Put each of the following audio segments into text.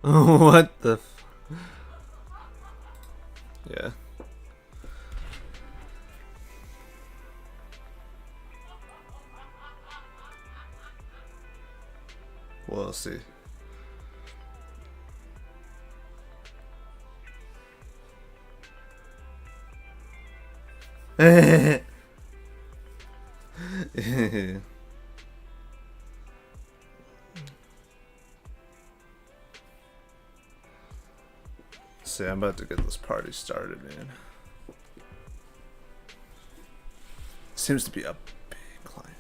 What the? Yeah. We'll see. See, I'm about to get this party started, man. Seems to be a big client.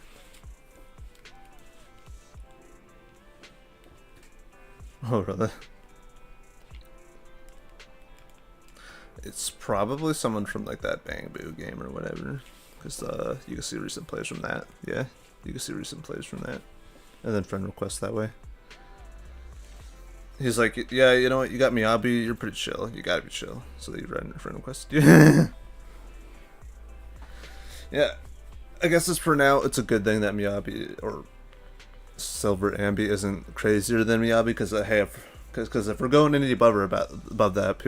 Oh, really? It's probably someone from like that Bang Boo game or whatever. Because you can see recent plays from that. Yeah, you can see recent plays from that. And then friend requests that way. He's like, yeah, you know what? You got Miyabi. You're pretty chill. You gotta be chill. So they friend request. Yeah. Yeah. I guess it's for now. It's a good thing that Miyabi or Silver Ambi isn't crazier than Miyabi because hey, because if we're going any above that,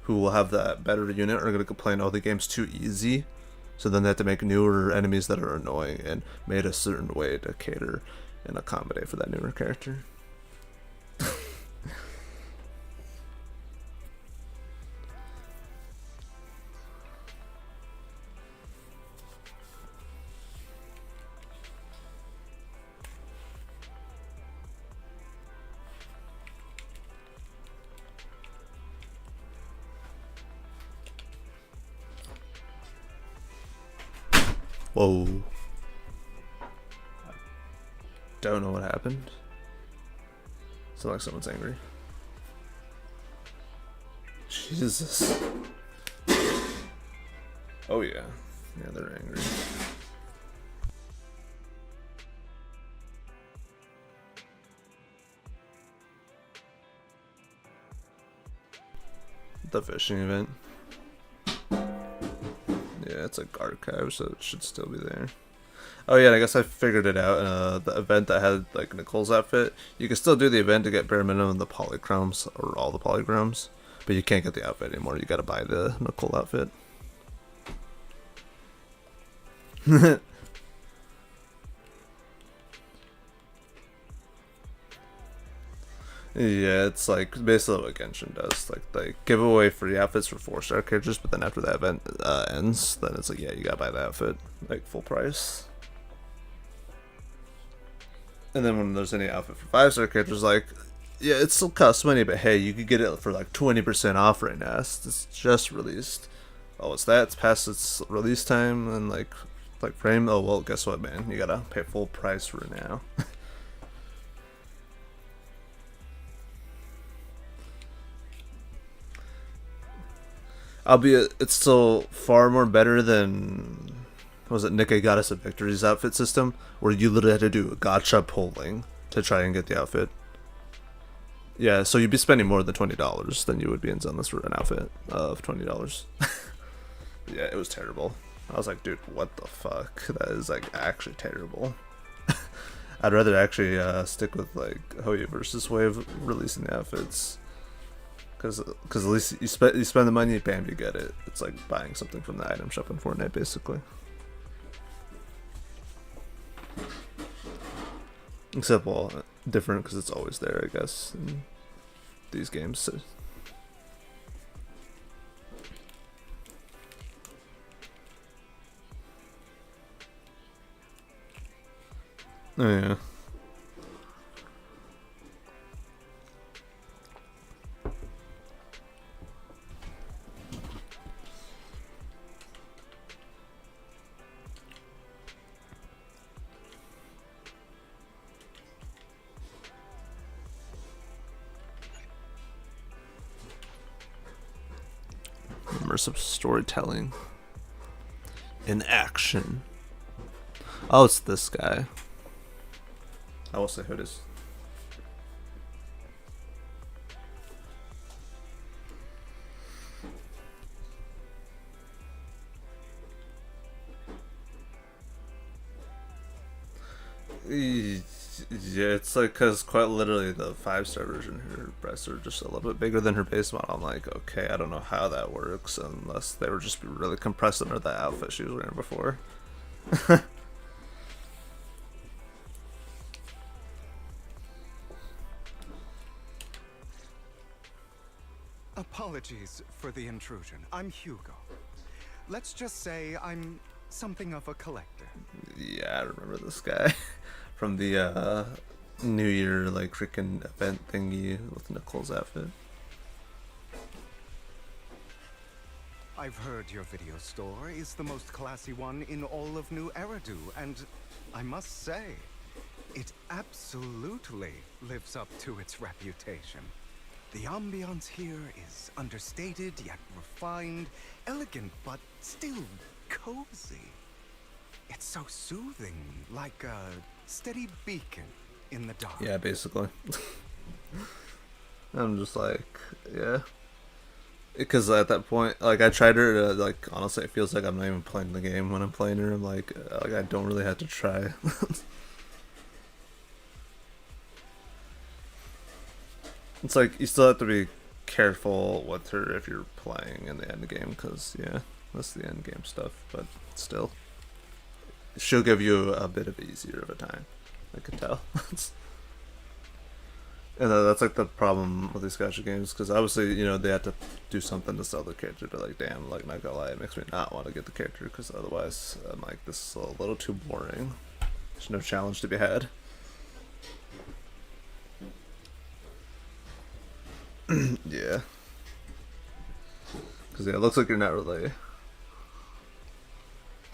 who will have that better unit are gonna complain, oh, the game's too easy. So then they have to make newer enemies that are annoying and made a certain way to cater and accommodate for that newer character. Whoa. Don't know what happened. Sounds like someone's angry. Jesus. Oh yeah. Yeah, they're angry. The fishing event. Yeah, it's like archive, so it should still be there. Oh yeah, I guess I figured it out. The event that had like Nicole's outfit, you can still do the event to get bare minimum the polychromes or all the polychromes, but you can't get the outfit anymore. You gotta buy the Nicole outfit. Yeah, it's like basically what Genshin does. Like they give away free outfits for 4-star characters, but then after that event ends, then it's like, yeah, you gotta buy the outfit like full price. And then when there's any outfit for 5-star characters, like, yeah, it still costs money, but hey, you could get it for like 20% off right now. It's just released. Oh, it's that? It's past its release time and like frame. Oh well, guess what, man? You gotta pay full price for it now. Albeit, it's still far more better than was it Nikkei Goddess of Victory's outfit system, where you literally had to do a gotcha polling to try and get the outfit. Yeah, so you'd be spending more than $20 than you would be in Zenless for an outfit of $20. Yeah, it was terrible. I was like, dude, what the fuck? That is like actually terrible. I'd rather actually stick with like Hoya versus Wave releasing the outfits, because at least you spend the money, bam, you get it. It's like buying something from the item shop in Fortnite, basically. Except, well, different because it's always there, I guess, in these games. So. Oh, yeah. Immersive storytelling in action. Oh, it's this guy. I will say who it is. Yeah, it's like because quite literally the 5-star version, her breasts are just a little bit bigger than her base model. I'm like, okay, I don't know how that works unless they were just really compressed under the outfit she was wearing before. Apologies for the intrusion. I'm Hugo. Let's just say I'm something of a collector. Yeah, I remember this guy from the New Year like freaking event thingy with Nicole's outfit. I've heard your video store is the most classy one in all of New Eridu, and I must say, it absolutely lives up to its reputation. The ambiance here is understated yet refined, elegant but still cozy. It's so soothing, like a steady beacon in the dark. Yeah, basically. I'm just like, yeah. Because at that point, like, I tried her to, like, honestly, it feels like I'm not even playing the game when I'm playing her. I'm like I don't really have to try. It's like, you still have to be careful with her if you're playing in the end game, because, yeah, that's the end game stuff, but still. She'll give you a bit of easier of a time, I can tell. And that's like the problem with these gacha games, because obviously, you know, they have to do something to sell the character, but like, damn, like, not gonna lie, it makes me not want to get the character, because otherwise, I'm like, this is a little too boring. There's no challenge to be had. Yeah. Because, yeah, it looks like you're not really...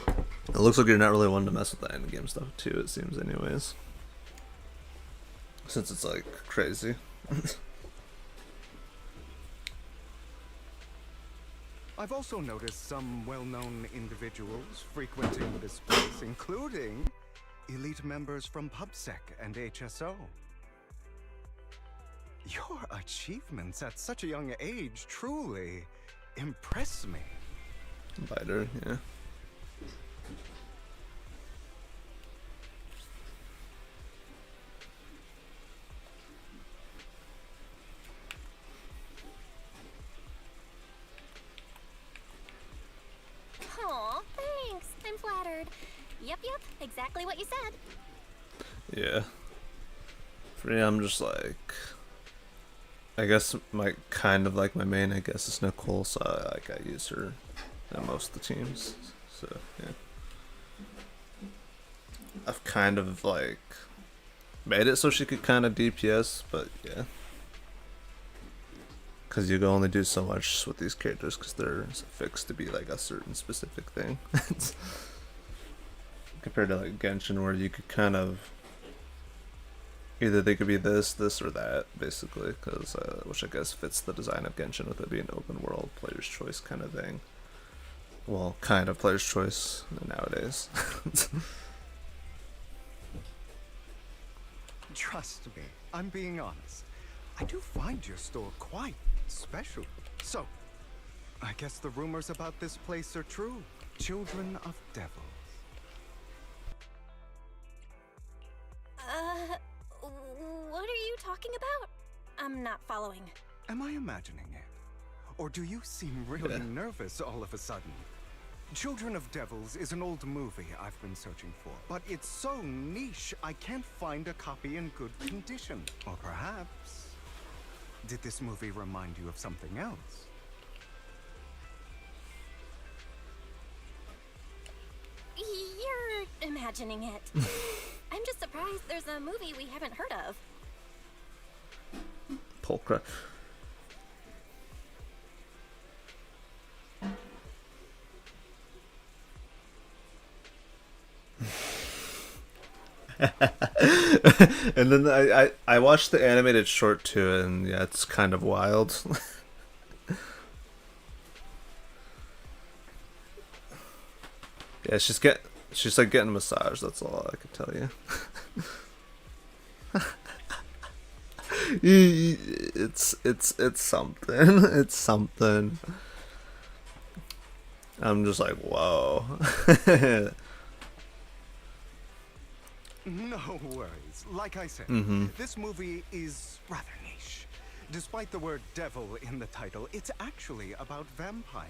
It looks like you're not really one to mess with the endgame stuff, too, it seems, anyways. Since it's, like, crazy. I've also noticed some well-known individuals frequenting this place, including elite members from PubSec and HSO. Your achievements at such a young age truly impress me. Lighter, yeah. Aw, thanks. I'm flattered. Yep, exactly what you said. Yeah. For me, I'm just like... I guess my kind of like my main, I guess, is Nicole, so I use her in most of the teams. So yeah, I've kind of like made it so she could kind of DPS, but yeah, because you can only do so much with these characters because they're fixed to be like a certain specific thing. Compared to like Genshin, where you could kind of either they could be this, or that, basically, because which I guess fits the design of Genshin with it being open world, player's choice kind of thing. Well, kind of player's choice nowadays. Trust me, I'm being honest. I do find your store quite special. So, I guess the rumors about this place are true. Children of devils. What are you talking about? I'm not following. Am I imagining it? Or do you seem really nervous all of a sudden? Children of Devils is an old movie I've been searching for, but it's so niche I can't find a copy in good condition. Or perhaps, did this movie remind you of something else? You're imagining it. I'm just surprised there's a movie we haven't heard of. Polka. And then I watched the animated short too, and yeah, it's kind of wild. Yeah, she's like getting a massage. That's all I can tell you. It's something. It's something. I'm just like, whoa. No worries. Like I said, this movie is rather niche. Despite the word devil in the title, it's actually about vampires.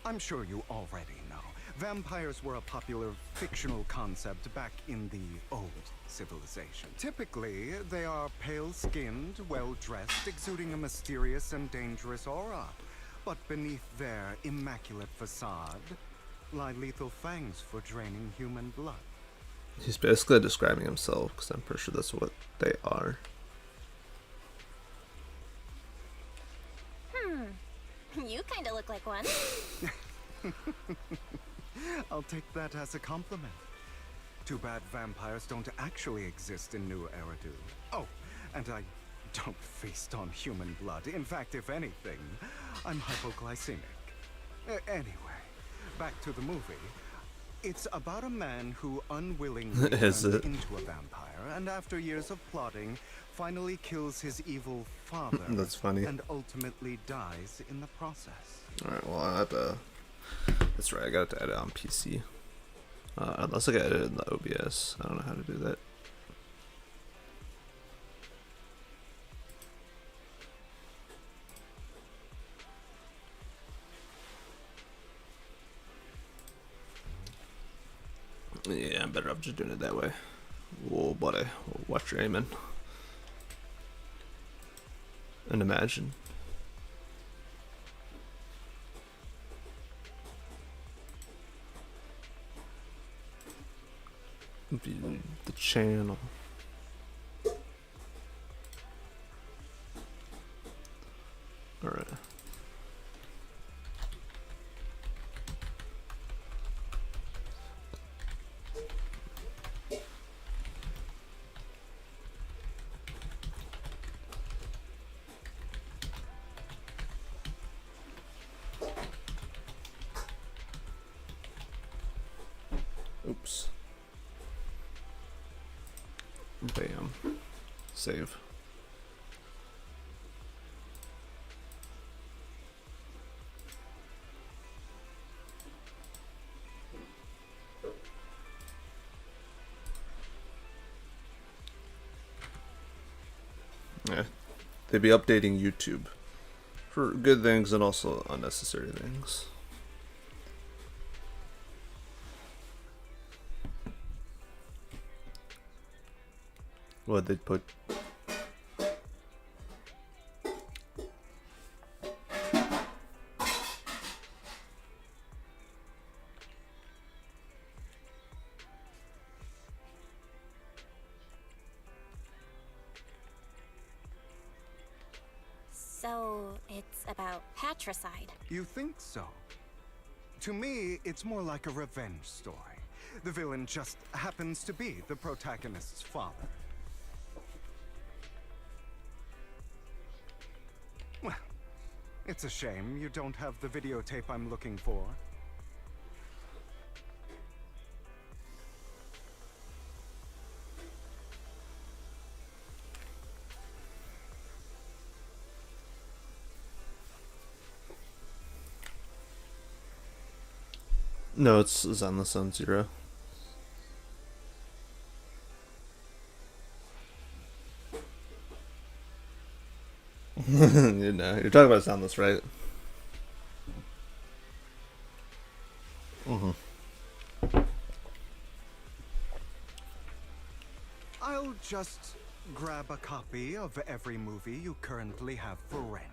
I'm sure you already know. Vampires were a popular fictional concept back in the old civilization. Typically, they are pale-skinned, well-dressed, exuding a mysterious and dangerous aura. But beneath their immaculate facade lie lethal fangs for draining human blood. He's basically describing himself, because I'm pretty sure that's what they are. You kind of look like one. I'll take that as a compliment. Too bad vampires don't actually exist in New Eridu. Oh, and I don't feast on human blood. In fact, if anything, I'm hypoglycemic. Anyway, back to the movie. It's about a man who unwillingly Is turned it? into a vampire, and after years of plotting, finally kills his evil father. That's funny. And ultimately dies in the process. Alright, well, I have to... That's right, I got to edit on PC. Unless I can edit it in the OBS. I don't know how to do that. Yeah, I'm better off just doing it that way. Whoa, buddy. Watch your aiming. And imagine. View the channel. Alright. Oops. Bam. Save. Yeah. They be updating YouTube for good things and also unnecessary things. What they put? So, it's about patricide. You think so? To me, it's more like a revenge story. The villain just happens to be the protagonist's father. Well, it's a shame you don't have the videotape I'm looking for. No, it's Zenless on 0. You know, you're talking about Zenless, right? I'll just grab a copy of every movie you currently have for rent.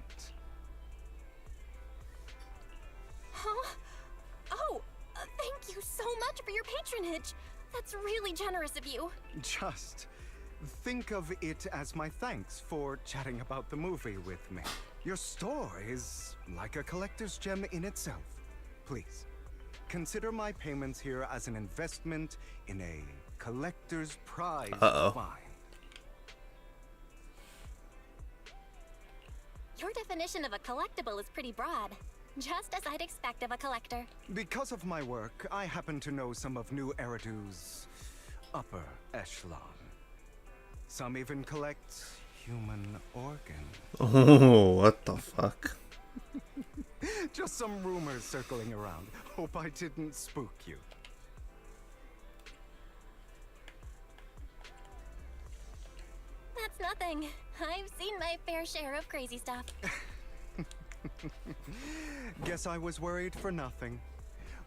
Huh? Oh, thank you so much for your patronage. That's really generous of you. Just think of it as my thanks for chatting about the movie with me. Your store is like a collector's gem in itself. Please, consider my payments here as an investment in a collector's prize find. Your definition of a collectible is pretty broad. Just as I'd expect of a collector. Because of my work, I happen to know some of New Eridu's upper echelon. Some even collect human organs. Oh, what the fuck? Just some rumors circling around. Hope I didn't spook you. Nothing. I've seen my fair share of crazy stuff. Guess I was worried for nothing.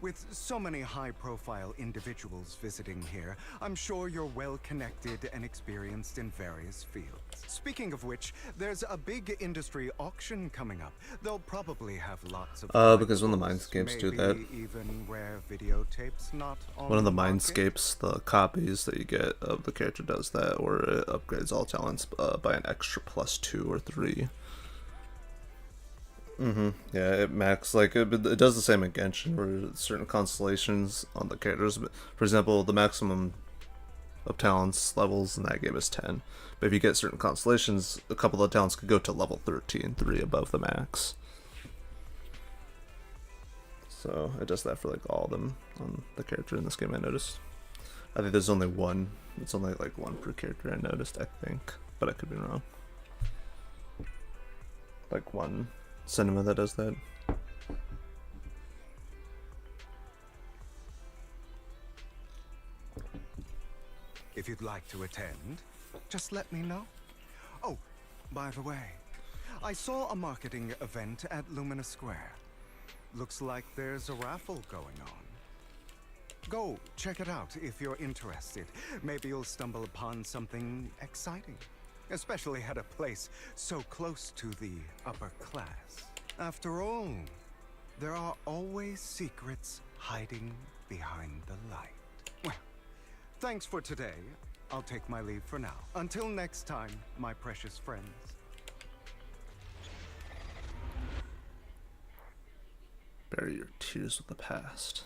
With so many high-profile individuals visiting here, I'm sure you're well-connected and experienced in various fields. Speaking of which, there's a big industry auction coming up. They'll probably have lots of because one of the collectibles, Mindscapes do that. maybe even rare videotapes not on One of the market. Mindscapes, the copies that you get of the character does that, or it upgrades all talents by an extra +2 or 3. Yeah, it max like it does the same in Genshin, where certain constellations on the characters. For example, the maximum of talents levels in that game is 10. But if you get certain constellations, a couple of talents could go to level 13, 3 above the max. So it does that for like all of them on the character in this game, I noticed. I think there's only one. It's only like one per character I noticed, I think. But I could be wrong. Like one cinema that does that. If you'd like to attend, just let me know. Oh, by the way, I saw a marketing event at Lumina Square. Looks like there's a raffle going on. Go check it out if you're interested. Maybe you'll stumble upon something exciting, especially at a place so close to the upper class. After all, there are always secrets hiding behind the light. Well, thanks for today. I'll take my leave for now. Until next time, my precious friends. Bury your tears with the past.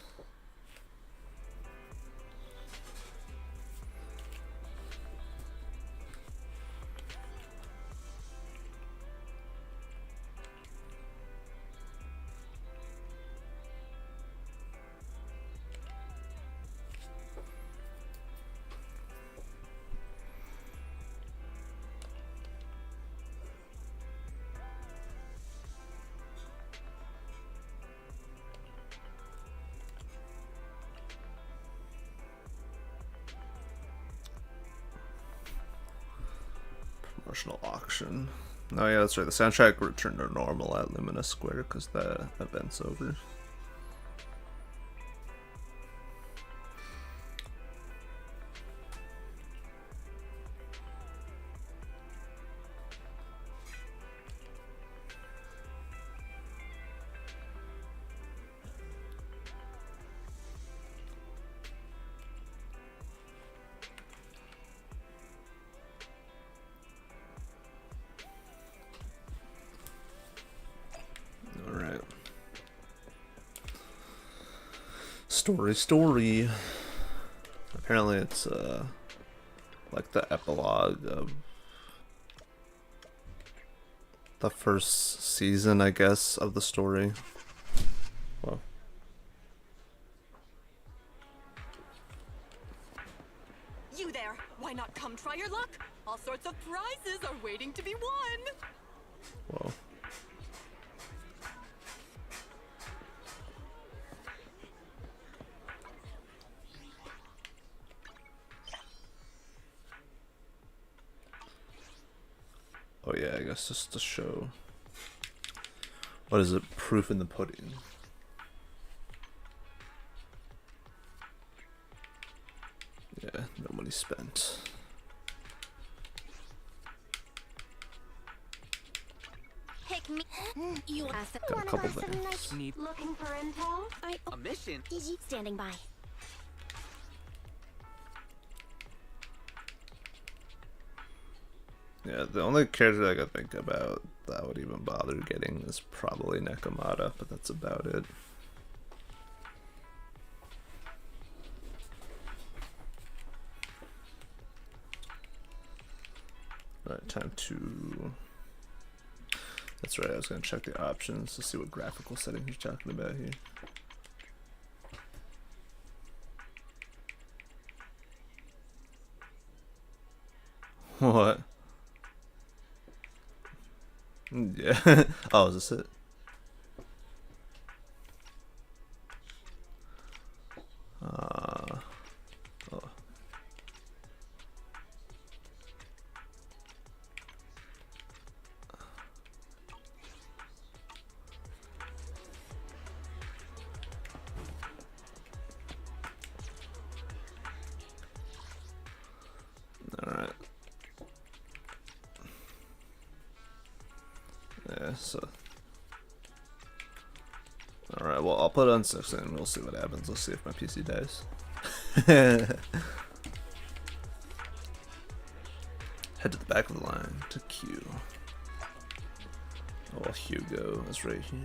Promotional auction. Oh yeah, that's right. The soundtrack returned to normal at Lumina Square because the event's over. Alright. Story. Apparently it's like the epilogue of the first season, I guess, of the story. Well, You there! Why not come try your luck? All sorts of prizes are waiting to be won! whoa. Oh yeah, I guess just to show. What is it? Proof in the pudding. Yeah, no money spent. Pick me. You asked. Got a Wanna couple buy some things. nice- Looking for intel? A mission? Did you standing by? Yeah, the only character I could think about that I would even bother getting is probably Nekomata, but that's about it. Alright, time to... That's right, I was going to check the options to see what graphical settings you're talking about here. What? Yeah. Oh, is this it? Oh. Yeah, so. Alright, well, I'll put it on 6 and we'll see what happens. Let's see if my PC dies. Head to the back of the line to Q. Oh, well, Hugo is right here.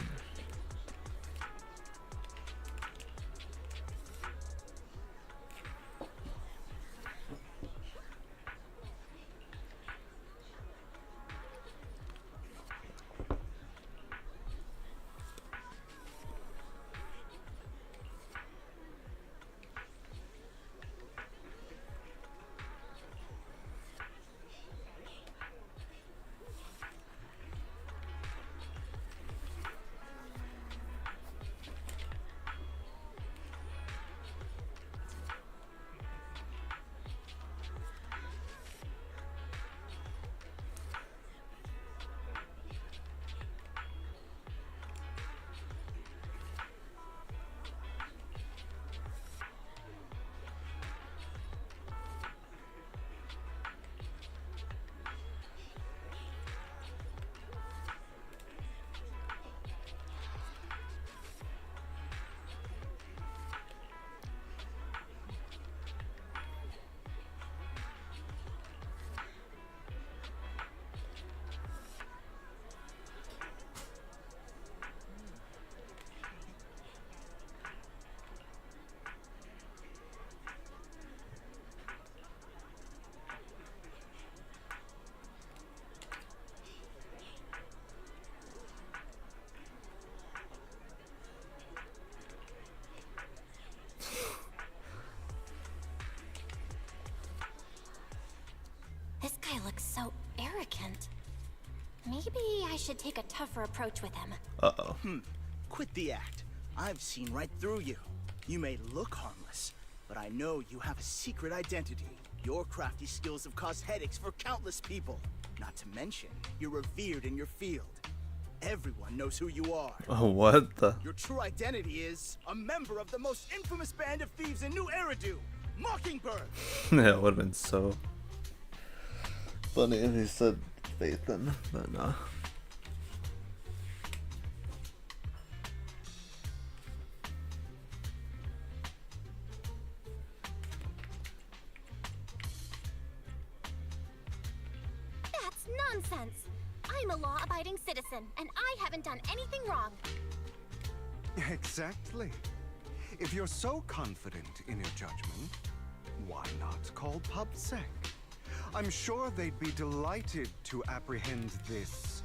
This guy looks so arrogant. Maybe I should take a tougher approach with him. Uh-oh. Quit the act. I've seen right through you. You may look harmless, but I know you have a secret identity. Your crafty skills have caused headaches for countless people. Not to mention, you're revered in your field. Everyone knows who you are. Oh, what the? Your true identity is a member of the most infamous band of thieves in New Eridu, Mockingbird. Yeah, it would have been so funny if he said Phaethon, but no. That's nonsense. I'm a law-abiding citizen, and I haven't done anything wrong. Exactly. If you're so confident in your judgment, why not call PubSec? I'm sure they'd be delighted to apprehend this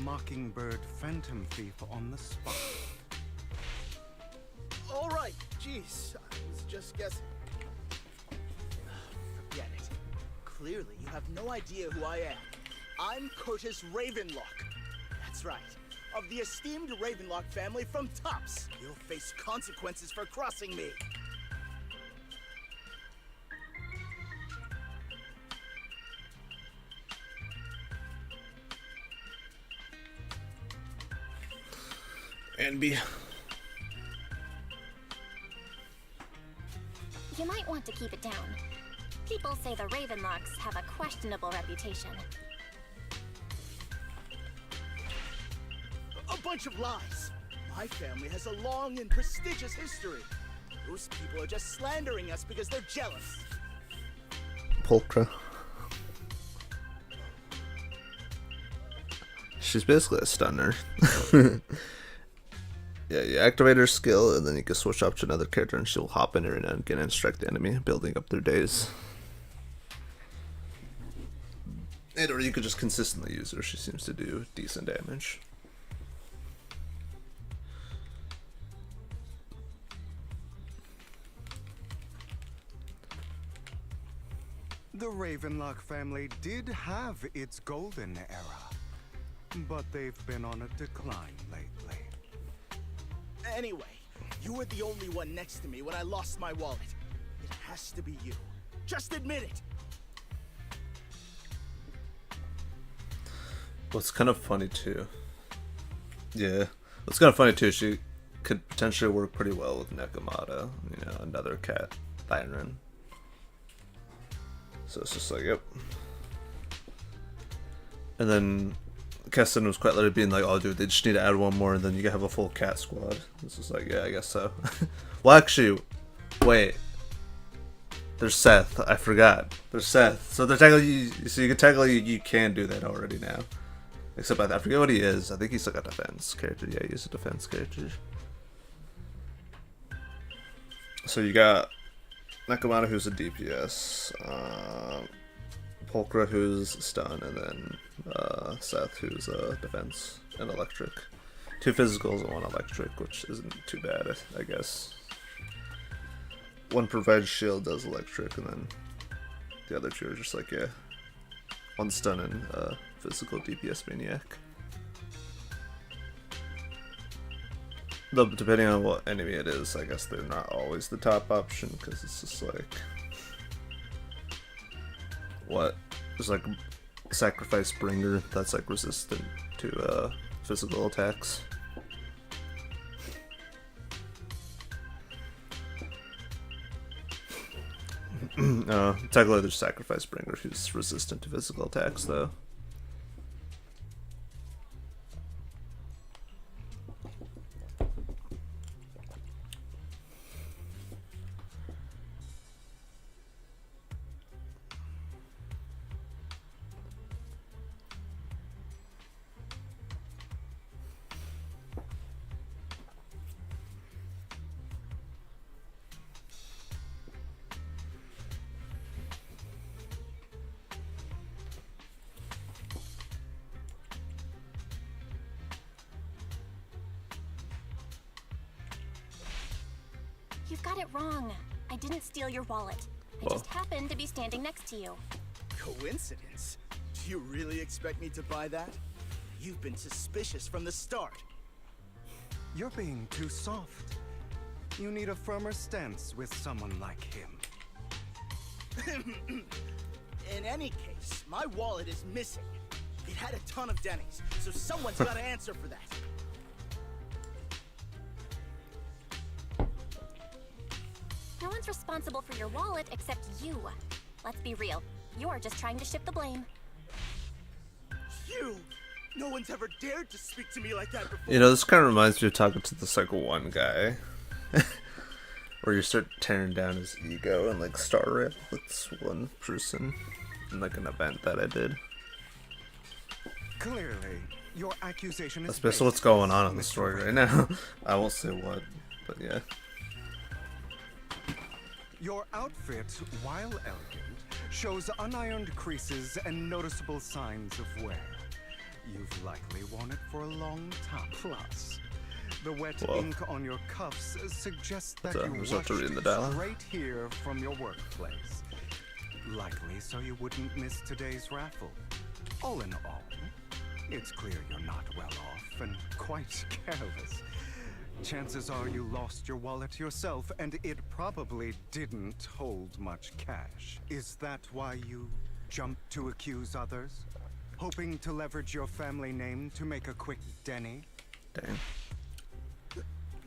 Mockingbird Phantom Thief on the spot. All right, jeez, I was just guessing. Forget it. Clearly, you have no idea who I am. I'm Curtis Ravenlock. That's right. Of the esteemed Ravenlock family from Tops. You'll face consequences for crossing me. And B. You might want to keep it down. People say the Ravenlocks have a questionable reputation. A bunch of lies. My family has a long and prestigious history. Those people are just slandering us because they're jealous. Pulchra. She's basically a stunner. Yeah, you activate her skill, and then you can switch up to another character, and she'll hop in every now and again and strike the enemy, building up their days. And or you could just consistently use her. She seems to do decent damage. The Ravenlock family did have its golden era, but they've been on a decline lately. Anyway, you were the only one next to me when I lost my wallet. It has to be you. Just admit it. What's kind of funny too. Yeah, what's kind of funny too. She could potentially work pretty well with Nekomata, you know, another cat, Byron. So it's just like, yep. And then Keston was quite literally being like, "Oh, dude, they just need to add one more, and then you can have a full cat squad." This is like, yeah, I guess so. Well, actually, wait. There's Seth. I forgot. There's Seth. So they're technically, so you can technically you can do that already now. Except I forget what he is. I think he's like a defense character. Yeah, he's a defense character. So you got Nakamata, who's a DPS, Pulchra, who's stun, and then Seth, who's defense and electric. 2 physicals and 1 electric, which isn't too bad, I guess. 1 provides shield, does electric, and then the other 2 are just like, yeah, 1 stun and physical DPS maniac. Though, depending on what enemy it is, I guess they're not always the top option, because it's just like, what? There's like Sacrifice Bringer that's like resistant to physical attacks. Technically there's Sacrifice Bringer who's resistant to physical attacks though. You've got it wrong. I didn't steal your wallet. I just happened to be standing next to you. Coincidence? Do you really expect me to buy that? You've been suspicious from the start. You're being too soft. You need a firmer stance with someone like him. In any case, my wallet is missing. It had a ton of Denny's, so someone's got to answer for that. No one's responsible for your wallet except you. Let's be real. You're just trying to shift the blame. You! No one's ever dared to speak to me like that before. You know, this kind of reminds me of talking to the like one guy. Where you start tearing down his ego and like star rip with this one person in like an event that I did. Clearly, your accusation is That's basically what's going on in the story right now. I won't say what, but yeah. Your outfit, while elegant, shows unironed creases and noticeable signs of wear. You've likely worn it for a long time. Plus, the wet ink on your cuffs suggests that you rushed straight here from your workplace. Likely so you wouldn't miss today's raffle. All in all, it's clear you're not well off and quite careless. Chances are you lost your wallet yourself, and it probably didn't hold much cash. Is that why you jumped to accuse others? Hoping to leverage your family name to make a quick Denny? Dang.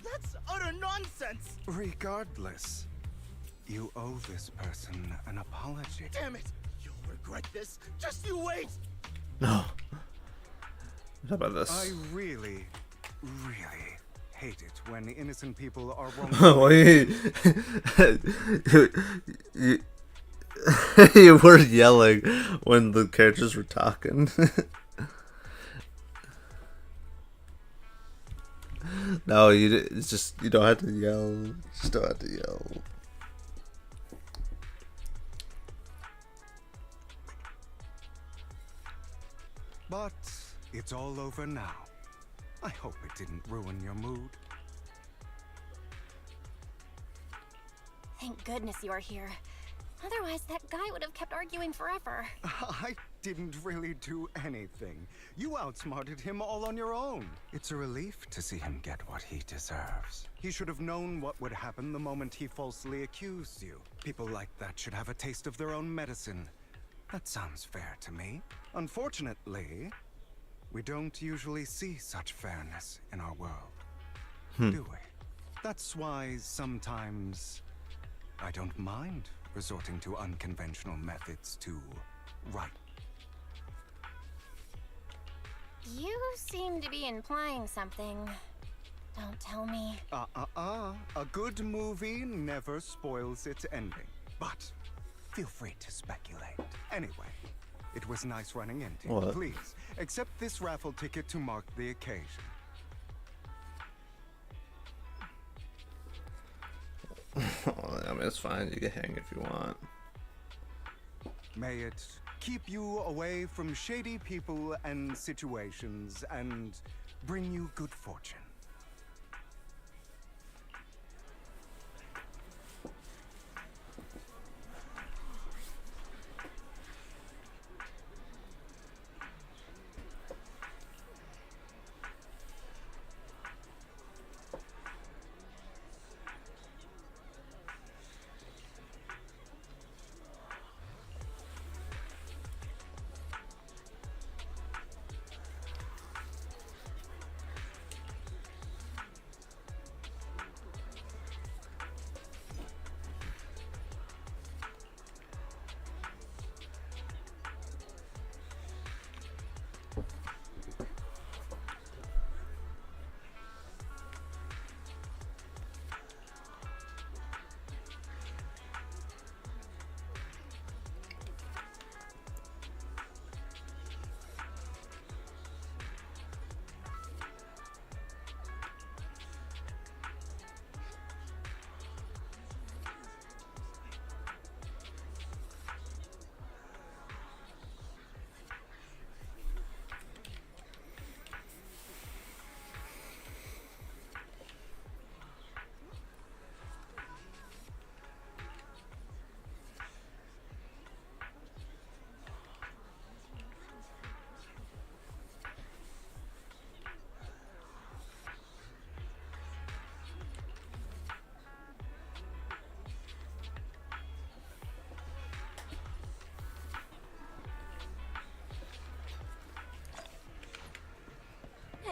That's utter nonsense! Regardless, you owe this person an apology. Damn it! You'll regret this. Just you wait! No. How about this? I really hate it when innocent people are wrong. You were yelling when the characters were talking. No, it's just, you don't have to yell. You just don't have to yell. But it's all over now. I hope it didn't ruin your mood. Thank goodness you are here. Otherwise, that guy would have kept arguing forever. I didn't really do anything. You outsmarted him all on your own. It's a relief to see him get what he deserves. He should have known what would happen the moment he falsely accused you. People like that should have a taste of their own medicine. That sounds fair to me. Unfortunately, we don't usually see such fairness in our world, do we? That's why sometimes I don't mind resorting to unconventional methods to right. You seem to be implying something. Don't tell me. A good movie never spoils its ending. But feel free to speculate. Anyway, it was nice running into you. What? Please, accept this raffle ticket to mark the occasion. I mean, it's fine. You can hang if you want. May it keep you away from shady people and situations and bring you good fortune.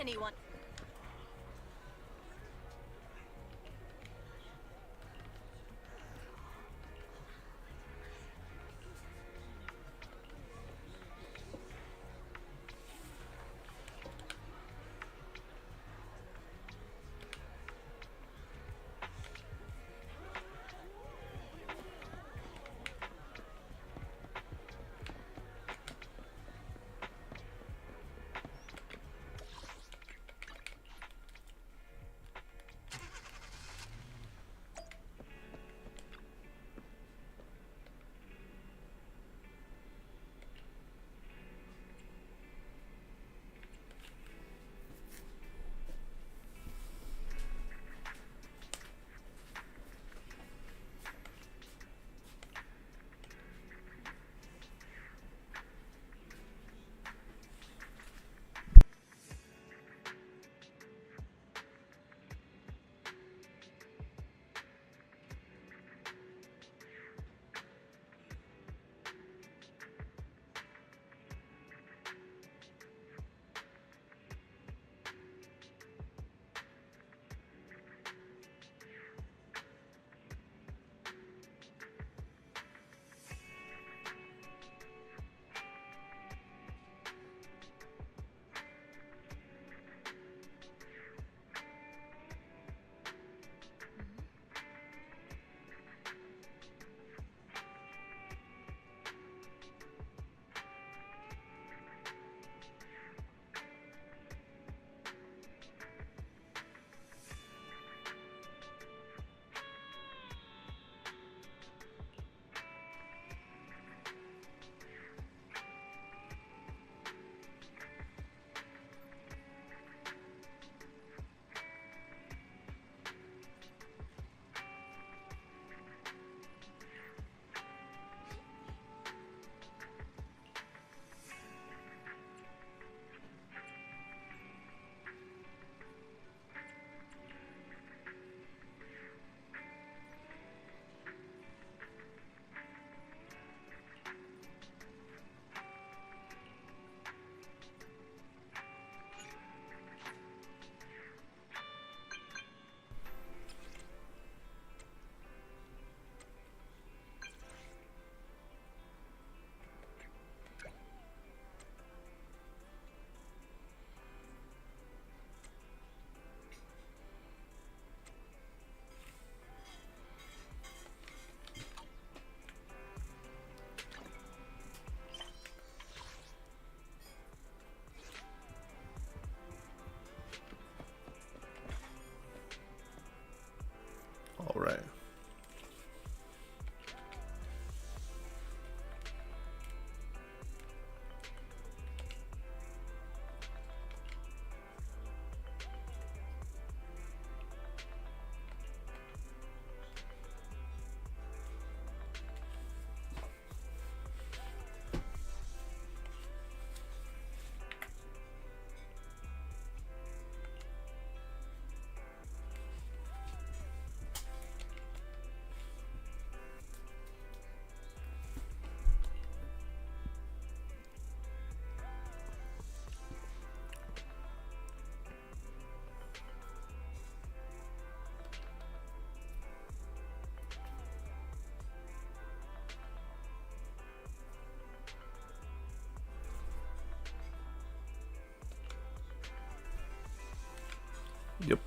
Anyone. All right. Yep.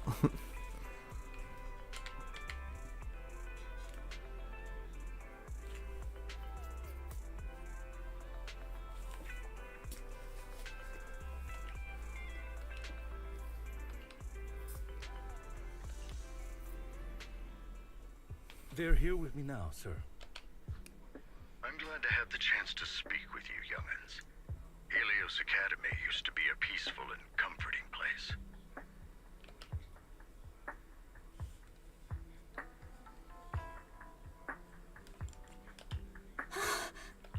They're here with me now, sir. I'm glad to have the chance to speak with you, young'uns. Helios Academy used to be a peaceful and comforting place.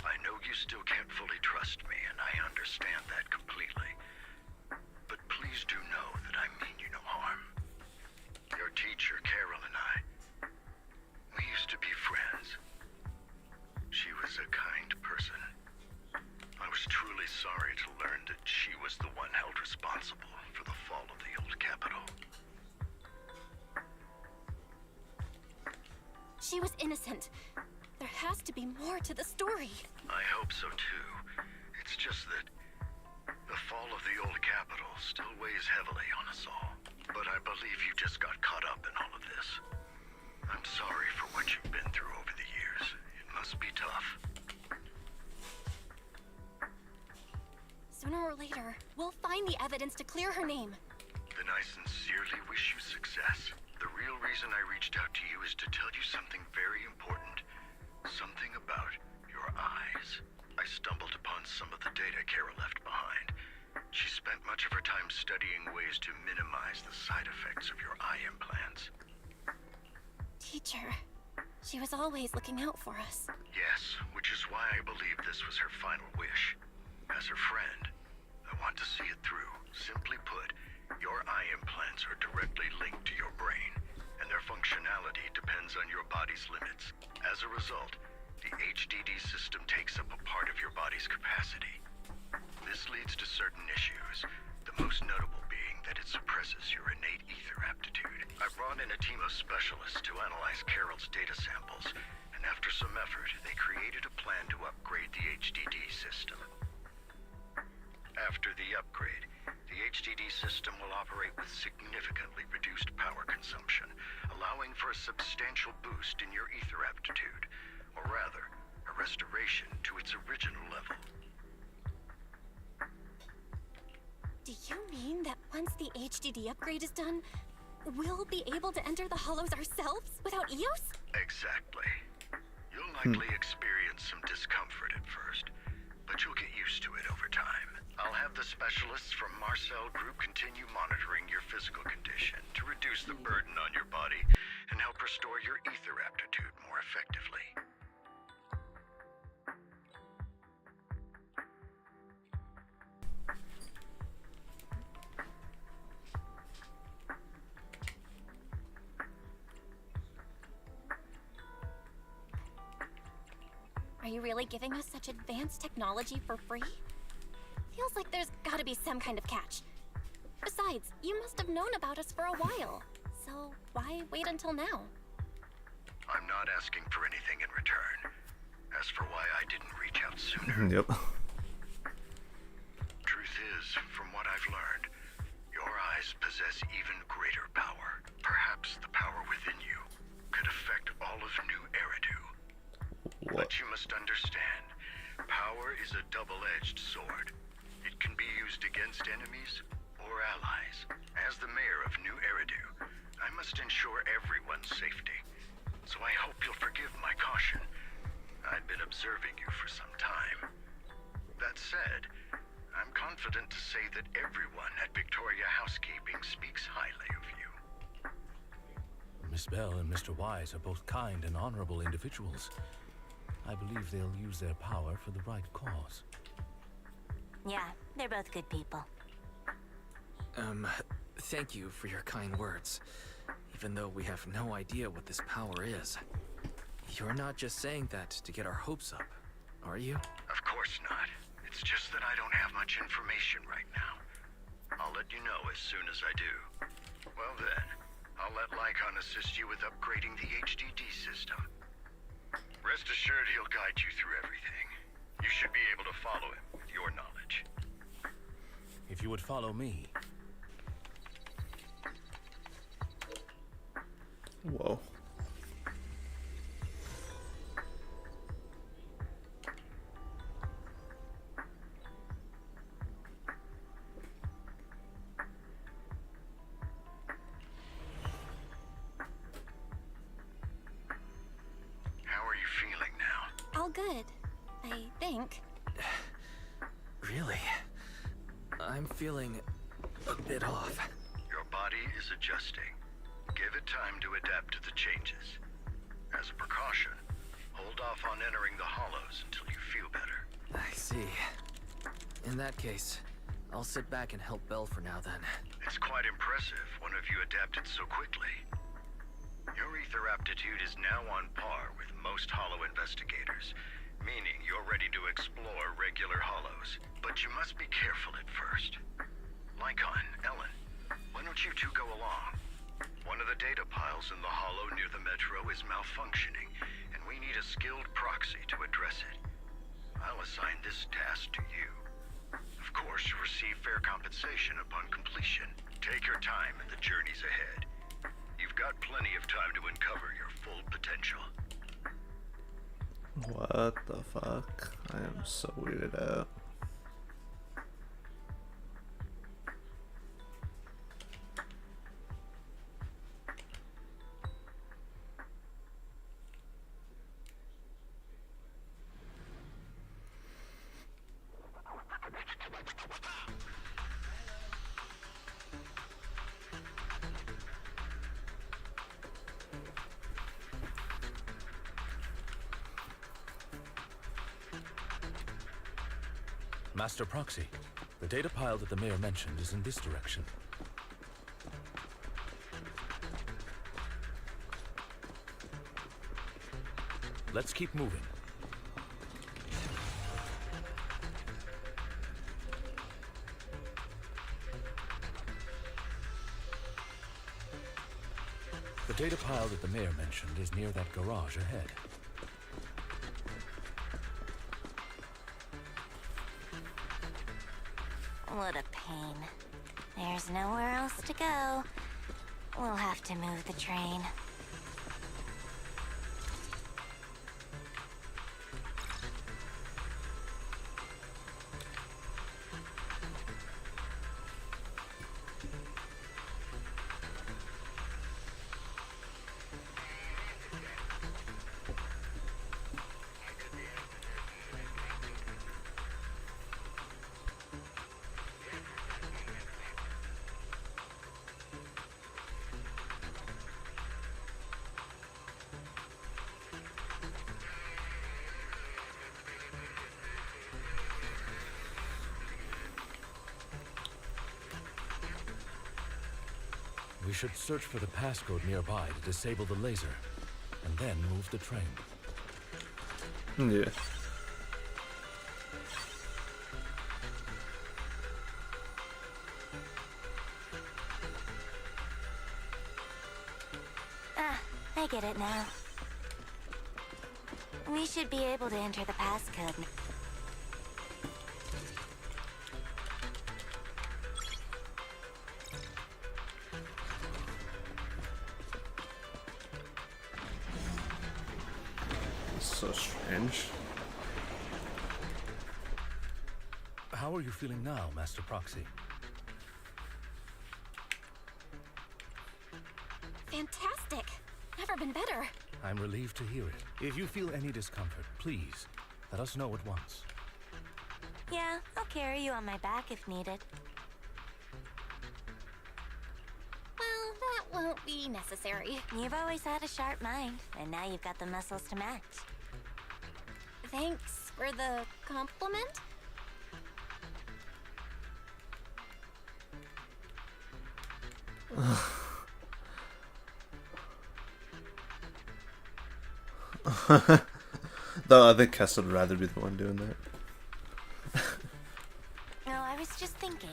I know you still can't fully trust me, and I understand that completely. But please do know that I mean you no harm. Your teacher, Carol, and I, we used to be friends. She was a kind person. I was truly sorry to learn that she was the one held responsible for the fall of the old capital. She was innocent. There has to be more to the story. I hope so too. It's just that the fall of the old capital still weighs heavily on us all. But I believe you just got caught up in all of this. I'm sorry for what you've been through over the years. It must be tough. Sooner or later, we'll find the evidence to clear her name. Then I sincerely wish you success. The real reason I reached out to you is to tell you something very important. Something about your eyes. I stumbled upon some of the data Carol left behind. She spent much of her time studying ways to minimize the side effects of your eye implants. Teacher, she was always looking out for us. Yes, which is why I believe this was her final wish. As her friend, I want to see it through. Simply put, your eye implants are directly linked to your brain, and their functionality depends on your body's limits. As a result, the HDD system takes up a part of your body's capacity. This leads to certain issues, the most notable being that it suppresses your innate ether aptitude. I brought in a team of specialists to analyze Carol's data samples, and after some effort, they created a plan to upgrade the HDD system. After the upgrade, the HDD system will operate with significantly reduced power consumption, allowing for a substantial boost in your ether aptitude, or rather, a restoration to its original level. Do you mean that once the HDD upgrade is done, we'll be able to enter the hollows ourselves without EOS? Exactly. You'll likely experience some discomfort at first, but you'll get used to it over time. I'll have the specialists from Marcel Group continue monitoring your physical condition to reduce the burden on your body and help restore your ether aptitude more effectively. Are you really giving us such advanced technology for free? Feels like there's gotta be some kind of catch. Besides, you must have known about us for a while. So why wait until now? I'm not asking for anything in return. As for why I didn't reach out sooner, Yep. truth is, from what I've learned, your eyes possess even greater power. Perhaps the power within you could affect all of New Eridu. What? But you must understand, power is a double-edged sword. It can be used against enemies or allies. As the mayor of New Eridu, I must ensure everyone's safety. observing you for some time. That said, I'm confident to say that everyone at Victoria Housekeeping speaks highly of you. Miss Bell and Mr. Wise are both kind and honorable individuals. I believe they'll use their power for the right cause. Yeah, they're both good people. Thank you for your kind words. Even though we have no idea what this power is. You're not just saying that to get our hopes up, are you? Of course not. It's just that I don't have much information right now. I'll let you know as soon as I do. Well then, I'll let Lycon assist you with upgrading the HDD system. Rest assured he'll guide you through everything. You should be able to follow him with your knowledge. If you would follow me. Whoa. How are you feeling now? All good, I think. Really? I'm feeling a bit off. Your body is adjusting. Give it time to adapt to the changes. As a precaution, hold off on entering the hollows until you feel better. I see. In that case, I'll sit back and help Belle for now then. It's quite impressive one of you adapted so quickly. Your ether aptitude is now on par with most hollow investigators, meaning you're ready to explore regular hollows. But you must be careful at first. Lycon, Ellen, why don't you two go along? One of the data piles in the hollow near the metro is malfunctioning, and we need a skilled proxy to address it. I'll assign this task to you. Of course, you'll receive fair compensation upon completion. Take your time in the journeys ahead. You've got plenty of time to uncover your full potential. What the fuck? I am so weirded out. Master Proxy, the data pile that the mayor mentioned is in this direction. Let's keep moving. The data pile that the mayor mentioned is near that garage ahead. What a pain. There's nowhere else to go. We'll have to move the train. We should search for the passcode nearby to disable the laser, and then move the train. Yeah. Ah, I get it now. We should be able to enter the passcode. So strange. How are you feeling now, Master Proxy? Fantastic! Never been better. I'm relieved to hear it. If you feel any discomfort, please Let us know at once. Yeah, I'll carry you on my back if needed. Well, that won't be necessary. You've always had a sharp mind, and now you've got the muscles to match. Thanks for the compliment. Though I think Kess would rather be the one doing that. No, I was just thinking.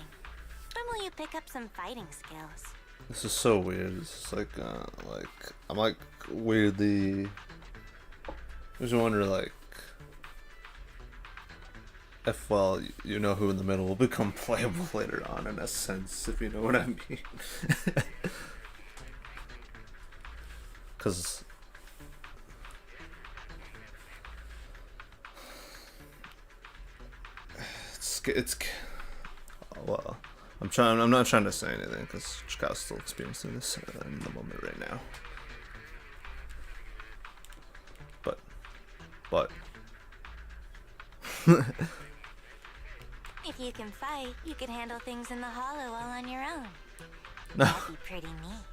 When will you pick up some fighting skills? This is so weird. It's just like I'm like weirdly. I just wonder like if you know who in the middle will become playable later on in a sense, if you know what I mean. Because it's well, I'm not trying to say anything because Chicago's still experiencing this in the moment right now. But If you can fight, you can handle things in the hollow all on your own. no, That'd be pretty neat.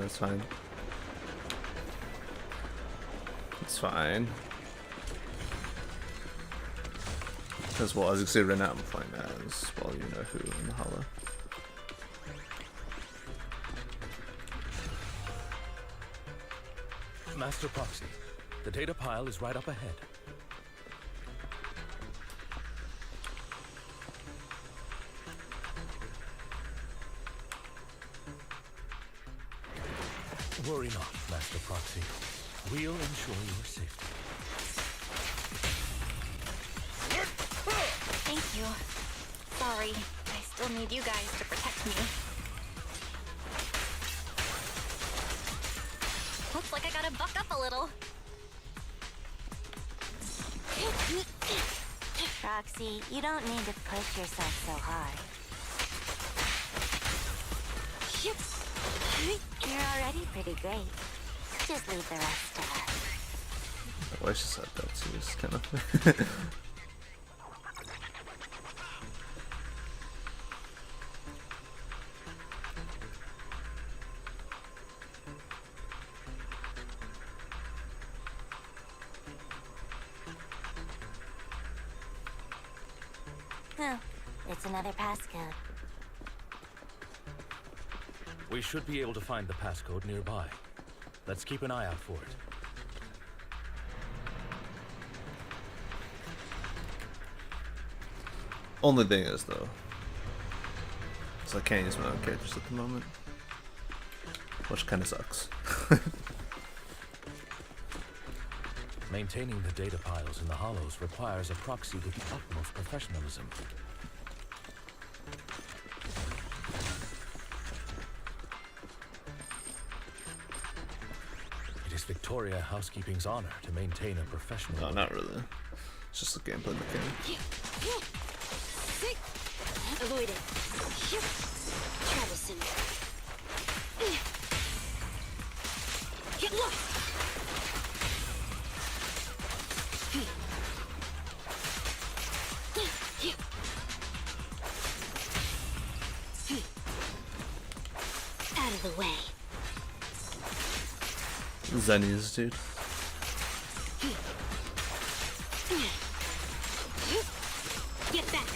that's fine. It's fine. As well as you can see right now, I'm playing as well. You know who in the hollow. Master Proxy, the data pile is right up ahead. Worry not, Master Proxy. We'll ensure your safety. Thank you. Sorry, I still need you guys to protect me. Looks like I gotta buck up a little. Roxy, you don't need to push yourself so hard. You're already pretty great. Just leave the rest to us. I wish I said that too. It's kind of. Oh, it's another passcode. We should be able to find the passcode nearby. Let's keep an eye out for it. Only thing is though, is I can't use my own characters at the moment, which kind of sucks. Maintaining the data piles in the hollows requires a proxy with the utmost professionalism. It is Victoria Housekeeping's honor to maintain a professional... No, not really. It's just a gameplay mechanic. Avoid it. Troublesome. Get lost! Out of the way. Zennies, dude. Get back.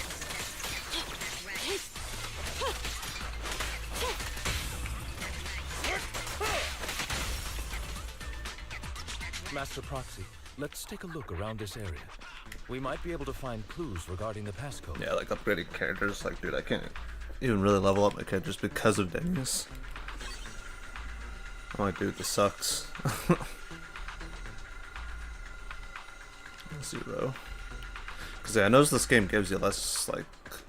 Master Proxy, let's take a look around this area. We might be able to find clues regarding the passcode. Yeah, like upgrading characters. Like, dude, I can't even really level up my characters because of Dennis. I'm like, dude, this sucks. 0. Because yeah, I noticed this game gives you less like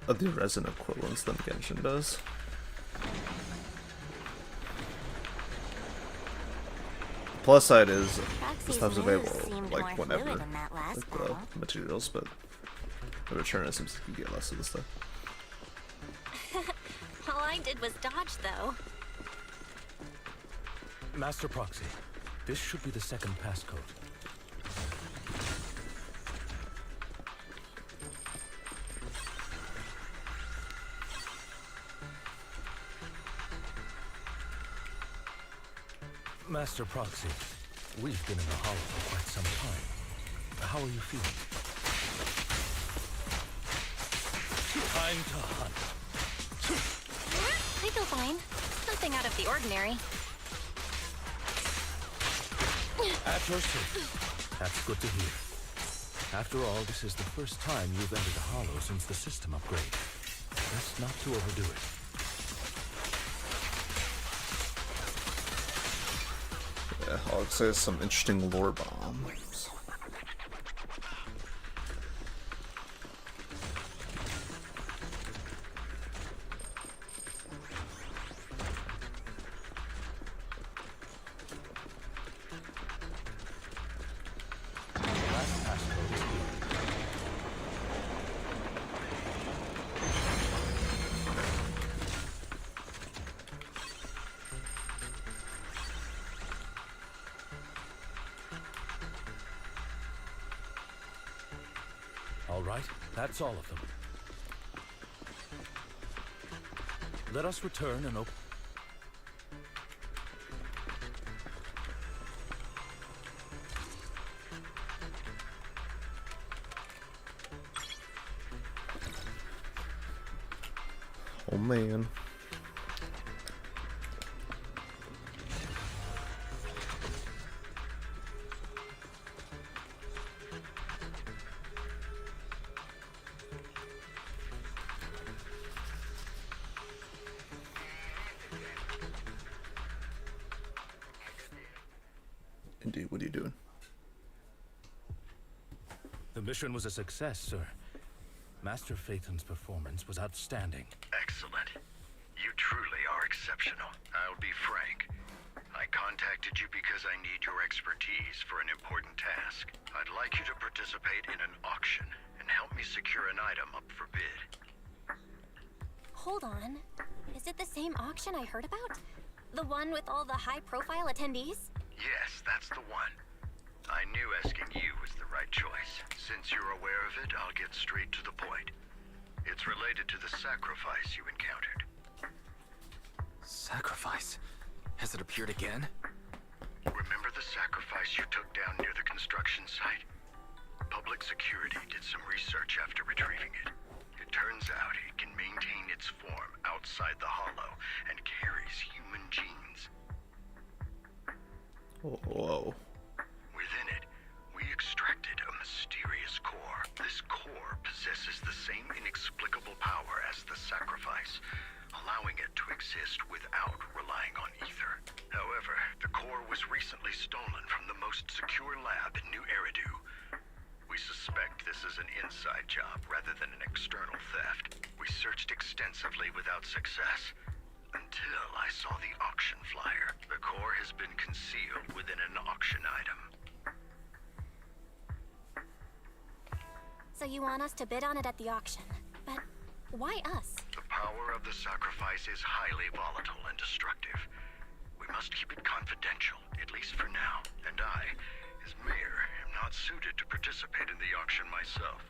of the resin equivalents than Genshin does. Plus side is this stuff's available like whenever, like the materials, but the return it seems like you get less of the stuff. All I did was dodge, though. Master Proxy, This should be the second passcode. Master Proxy, we've been in the Hollow for quite some time. How are you feeling? Time to hunt. I feel fine. Nothing out of the ordinary. At your service. That's good to hear. After all, this is the first time you've entered a Hollow since the system upgrade. Best not to overdo it. Yeah, I'll say some interesting lore bombs. Last passcode is here. All right, that's all of them. Let us return and open. Oh man. Indeed, what are you doing? The mission was a success, sir. Master Phaeton's performance was outstanding. Excellent. You truly are exceptional. I'll be frank. I contacted you because I need your expertise for an important task. I'd like you to participate in an auction and help me secure an item up for bid. Hold on. Is it the same auction I heard about? The one with all the high-profile attendees? Yes, that's the one. I knew asking you was the right choice. Since you're aware of it, I'll get straight to the point. It's related to the sacrifice you encountered. Sacrifice? Has it appeared again? Remember the sacrifice you took down near the construction site? Public security did some research after retrieving it. It turns out it can maintain its form outside the Hollow and carries human genes. Whoa. Within it, we extracted a mysterious core. This core possesses the same inexplicable power as the sacrifice, allowing it to exist without relying on ether. However, the core was recently stolen from the most secure lab in New Eridu. We suspect this is an inside job rather than an external theft. We searched extensively without success. Until I saw the auction flyer. The core has been concealed within an auction item. So you want us to bid on it at the auction. But why us? The power of the sacrifice is highly volatile and destructive. We must keep it confidential, at least for now. And I, as mayor, am not suited to participate in the auction myself.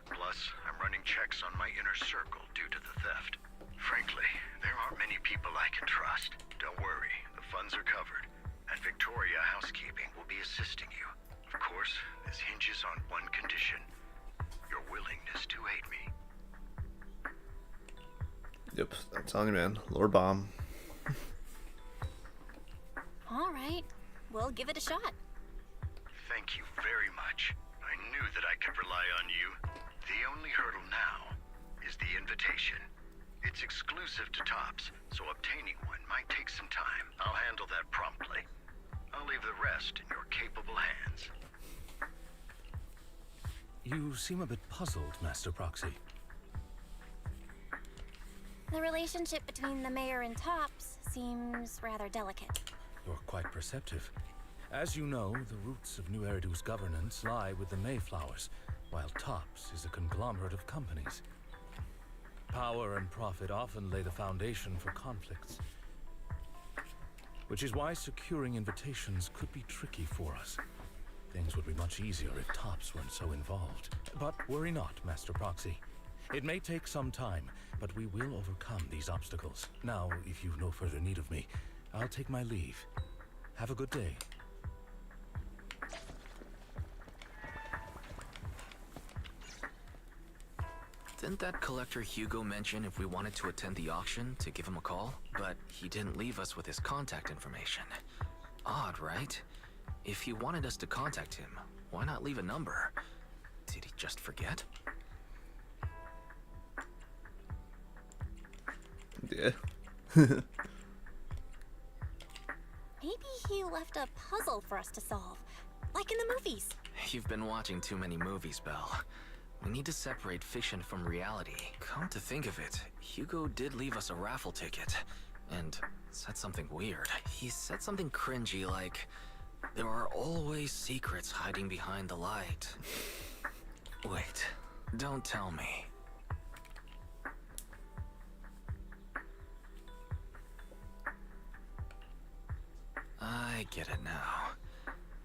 Plus, I'm running checks on my inner circle due to the theft. Frankly, there aren't many people I can trust. Don't worry, the funds are covered, and Victoria Housekeeping will be assisting you. Of course, this hinges on one condition: your willingness to aid me. Yep, I'm telling you, man. Lore bomb. All right. We'll give it a shot. Thank you very much. I knew that I could rely on you. The only hurdle now is the invitation. It's exclusive to Tops, so obtaining one might take some time. I'll handle that promptly. I'll leave the rest in your capable hands. You seem a bit puzzled, Master Proxy. The relationship between the mayor and Tops seems rather delicate. You're quite perceptive. As you know, the roots of New Eridu's governance lie with the Mayflowers, while Tops is a conglomerate of companies. Power and profit often lay the foundation for conflicts. which is why securing invitations could be tricky for us. Things would be much easier if Tops weren't so involved. But worry not, Master Proxy. It may take some time, but we will overcome these obstacles. Now, if you've no further need of me, I'll take my leave. Have a good day. Didn't that collector Hugo mention if we wanted to attend the auction to give him a call? But he didn't leave us with his contact information. Odd, right? If he wanted us to contact him, why not leave a number? Did he just forget? Yeah. Maybe he left a puzzle for us to solve, like in the movies. You've been watching too many movies, Belle. We need to separate fiction from reality. Come to think of it, Hugo did leave us a raffle ticket, and said something weird. He said something cringy like, "There are always secrets hiding behind the light." Wait, don't tell me. I get it now.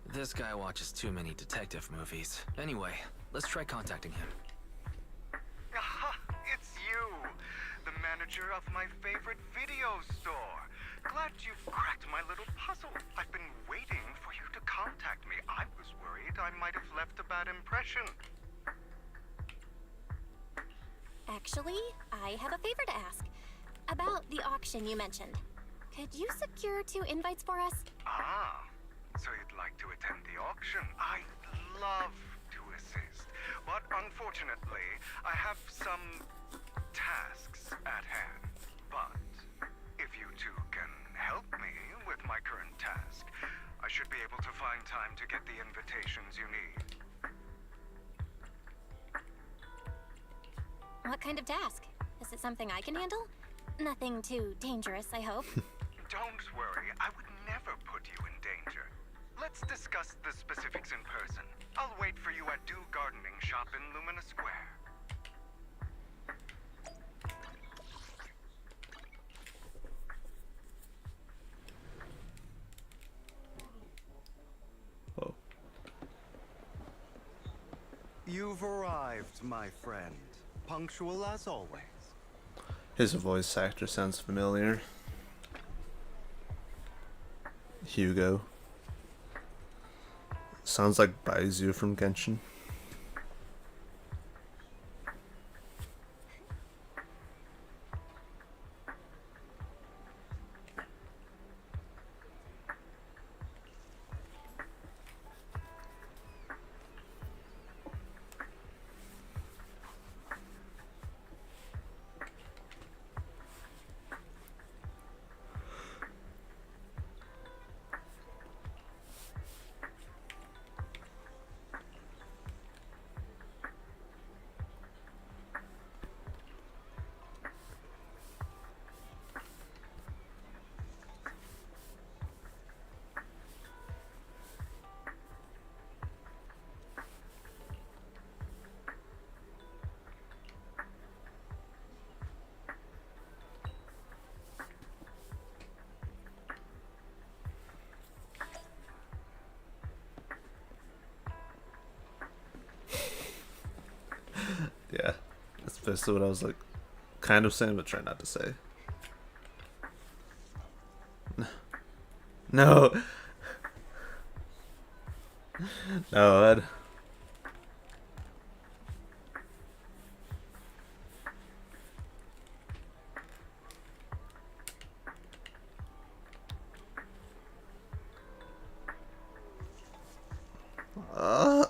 This guy watches too many detective movies. Anyway, let's try contacting him. Aha, it's you! The manager of my favorite video store. Glad you've cracked my little puzzle. I've been waiting for you to contact me. I was worried I might have left a bad impression. Actually, I have a favor to ask. About the auction you mentioned. Could you secure 2 invites for us? Ah, so you'd like to attend the auction? I'd love to assist, but unfortunately, I have some tasks at hand. But if you two can help me with my current task, I should be able to find time to get the invitations you need. What kind of task? Is it something I can handle? Nothing too dangerous, I hope. Don't worry, I would never put you in danger. Let's discuss the specifics in person. I'll wait for you at Do Gardening Shop in Lumina Square. Whoa. You've arrived, my friend. Punctual as always. His voice actor sounds familiar. Hugo. Sounds like Baizu from Genshin. Yeah, that's basically what I was like, kind of saying, but trying not to say. No. No, Ed.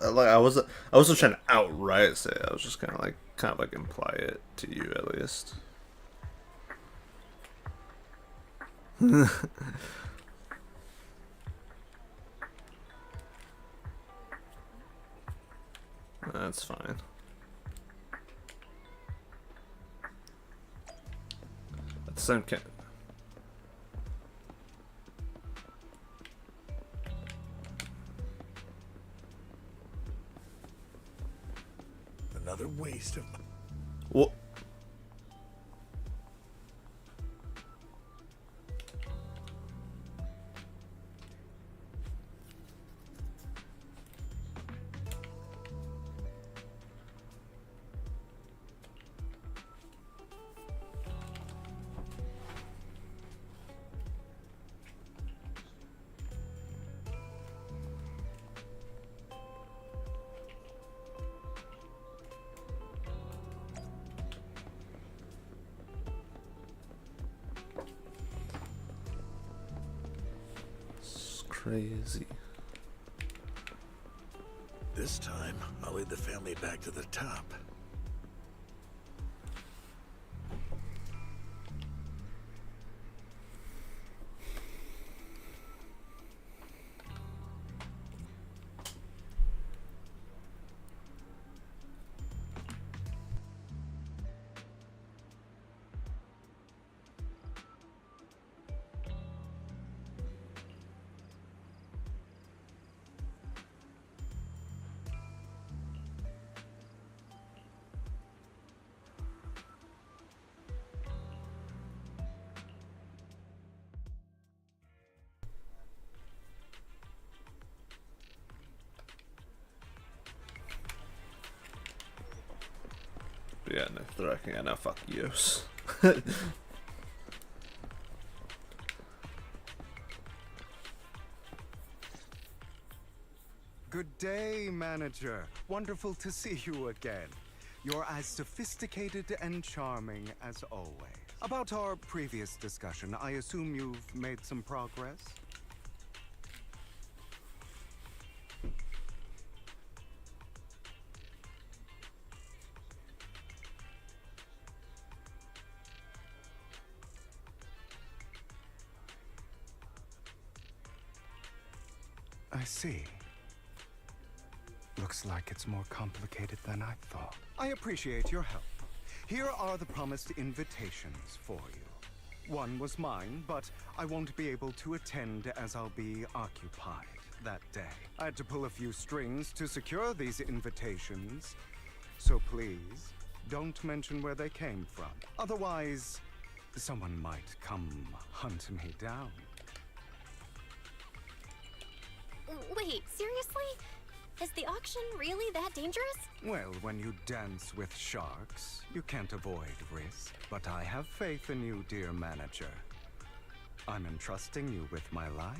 Like I wasn't trying to outright say it. I was just kind of like imply it to you at least. That's fine. At the same time. Another waste of... What? Crazy. This time, I'll lead the family back to the top. But yeah, no, they're like, yeah, no, fuck yous. Good day, manager. Wonderful to see you again. You're as sophisticated and charming as always. About our previous discussion, I assume you've made some progress? I see. Looks like it's more complicated than I thought. I appreciate your help. Here are the promised invitations for you. One was mine, but I won't be able to attend as I'll be occupied that day. I had to pull a few strings to secure these invitations, so please don't mention where they came from. Otherwise, someone might come hunt me down. Wait, seriously? Is the auction really that dangerous? Well, when you dance with sharks, you can't avoid risk. But I have faith in you, dear manager. I'm entrusting you with my life.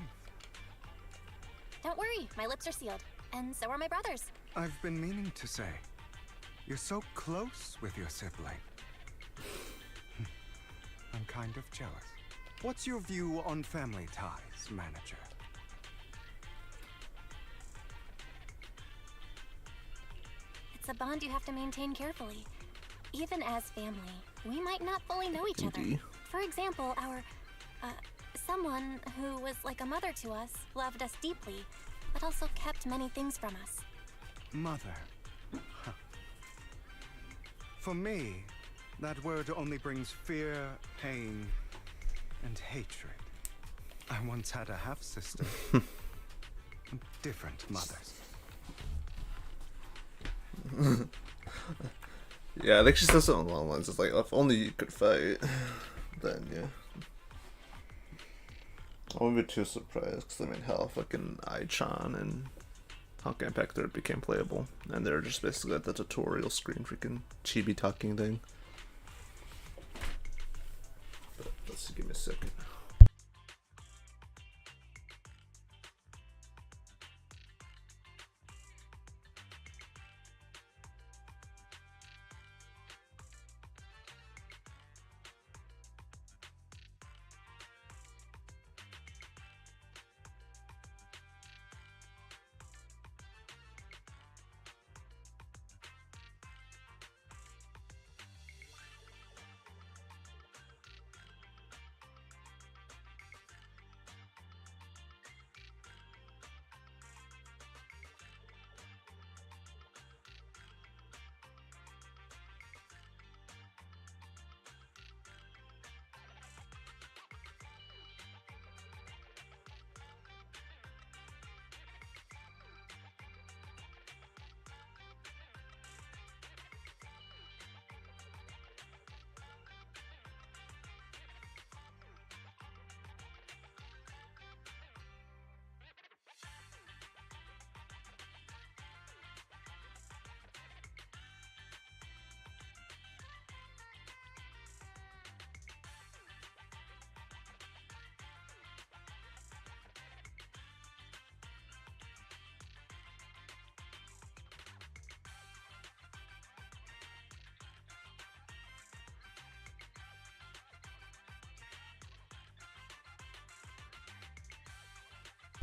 Don't worry, my lips are sealed. And so are my brothers. I've been meaning to say, you're so close with your sibling. I'm kind of jealous. What's your view on family ties, manager? It's a bond you have to maintain carefully. Even as family, we might not fully know each other. For example, someone who was like a mother to us loved us deeply, but also kept many things from us. Mother. Huh. For me, that word only brings fear, pain, and hatred. I once had a half-sister. Different mothers. Yeah, I think she says something along the lines. It's like, if only you could fight, then yeah. I wouldn't be too surprised, because I mean, hell, fucking Ai-chan and Honkai Impact 3 became playable, and they're just basically at the tutorial screen, freaking chibi talking thing. But let's see, give me a second.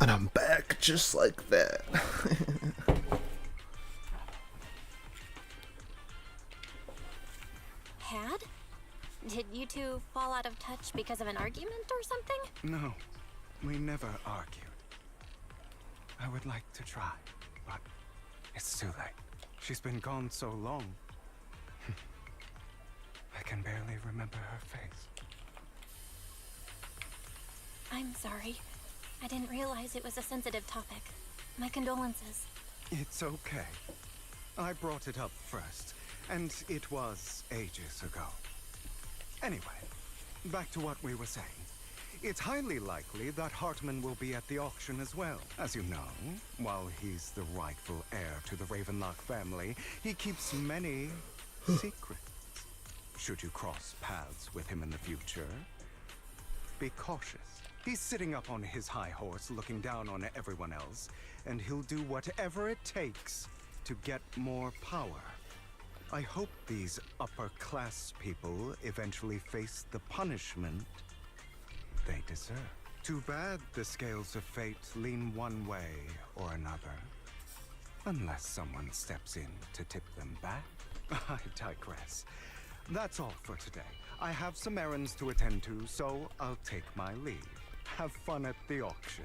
And I'm back just like that. Had? Did you two fall out of touch because of an argument or something? No, we never argued. I would like to try, but it's too late. She's been gone so long. I can barely remember her face. I'm sorry. I didn't realize it was a sensitive topic. My condolences. It's okay. I brought it up first, and it was ages ago. Anyway, back to what we were saying. It's highly likely that Hartman will be at the auction as well. As you know, while he's the rightful heir to the Ravenlock family, he keeps many secrets. Should you cross paths with him in the future, be cautious. He's sitting up on his high horse looking down on everyone else, and he'll do whatever it takes to get more power. I hope these upper-class people eventually face the punishment they deserve. Too bad the scales of fate lean one way or another. Unless someone steps in to tip them back. I digress. That's all for today. I have some errands to attend to, so I'll take my leave. Have fun at the auction.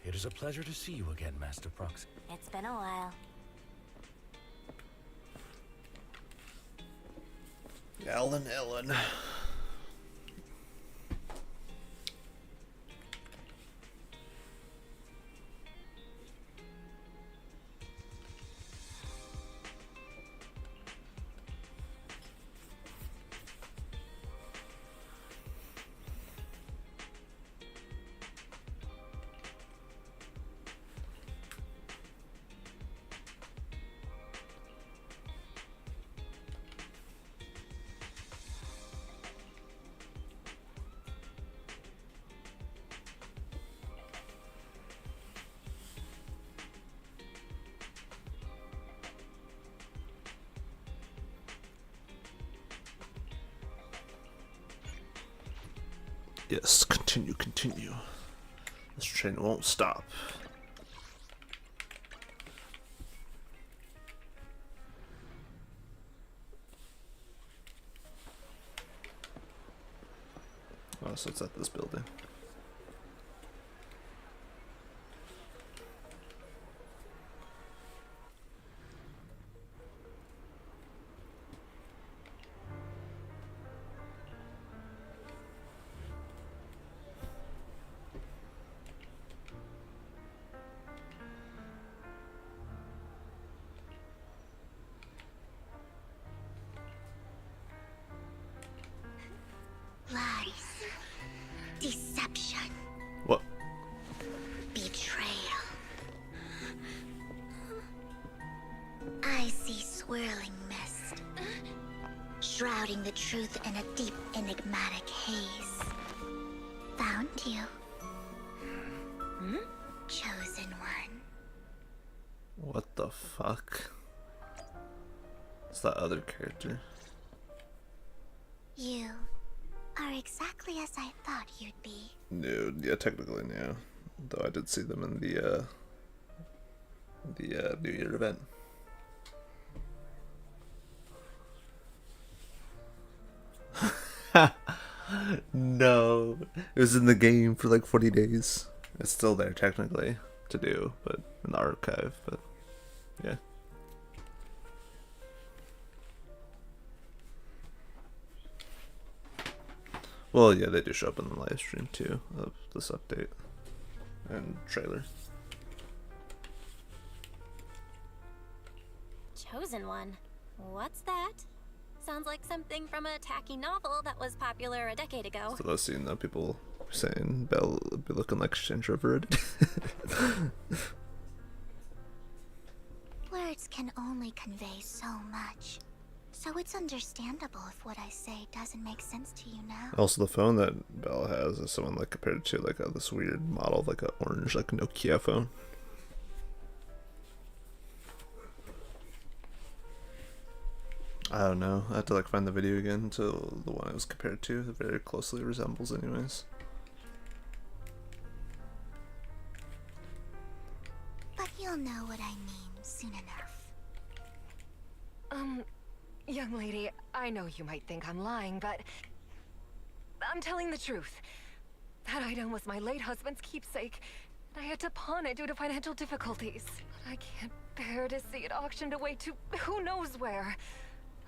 It is a pleasure to see you again, Master Proxy. It's been a while. Ellen. Yes, continue. This train won't stop. Oh, so it's at this building. Lies. Deception. What? Betrayal. I see swirling mist, shrouding the truth in a deep, enigmatic haze. Found you. Chosen one. What the fuck? It's that other character. You are exactly as I thought you'd be. No, yeah, technically no. Though I did see them in the New Year event. No, it was in the game for like 40 days. It's still there technically to do, but in the archive. But yeah. Well, yeah, they do show up in the live stream too of this update and trailer. Chosen one? What's that? Sounds like something from a tacky novel that was popular a decade ago. So I've seen that people saying Belle would be looking like she's introverted. can only convey so much. So it's understandable if what I say doesn't make sense to you now. Also, the phone that Belle has is someone like compared to like this weird model of like a orange like Nokia phone. I don't know. I have to like find the video again until the one it was compared to. It very closely resembles, anyways. But you'll know what I mean soon enough. Young lady, I know you might think I'm lying, but I'm telling the truth. That item was my late husband's keepsake, and I had to pawn it due to financial difficulties. But I can't bear to see it auctioned away to who knows where.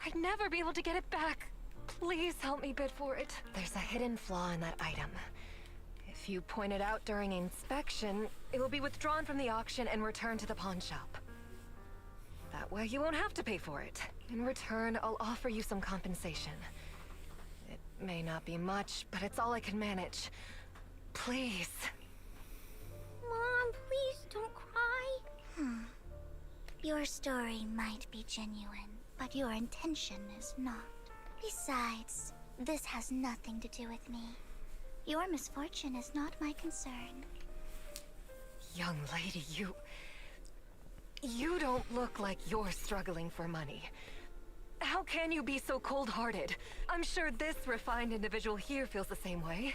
I'd never be able to get it back. Please help me bid for it. There's a hidden flaw in that item. If you point it out during inspection, it will be withdrawn from the auction and returned to the pawn shop. That way you won't have to pay for it. In return, I'll offer you some compensation. It may not be much, but it's all I can manage. Please. Mom, please don't cry. Your story might be genuine, but your intention is not. Besides, this has nothing to do with me. Your misfortune is not my concern. Young lady, you don't look like you're struggling for money. How can you be so cold-hearted? I'm sure this refined individual here feels the same way.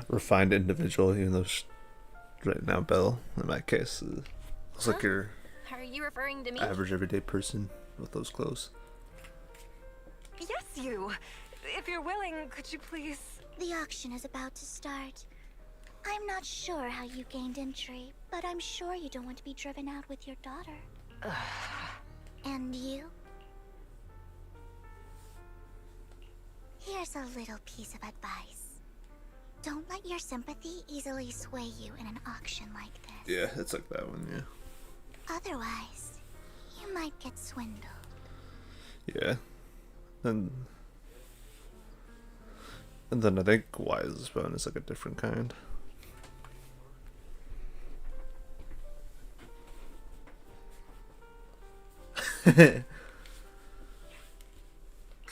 Refined individual, even though right now Belle, in my case, looks like your Are you referring to me? average everyday person with those clothes. Yes, you. If you're willing, could you please... The auction is about to start. I'm not sure how you gained entry, but I'm sure you don't want to be driven out with your daughter. And you? Here's a little piece of advice. Don't let your sympathy easily sway you in an auction like this. Yeah, it's like that one, yeah. Otherwise, you might get swindled. Yeah. And then I think Wise's bone is like a different kind.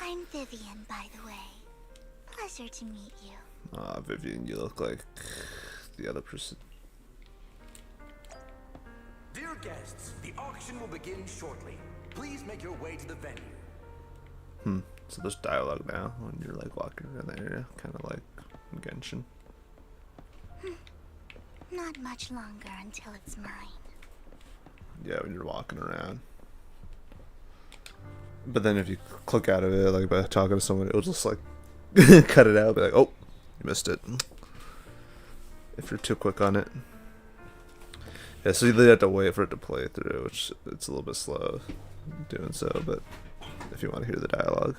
I'm Vivian, by the way. Pleasure to meet you. Ah, Vivian, you look like the other person. Dear guests, the auction will begin shortly. Please make your way to the venue. So there's dialogue now when you're like walking around the area, kind of like in Genshin. Not much longer until it's mine. Yeah, when you're walking around. But then if you click out of it, like by talking to someone, it'll just like cut it out. Be like, oh, you missed it. If you're too quick on it. Yeah, so you really have to wait for it to play through, which it's a little bit slow doing so. But if you want to hear the dialogue.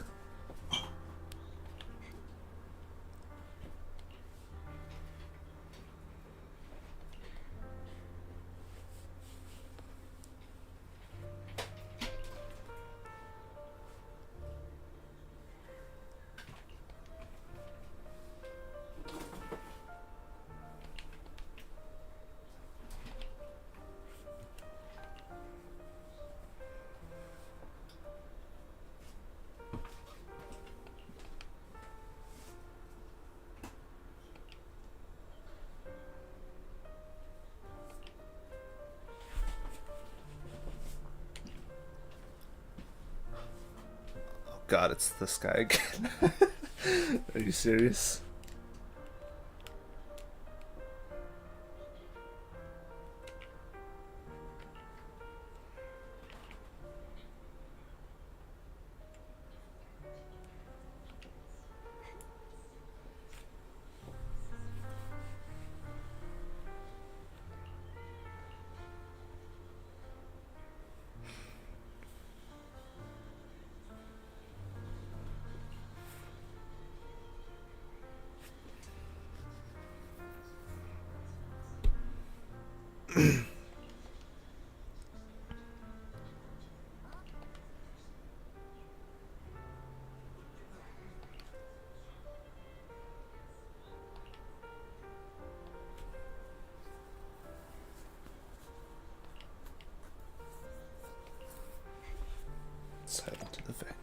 God, it's this guy again. Are you serious? Let's head into the venue.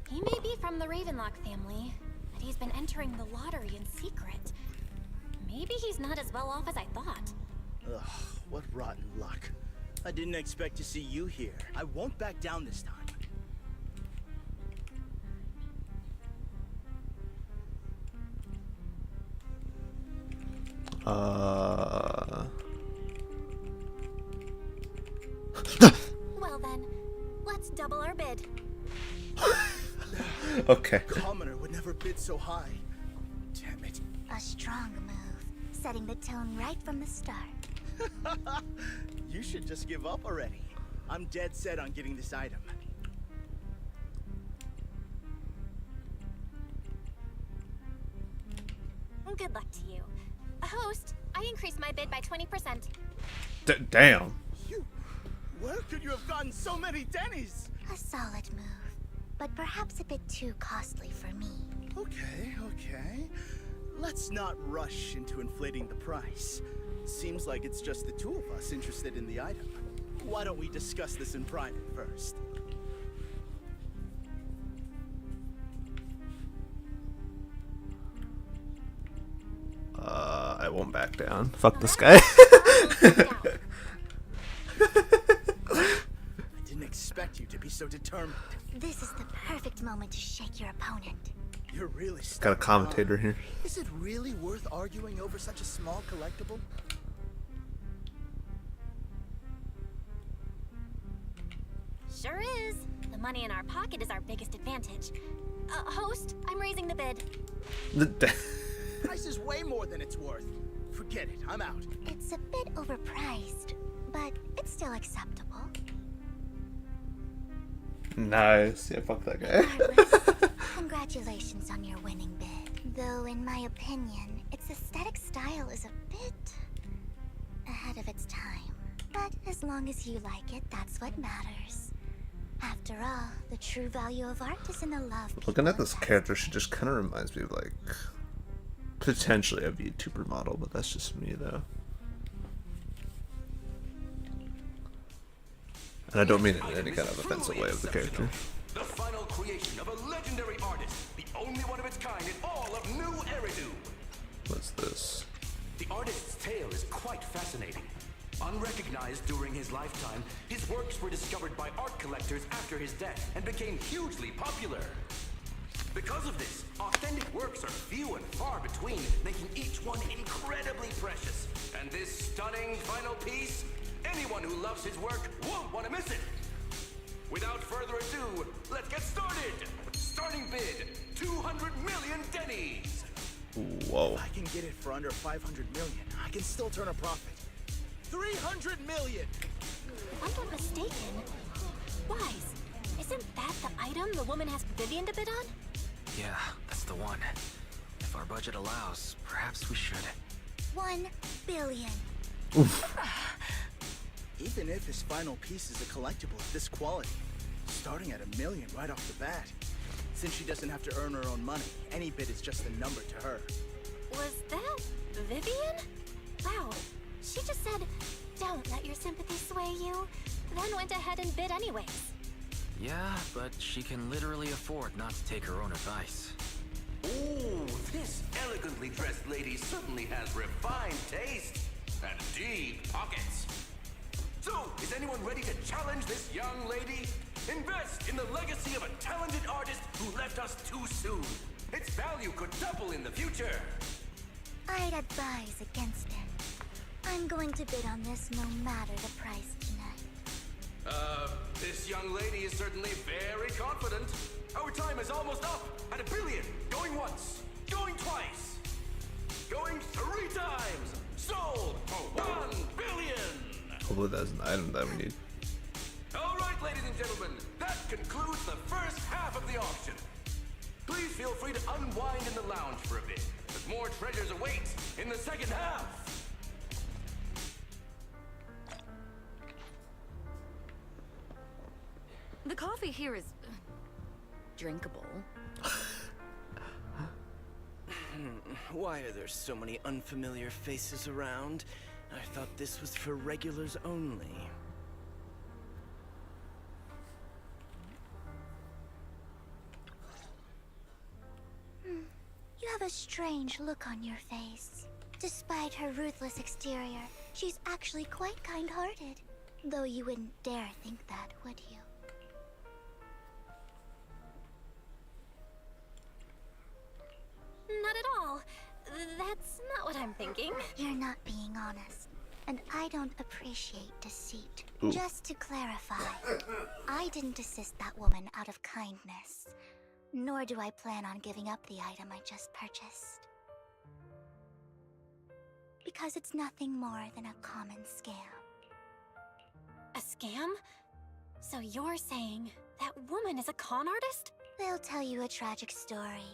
He may be from the Ravenlock family, but he's been entering the lottery in secret. Maybe he's not as well off as I thought. Ugh, what rotten luck. I didn't expect to see you here. I won't back down this time. Well then, let's double our bid. Okay. Commoner would never bid so high. Damn it. A strong move, setting the tone right from the start. You should just give up already. I'm dead set on getting this item. Good luck to you. Host, I increased my bid by 20%. Damn. Where could you have gotten so many Denny's? A solid move, but perhaps a bit too costly for me. Okay. Let's not rush into inflating the price. Seems like it's just the two of us interested in the item. Why don't we discuss this in private first? I won't back down. Fuck this guy. I didn't expect you to be so determined. This is the perfect moment to shake your opponent. You're really Got a stubborn, commentator huh? here. Is it really worth arguing over such a small collectible? Sure is. The money in our pocket is our biggest advantage. Host, I'm raising the bid. Price is way more than it's worth. Forget it, I'm out. It's a bit overpriced, but it's still acceptable. Nice. Yeah, fuck that guy. Regardless, congratulations on your winning bid. Though, in my opinion, its aesthetic style is a bit ahead of its time. But as long as you like it, that's what matters. After all, the true value of art is in the love. Looking at this character, she just kind of reminds me of, like, potentially a VTuber model, but that's just me, though. And I don't mean it in any kind of offensive way of the character. The final creation of a legendary artist, the only one of its kind in all of New Eridu. What's this? The artist's tale is quite fascinating. Unrecognized during his lifetime, his works were discovered by art collectors after his death and became hugely popular. Because of this, authentic works are few and far between, making each one incredibly precious. And this stunning final piece, anyone who loves his work won't want to miss it. Without further ado, let's get started. Starting bid, 200 million Denny's. Whoa. If I can get it for under 500 million, I can still turn a profit. 300 million! If I'm not mistaken, Wise, isn't that the item the woman asked Vivian to bid on? Yeah, that's the one. If our budget allows, perhaps we should. 1 billion. Even if his final piece is a collectible of this quality, starting at $1 million right off the bat. Since she doesn't have to earn her own money, any bid is just a number to her. Was that Vivian? Wow, she just said, "Don't let your sympathy sway you," then went ahead and bid anyways. Yeah, but she can literally afford not to take her own advice. Ooh, this elegantly dressed lady certainly has refined taste and deep pockets. So, is anyone ready to challenge this young lady? Invest in the legacy of a talented artist who left us too soon. Its value could double in the future. I'd advise against it. I'm going to bid on this no matter the price tonight. This young lady is certainly very confident. Our time is almost up at $1 billion. Going once, going twice, going 3 times. Sold for $1 billion. Hopefully that's an item that we need. concludes the first half of the auction. Please feel free to unwind in the lounge for a bit, as more treasures await in the second half. The coffee here is drinkable. Why are there so many unfamiliar faces around? I thought this was for regulars only. You have a strange look on your face. Despite her ruthless exterior, she's actually quite kind-hearted. Though you wouldn't dare think that, would you? Not at all. That's not what I'm thinking. You're not being honest, and I don't appreciate deceit. Ooh. Just to clarify, I didn't assist that woman out of kindness, nor do I plan on giving up the item I just purchased. Because it's nothing more than a common scam. A scam? So you're saying that woman is a con artist? They'll tell you a tragic story,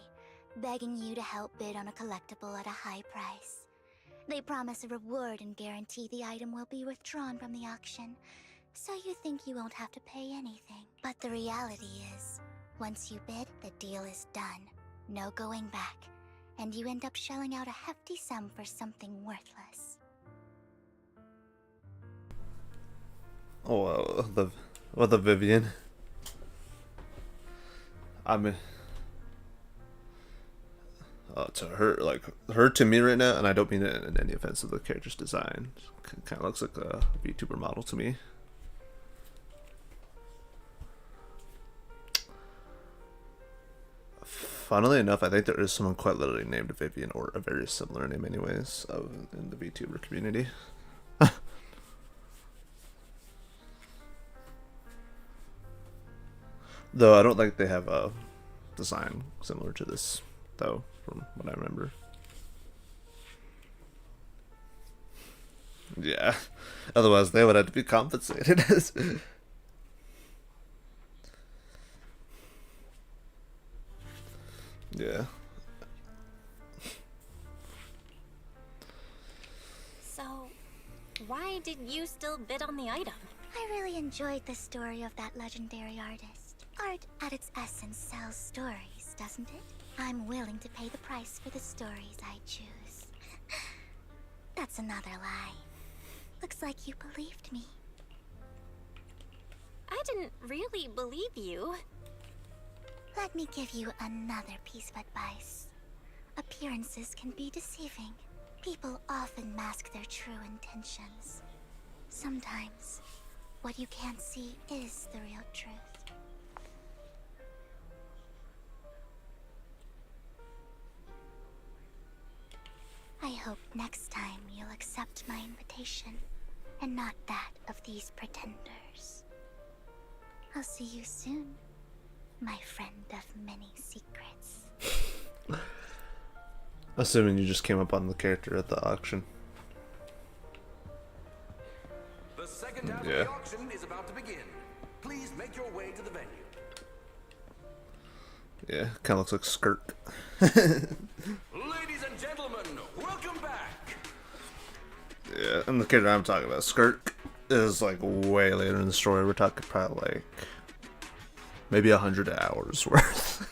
begging you to help bid on a collectible at a high price. They promise a reward and guarantee the item will be withdrawn from the auction, so you think you won't have to pay anything. But the reality is, once you bid, the deal is done. No going back, and you end up shelling out a hefty sum for something worthless. Oh, the Vivian. I mean, to her to me right now, and I don't mean it in any offense of the character's design. Kind of looks like a VTuber model to me. Funnily enough, I think there is someone quite literally named Vivian, or a very similar name anyways, in the VTuber community. Though I don't think they have a design similar to this, though, from what I remember. Yeah, otherwise they would have to be compensated. Yeah. So, why did you still bid on the item? I really enjoyed the story of that legendary artist. Art, at its essence, sells stories, doesn't it? I'm willing to pay the price for the stories I choose. That's another lie. Looks like you believed me. I didn't really believe you. Let me give you another piece of advice. Appearances can be deceiving. People often mask their true intentions. Sometimes, what you can't see is the real truth. I hope next time you'll accept my invitation, and not that of these pretenders. I'll see you soon, my friend of many secrets. Assuming you just came up on the character at the auction. The second half Yeah. of the auction is about to begin. Please make your way to the venue. Yeah, kind of looks like Skirk. Ladies and gentlemen, welcome back. Yeah, and the character I'm talking about, Skirk, is like way later in the story. We're talking probably like maybe 100 hours worth.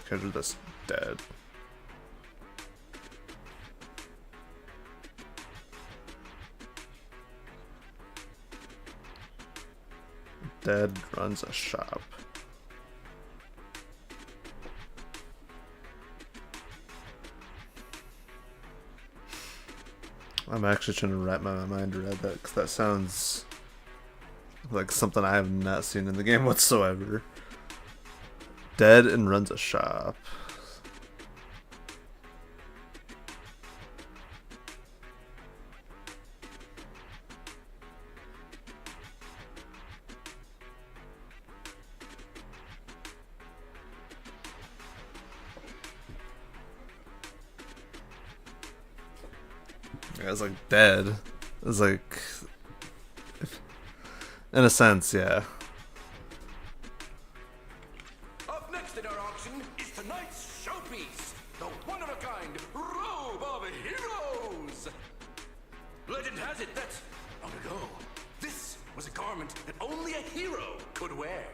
Character that's dead. Dead runs a shop. I'm actually trying to wrap my mind around that, because that sounds like something I have not seen in the game whatsoever. Dead and runs a shop. Yeah, it's like dead. It's like, in a sense, yeah. Up next in our auction is tonight's showpiece, the one-of-a-kind Robe of Heroes. Legend has it that, long ago, this was a garment that only a hero could wear.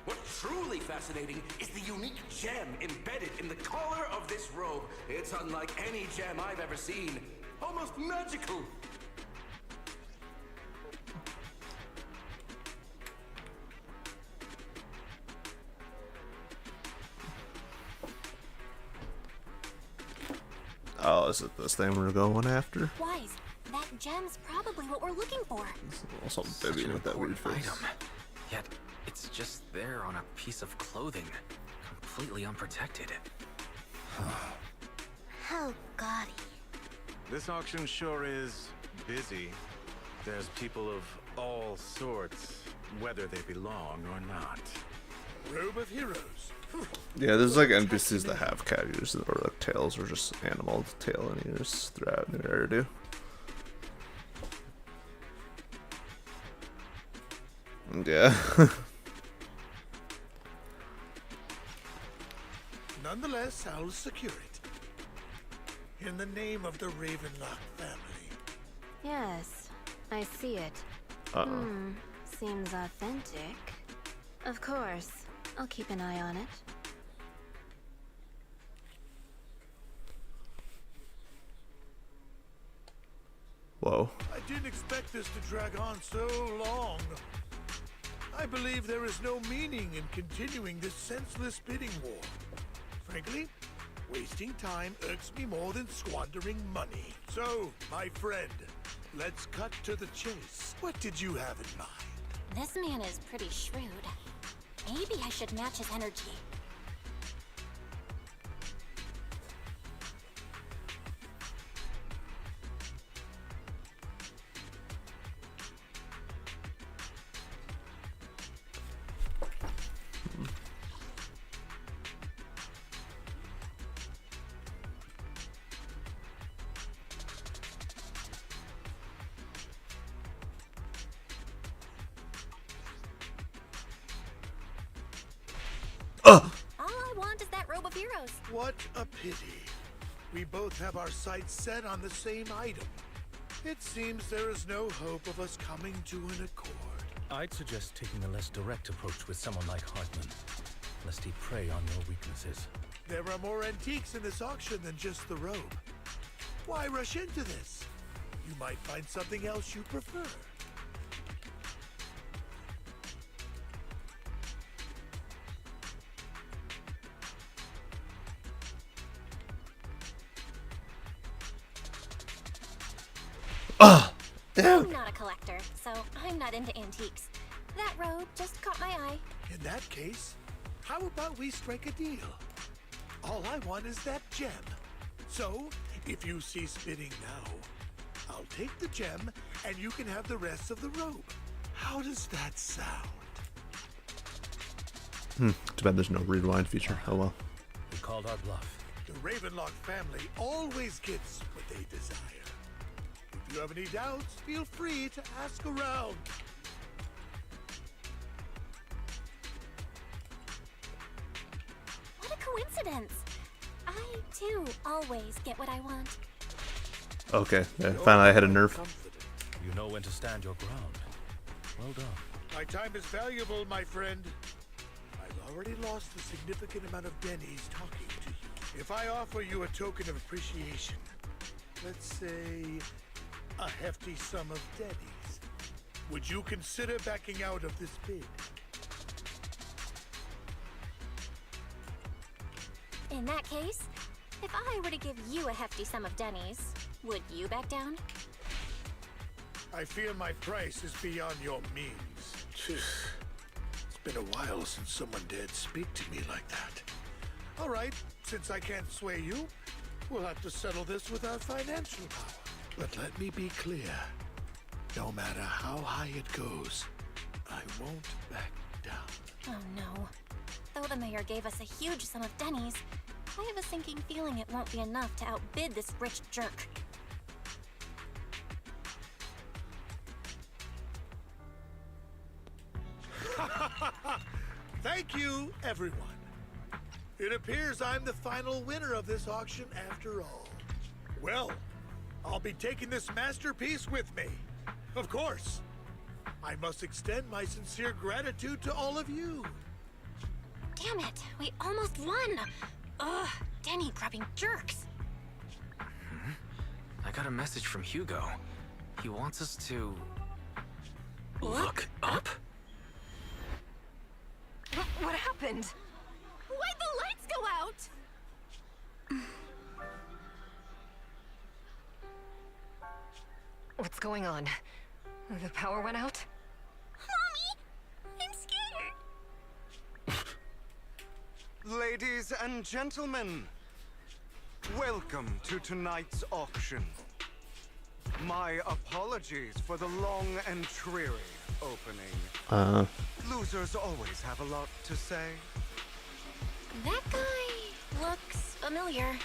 What's truly fascinating is the unique gem embedded in the collar of this robe. It's unlike any gem I've ever seen. Almost magical. Oh, is it this thing we're going after? Wise, that gem's probably what we're looking for. Also, baby with that weird face. Item. Yet it's just there on a piece of clothing, completely unprotected. How gaudy. This auction sure is busy. There's people of all sorts, whether they belong or not. Robe of Heroes. Yeah, there's like NPCs that have cat ears or like tails or just animal tail and ears throughout New Eridu. And yeah. Nonetheless, I'll secure it. In the name of the Ravenlock family. Yes, I see it. Seems authentic. Of course, I'll keep an eye on it. Whoa. I didn't expect this to drag on so long. I believe there is no meaning in continuing this senseless bidding war. Frankly, wasting time irks me more than squandering money. So, my friend, let's cut to the chase. What did you have in mind? This man is pretty shrewd. Maybe I should match his energy. All I want is that Robe of Heroes. What a pity. We both have our sights set on the same item. It seems there is no hope of us coming to an accord. I'd suggest taking a less direct approach with someone like Hartman, lest he prey on your weaknesses. There are more antiques in this auction than just the robe. Why rush into this? You might find something else you prefer. I'm not a collector, so I'm not into antiques. That robe just caught my eye. In that case, how about we strike a deal? All I want is that gem. So, if you cease bidding now, I'll take the gem and you can have the rest of the robe. How does that sound? Too bad there's no rewind feature. Oh well. We called our bluff. The Ravenlock family always gets what they desire. If you have any doubts, feel free to ask around. What a coincidence. I, too, always get what I want. Okay, yeah, finally I hit a nerf. You know when to stand your ground. Well done. My time is valuable, my friend. I've already lost a significant amount of Denny's talking to you. If I offer you a token of appreciation, let's say a hefty sum of Denny's, would you consider backing out of this bid? In that case, if I were to give you a hefty sum of Denny's, would you back down? I fear my price is beyond your means. It's been a while since someone dared speak to me like that. All right, since I can't sway you, we'll have to settle this with our financial power. But let me be clear. No matter how high it goes, I won't back down. Oh no. Though the mayor gave us a huge sum of Denny's, I have a sinking feeling it won't be enough to outbid this rich jerk. Thank you, everyone. It appears I'm the final winner of this auction after all. Well, I'll be taking this masterpiece with me. Of course. I must extend my sincere gratitude to all of you. Damn it, we almost won! Ugh, Denny grabbing jerks. I got a message from Hugo. He wants us to... Look up? What happened? Why'd the lights go out? What's going on? The power went out? Mommy, I'm scared. Ladies and gentlemen, welcome to tonight's auction. My apologies for the long and dreary opening. Losers always have a lot to say. That guy looks familiar.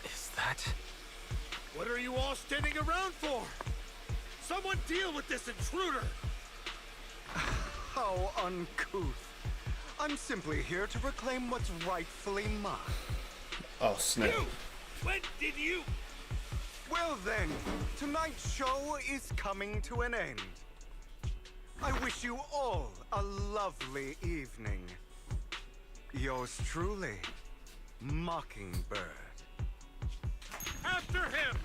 Is that... What are you all standing around for? Someone deal with this intruder! How uncouth. I'm simply here to reclaim what's rightfully mine. Oh, snap. You! When did you? Well then, tonight's show is coming to an end. I wish you all a lovely evening. Yours truly, Mockingbird. After him!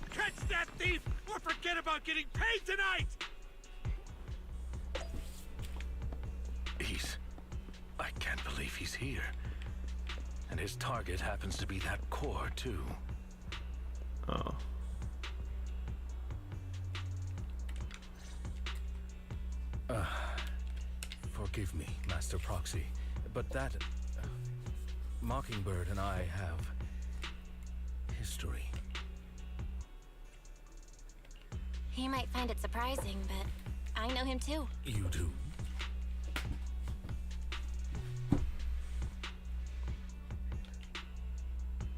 Catch that thief or forget about getting paid tonight! I can't believe he's here. And his target happens to be that core, too. Oh. Forgive me, Master Proxy, but that... Mockingbird and I have... history. He might find it surprising, but I know him too. You do?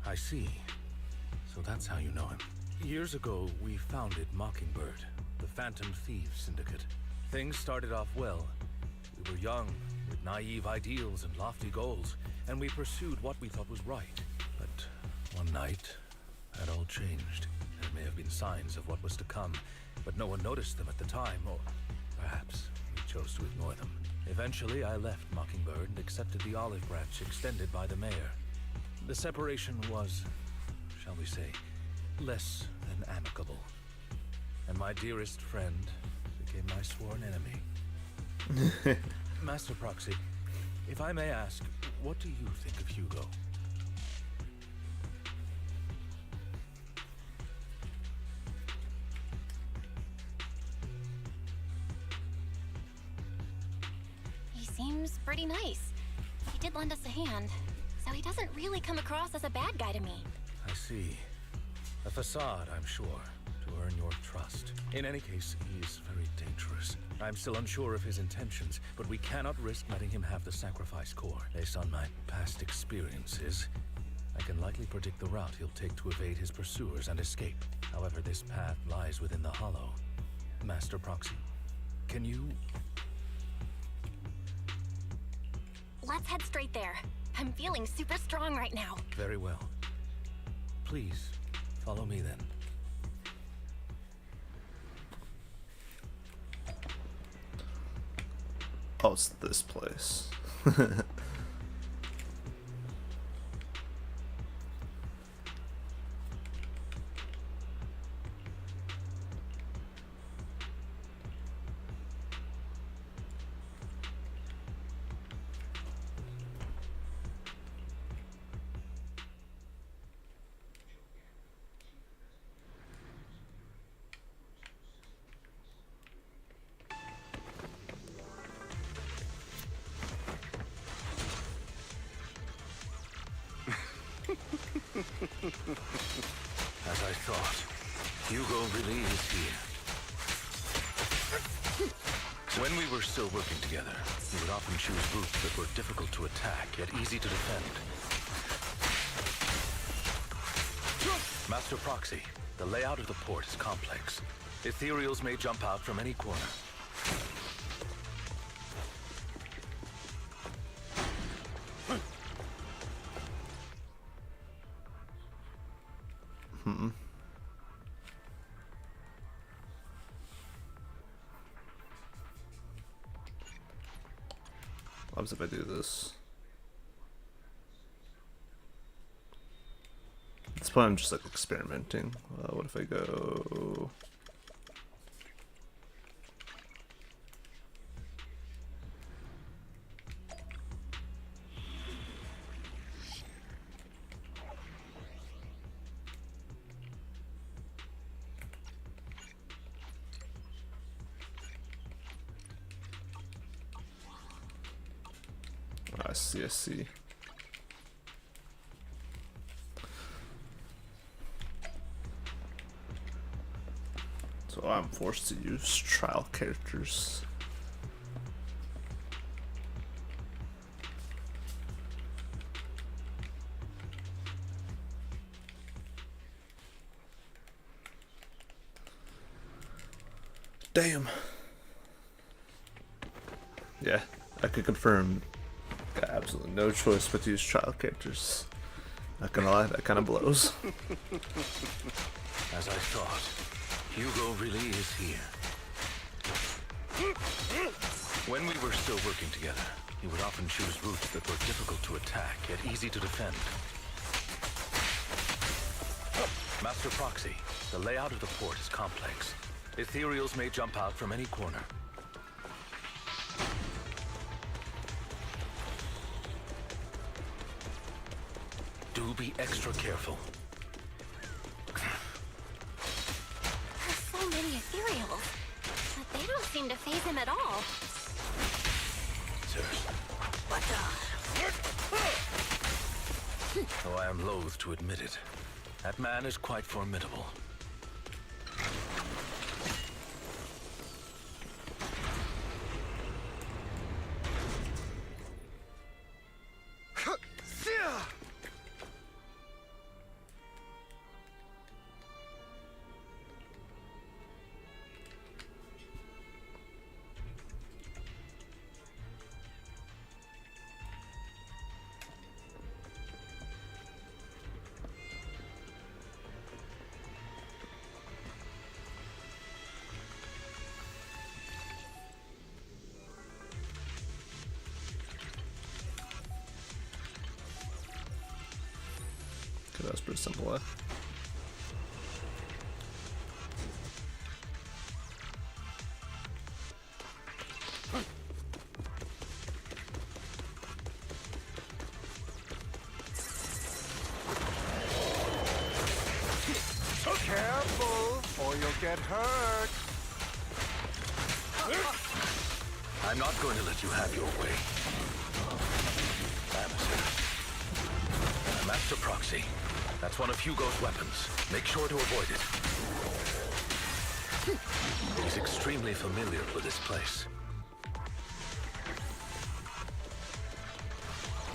I see. So that's how you know him. Years ago, we founded Mockingbird, the Phantom Thieves Syndicate. Things started off well. We were young, with naive ideals and lofty goals, and we pursued what we thought was right. But one night, that all changed. There may have been signs of what was to come, but no one noticed them at the time, or perhaps we chose to ignore them. Eventually, I left Mockingbird and accepted the olive branch extended by the mayor. The separation was, shall we say, less than amicable. And my dearest friend became my sworn enemy. Master Proxy, if I may ask, what do you think of Hugo? He seems pretty nice. He did lend us a hand, so he doesn't really come across as a bad guy to me. I see. A facade, I'm sure, to earn your trust. In any case, he is very dangerous. I'm still unsure of his intentions, but we cannot risk letting him have the sacrifice core. Based on my past experiences, I can likely predict the route he'll take to evade his pursuers and escape. However, this path lies within the Hollow. Master Proxy, can you... Let's head straight there. I'm feeling super strong right now. Very well. Please, follow me then. Oh, it's this place. As I thought, Hugo really is here. When we were still working together, he would often choose routes that were difficult to attack, yet easy to defend. Master Proxy, the layout of the port is complex. Ethereals may jump out from any corner. What happens if I do this? At this point I'm just like experimenting. What if I go... I see, I see. So I'm forced to use trial characters. Damn. Yeah, I could confirm. Got absolutely no choice but to use trial characters. Not gonna lie, that kind of blows. As I thought, Hugo really is here. When we were still working together, he would often choose routes that were difficult to attack, yet easy to defend. Master Proxy, the layout of the port is complex. Ethereals may jump out from any corner. Do be extra careful. There's so many ethereals, but they don't seem to faze him at all. Though I am loath to admit it, that man is quite formidable. Okay, that's pretty simple. Careful, or you'll get hurt. I'm not going to let you have your way. Amateur. Master Proxy. That's one of Hugo's weapons. Make sure to avoid it. He's extremely familiar with this place.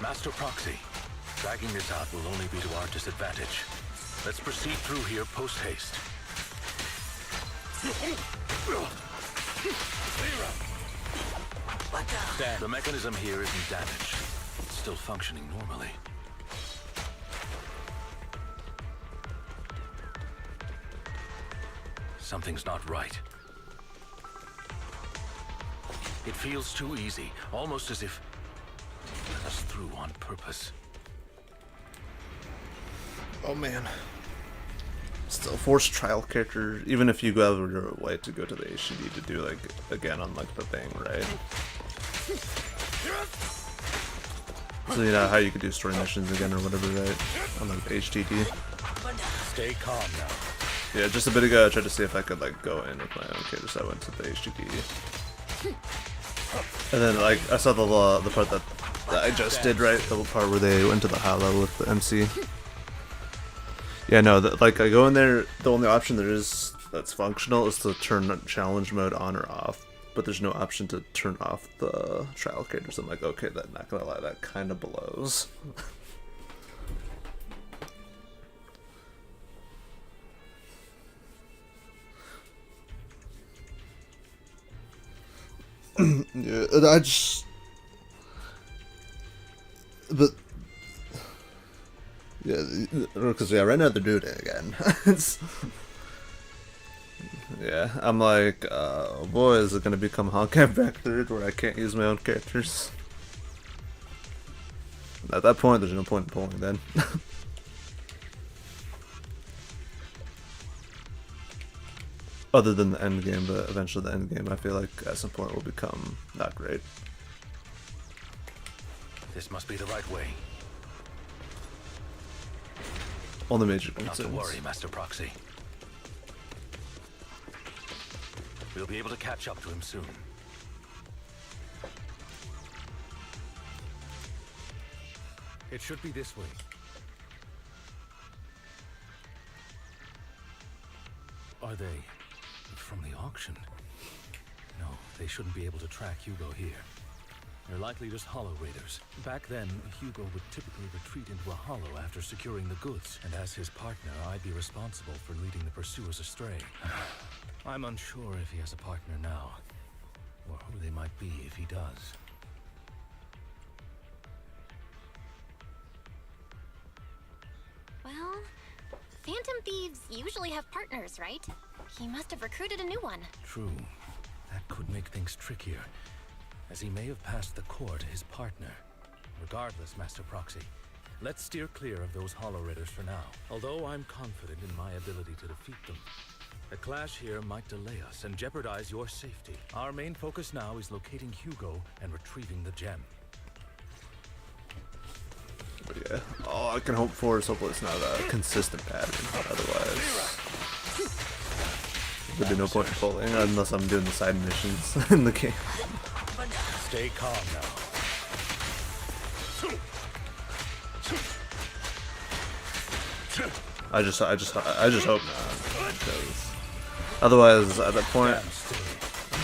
Master Proxy. Dragging this out will only be to our disadvantage. Let's proceed through here post-haste. The mechanism here isn't damaged. It's still functioning normally. Something's not right. It feels too easy, almost as if let us through on purpose. Oh man. Still forced trial character, even if you go out of your way to go to the HDD to do like again on like the thing, right? So you know how you could do story missions again or whatever, right? On like the HDD. Stay calm now. Yeah, just a bit ago I tried to see if I could like go in with my own character, so I went to the HDD. And then like I saw the part that I just did, right? The part where they went to the high level with the MC. Yeah, no, like I go in there, the only option there is that's functional is to turn challenge mode on or off, but there's no option to turn off the trial characters. I'm like, okay, that not gonna lie, that kind of blows. Yeah, and I just, but yeah, because yeah, right now they're doing it again. Yeah, I'm like, oh boy, is it gonna become Honkai back third where I can't use my own characters? At that point, there's no point in pulling then. Other than the end game, but eventually the end game I feel like at some point will become not great. This must be the right way. Only major Not concerns. to worry, Master Proxy. We'll be able to catch up to him soon. It should be this way. Are they from the auction? No, they shouldn't be able to track Hugo here. They're likely just hollow raiders. Back then, Hugo would typically retreat into a hollow after securing the goods, and as his partner, I'd be responsible for leading the pursuers astray. I'm unsure if he has a partner now, or who they might be if he does. Well, Phantom Thieves usually have partners, right? He must have recruited a new one. True. That could make things trickier, as he may have passed the court his partner. Regardless, Master Proxy, let's steer clear of those Hollow Raiders for now. Although I'm confident in my ability to defeat them, a clash here might delay us and jeopardize your safety. Our main focus now is locating Hugo and retrieving the gem. But yeah, all I can hope for is hopefully it's not a consistent pattern. Otherwise, there'd be no point in pulling unless I'm doing the side missions in the game. Stay calm now. I just hope not, because otherwise at that point I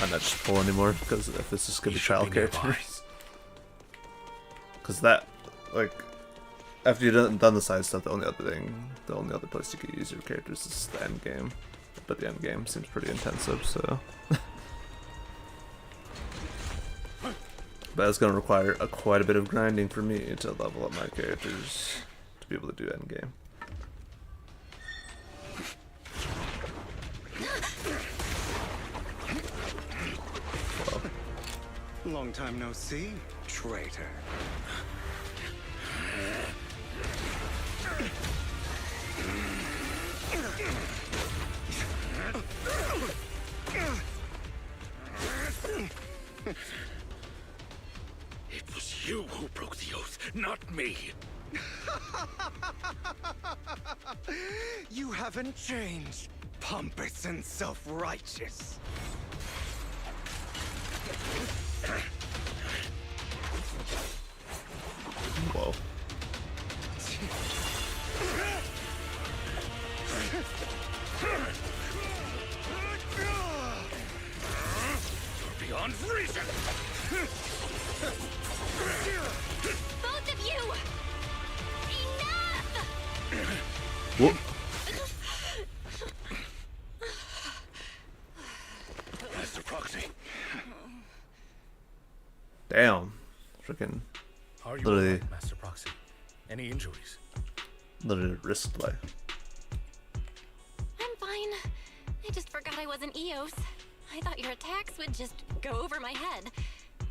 might not just pull anymore, because if it's just gonna be child characters. Because that, like, after you've done the side stuff, the only other place you could use your characters is the end game. But the end game seems pretty intensive, so. But it's gonna require quite a bit of grinding for me to level up my characters to be able to do end game. Long time no see, traitor. It was you who broke the oath, not me. You haven't changed, pompous and self-righteous. Whoa. You're beyond reason. Both of you! Enough! Whoop. Master Proxy. Damn. Freaking. Are you Literally. alright, Master Proxy? Any injuries? Literally risk play. I'm fine. I just forgot I wasn't Eos. I thought your attacks would just go over my head.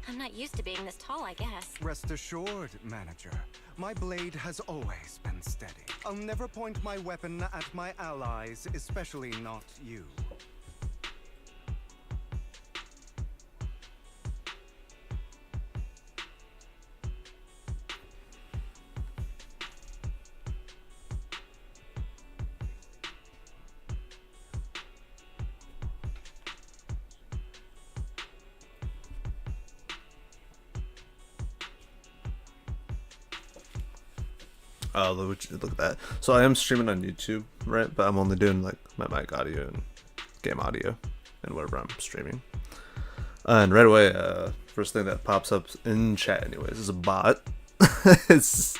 I'm not used to being this tall, I guess. Rest assured, manager. My blade has always been steady. I'll never point my weapon at my allies, especially not you. Oh, look at that. So I am streaming on YouTube, right? But I'm only doing like my mic audio and game audio and whatever I'm streaming. And right away, first thing that pops up in chat anyways is a bot. It's...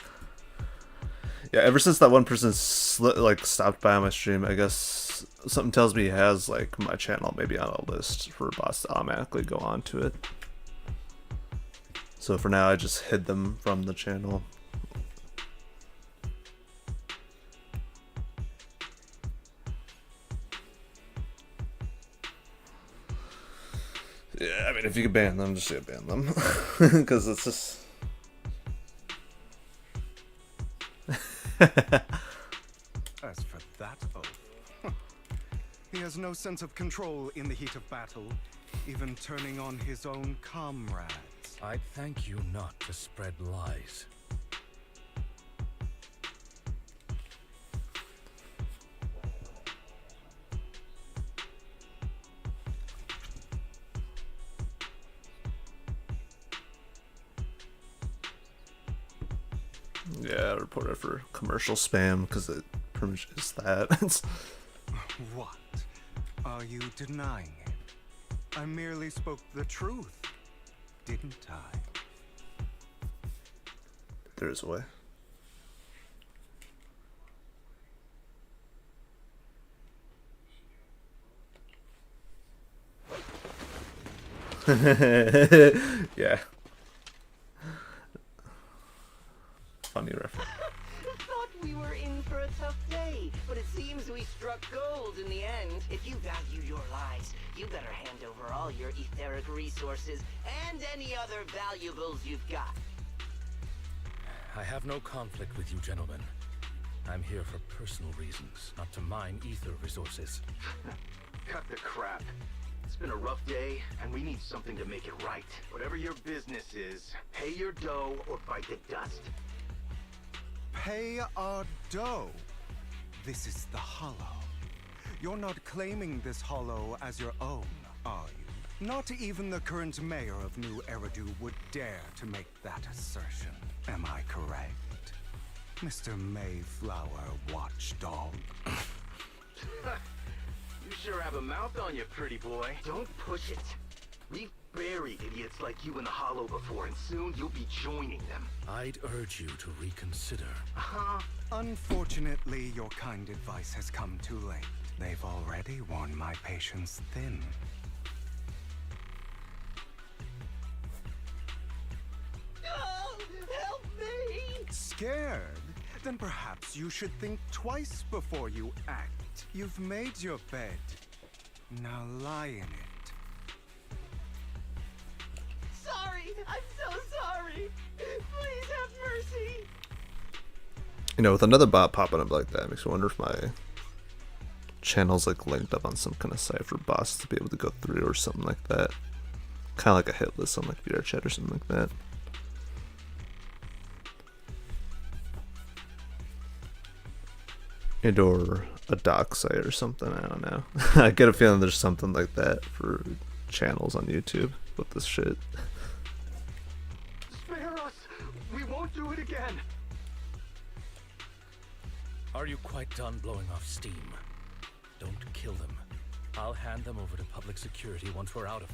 Yeah, ever since that one person stopped by on my stream, I guess something tells me he has like my channel maybe on a list for bots to automatically go onto it. So for now, I just hid them from the channel. mean, if you could ban them, just ban them. Because it's just... As for that oath, he has no sense of control in the heat of battle, even turning on his own comrades. I'd thank you not to spread lies. Yeah, report it for commercial spam, because it pretty much is that. What? Are you denying it? I merely spoke the truth, didn't I? There is a way. Yeah. Funny reference. Thought we were in for a tough day, but it seems we struck gold in the end. If you value your lives, you better hand over all your etheric resources and any other valuables you've got. I have no conflict with you, gentlemen. I'm here for personal reasons, not to mine ether resources. Cut the crap. It's been a rough day, and we need something to make it right. Whatever your business is, pay your dough or bite the dust. Pay our dough. This is the Hollow. You're not claiming this Hollow as your own, are you? Not even the current mayor of New Eridu would dare to make that assertion. Am I correct, Mr. Mayflower Watchdog? You sure have a mouth on you, pretty boy. Don't push it. We've buried idiots like you in the Hollow before, and soon you'll be joining them. I'd urge you to reconsider. Unfortunately, your kind advice has come too late. They've already worn my patience thin. Oh, help me! Scared? Then perhaps you should think twice before you act. You've made your bed. Now lie in it. Sorry! I'm so sorry! Please have mercy! You know, with another bot popping up like that, makes me wonder if my channel's like linked up on some kind of site for bots to be able to go through or something like that. Kind of like a hit list on like VRChat or something like that. And or a doc site or something, I don't know. I get a feeling there's something like that for channels on YouTube with this shit. Spare us! We won't do it again! Are you quite done blowing off steam? Don't kill them. I'll hand them over to public security once we're out of...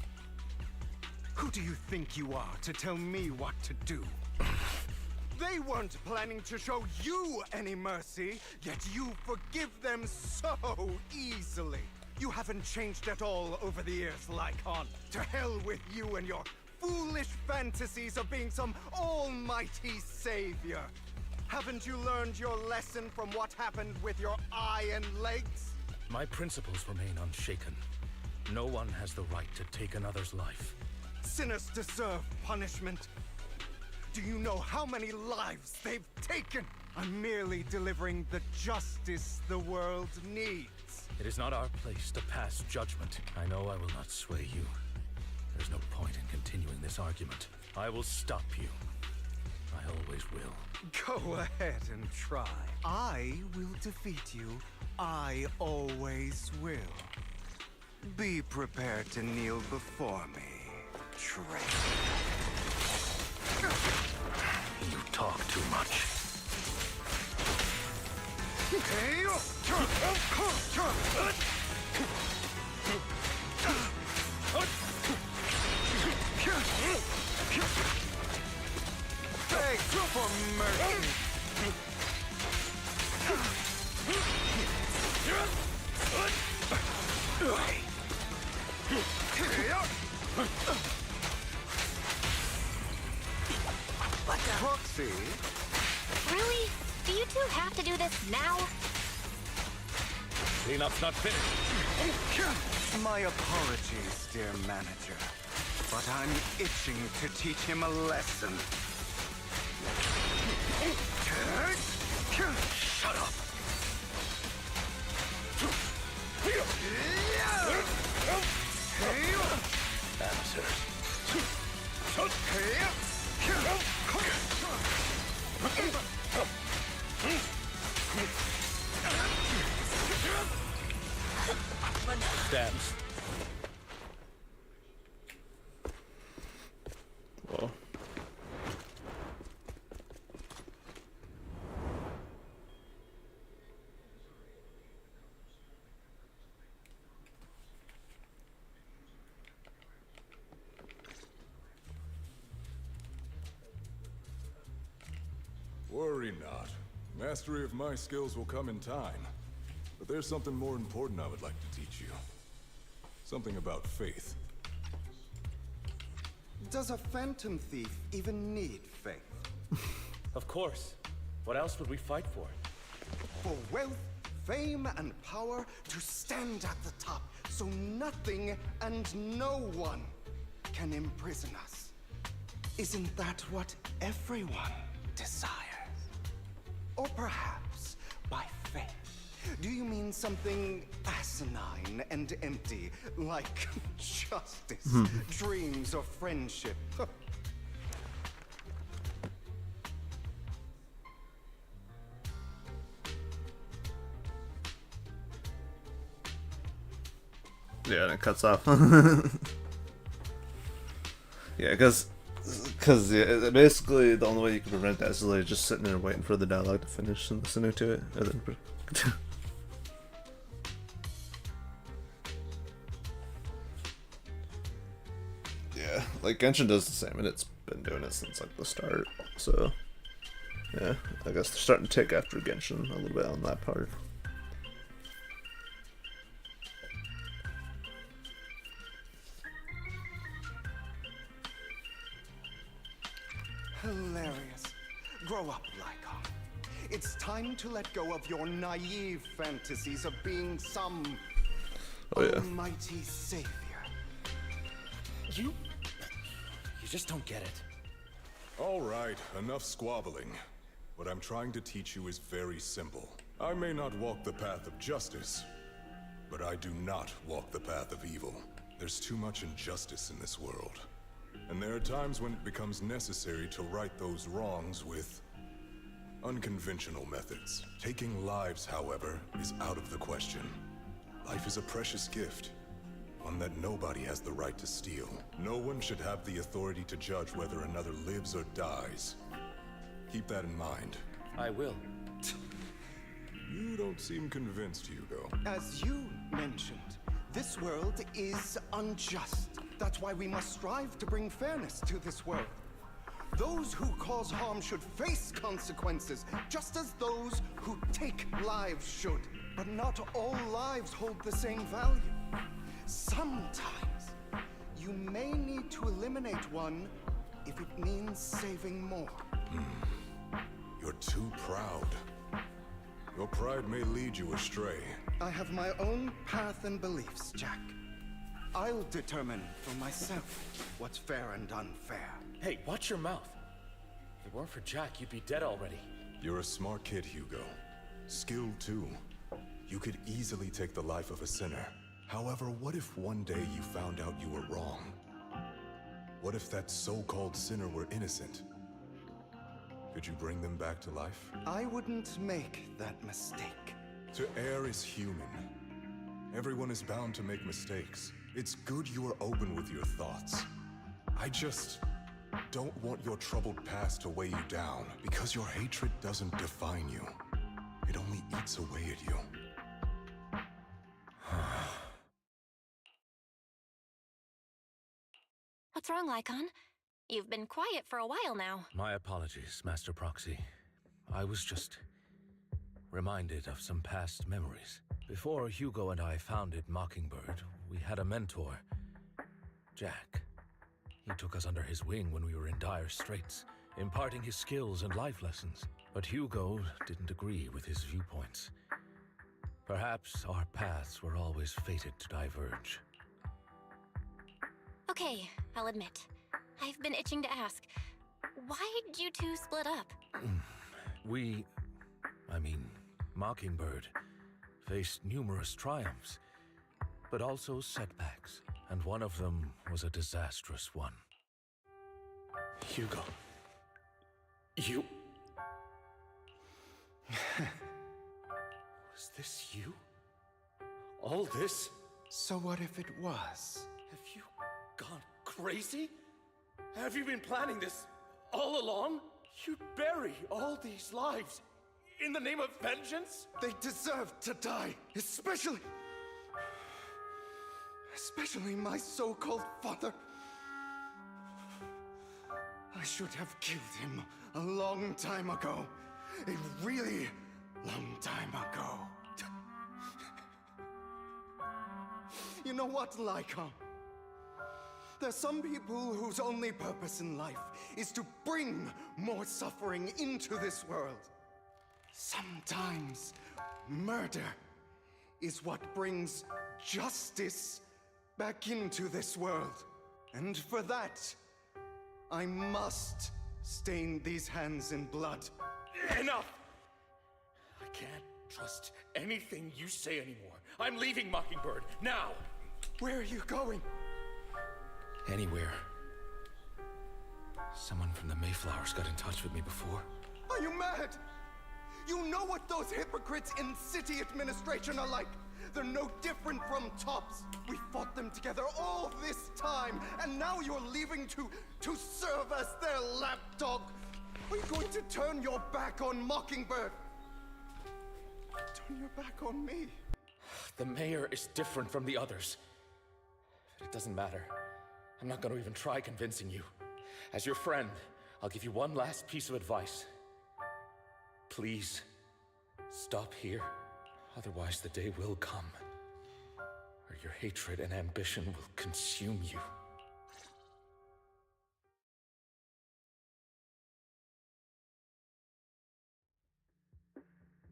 Who do you think you are to tell me what to do? They weren't planning to show you any mercy, yet you forgive them so easily. You haven't changed at all over the years, Lycon. To hell with you and your foolish fantasies of being some almighty savior. Haven't you learned your lesson from what happened with your eye and legs? My principles remain unshaken. No one has the right to take another's life. Sinners deserve punishment. Do you know how many lives they've taken? I'm merely delivering the justice the world needs. It is not our place to pass judgment. I know I will not sway you. There's no point in continuing this argument. I will stop you. I always will. Go ahead and try. I will defeat you. I always will. Be prepared to kneel before me, traitor. You talk too much. Beg for mercy. Proxy? Really? Do you two have to do this now? Cleanup's not finished. My apologies, dear manager. But I'm itching to teach him a lesson. Shut up! Stabs. Whoa. Worry not. Mastery of my skills will come in time. But there's something more important I would like to teach you. Something about faith. Does a phantom thief even need faith? Of course. What else would we fight for? For wealth, fame, and power to stand at the top, so nothing and no one can imprison us. Isn't that what everyone desires? Or perhaps by faith, do you mean something asinine and empty, like justice, dreams, or friendship? Yeah, and it cuts off. Yeah, because yeah, basically the only way you can prevent that is like just sitting there waiting for the dialogue to finish and listening to it, and then yeah, like Genshin does the same, and it's been doing it since like the start. So yeah, I guess they're starting to take after Genshin a little bit on that part. Hilarious. Grow up, Lycon. It's time to let go of your naive fantasies of being some almighty savior. You just don't get it. All right, enough squabbling. What I'm trying to teach you is very simple. I may not walk the path of justice, but I do not walk the path of evil. There's too much injustice in this world. And there are times when it becomes necessary to right those wrongs with unconventional methods. Taking lives, however, is out of the question. Life is a precious gift, one that nobody has the right to steal. No one should have the authority to judge whether another lives or dies. Keep that in mind. I will. You don't seem convinced, Hugo. As you mentioned, this world is unjust. That's why we must strive to bring fairness to this world. Those who cause harm should face consequences, just as those who take lives should. But not all lives hold the same value. Sometimes, you may need to eliminate one if it means saving more. You're too proud. Your pride may lead you astray. I have my own path and beliefs, Jack. I'll determine for myself what's fair and unfair. Hey, watch your mouth. If it weren't for Jack, you'd be dead already. You're a smart kid, Hugo. Skilled too. You could easily take the life of a sinner. However, what if one day you found out you were wrong? What if that so-called sinner were innocent? Could you bring them back to life? I wouldn't make that mistake. To err is human. Everyone is bound to make mistakes. It's good you are open with your thoughts. I just don't want your troubled past to weigh you down, because your hatred doesn't define you. It only eats away at you. What's wrong, Lycon? You've been quiet for a while now. My apologies, Master Proxy. I was just reminded of some past memories. Before Hugo and I founded Mockingbird, we had a mentor, Jack. He took us under his wing when we were in dire straits, imparting his skills and life lessons. But Hugo didn't agree with his viewpoints. Perhaps our paths were always fated to diverge. Okay, I'll admit. I've been itching to ask. Why did you two split up? Mockingbird faced numerous triumphs, but also setbacks, and one of them was a disastrous one. Hugo. You... Was this you? All this? So what if it was? Have you gone crazy? Have you been planning this all along? You'd bury all these lives in the name of vengeance? They deserve to die, especially my so-called father. I should have killed him a long time ago. A really long time ago. You know what, Lycon? There's some people whose only purpose in life is to bring more suffering into this world. Sometimes murder is what brings justice back into this world. And for that, I must stain these hands in blood. Enough! I can't trust anything you say anymore. I'm leaving Mockingbird, now! Where are you going? Anywhere. Someone from the Mayflowers got in touch with me before. Are you mad? You know what those hypocrites in city administration are like. They're no different from tops. We fought them together all this time, and now you're leaving to serve as their lapdog. Are you going to turn your back on Mockingbird? Turn your back on me. The mayor is different from the others. But it doesn't matter. I'm not going to even try convincing you. As your friend, I'll give you one last piece of advice. Please, stop here. Otherwise, the day will come where your hatred and ambition will consume you.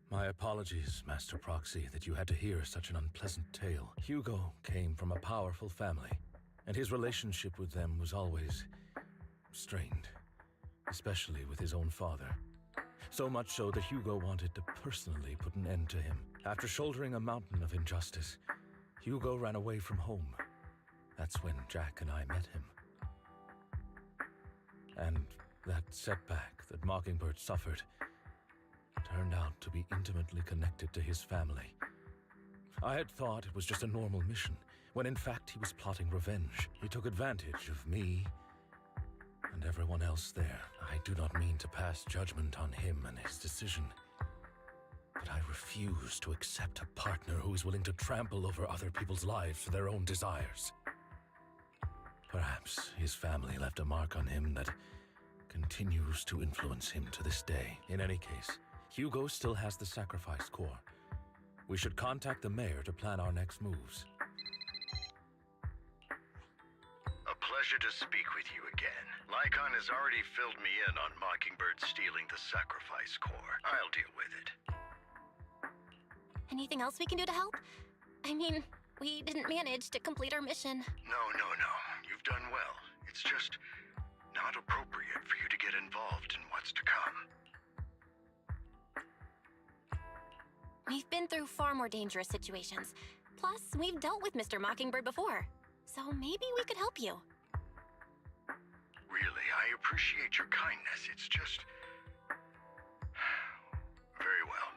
My apologies, Master Proxy, that you had to hear such an unpleasant tale. Hugo came from a powerful family, and his relationship with them was always strained, especially with his own father. So much so that Hugo wanted to personally put an end to him. After shouldering a mountain of injustice, Hugo ran away from home. That's when Jack and I met him. And that setback that Mockingbird suffered turned out to be intimately connected to his family. I had thought it was just a normal mission, when in fact he was plotting revenge. He took advantage of me and everyone else there. I do not mean to pass judgment on him and his decision, but I refuse to accept a partner who is willing to trample over other people's lives for their own desires. Perhaps his family left a mark on him that continues to influence him to this day. In any case, Hugo still has the sacrifice core. We should contact the mayor to plan our next moves. A pleasure to speak with you again. Lycon has already filled me in on Mockingbird stealing the sacrifice core. I'll deal with it. Anything else we can do to help? I mean, we didn't manage to complete our mission. No. You've done well. It's just not appropriate for you to get involved in what's to come. We've been through far more dangerous situations. Plus, we've dealt with Mr. Mockingbird before. So maybe we could help you. Really, I appreciate your kindness. It's just... Very well.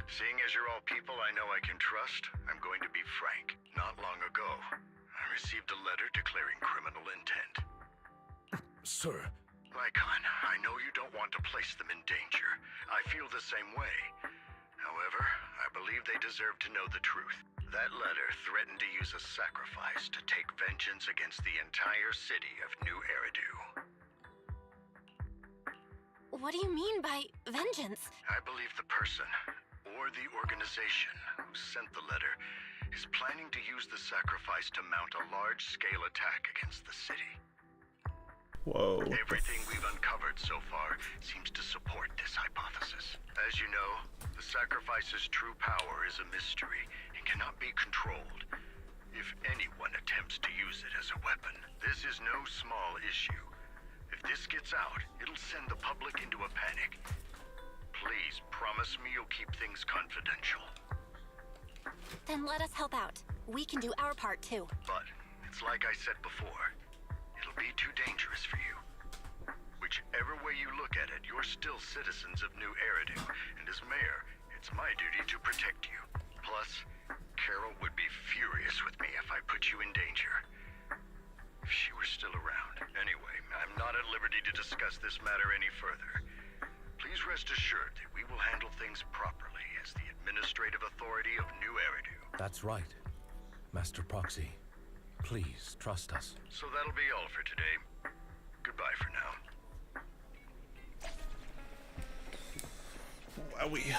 Seeing as you're all people I know I can trust, I'm going to be frank. Not long ago, I received a letter declaring criminal intent. Sir. Lycon, I know you don't want to place them in danger. I feel the same way. However, I believe they deserve to know the truth. That letter threatened to use a sacrifice to take vengeance against the entire city of New Eridu. What do you mean by vengeance? I believe the person, or the organization, who sent the letter is planning to use the sacrifice to mount a large-scale attack against the city. Whoa. Everything we've uncovered so far seems to support this hypothesis. As you know, the sacrifice's true power is a mystery and cannot be controlled. if anyone attempts to use it as a weapon. This is no small issue. If this gets out, it'll send the public into a panic. Please promise me you'll keep things confidential. Then let us help out. We can do our part too. But it's like I said before. It'll be too dangerous for you. Whichever way you look at it, you're still citizens of New Eridu, and as mayor, it's my duty to protect you. Plus, Carol would be furious with me if I put you in danger. If she were still around. Anyway, I'm not at liberty to discuss this matter any further. Please rest assured that we will handle things properly as the administrative authority of New Eridu. That's right, Master Proxy. Please trust us. So that'll be all for today. Goodbye for now. Wowie.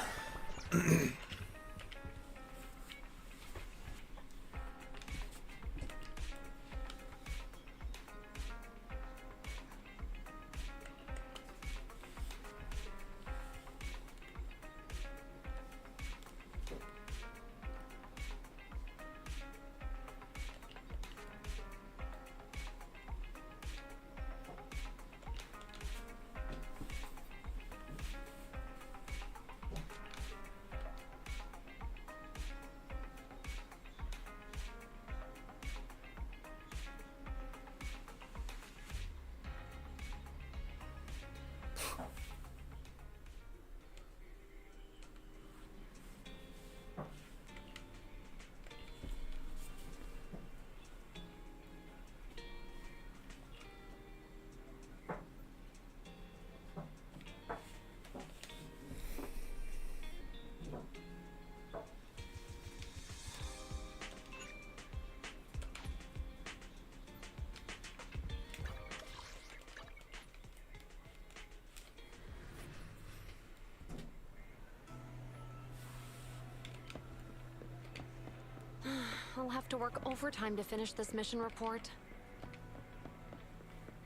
I'll have to work overtime to finish this mission report.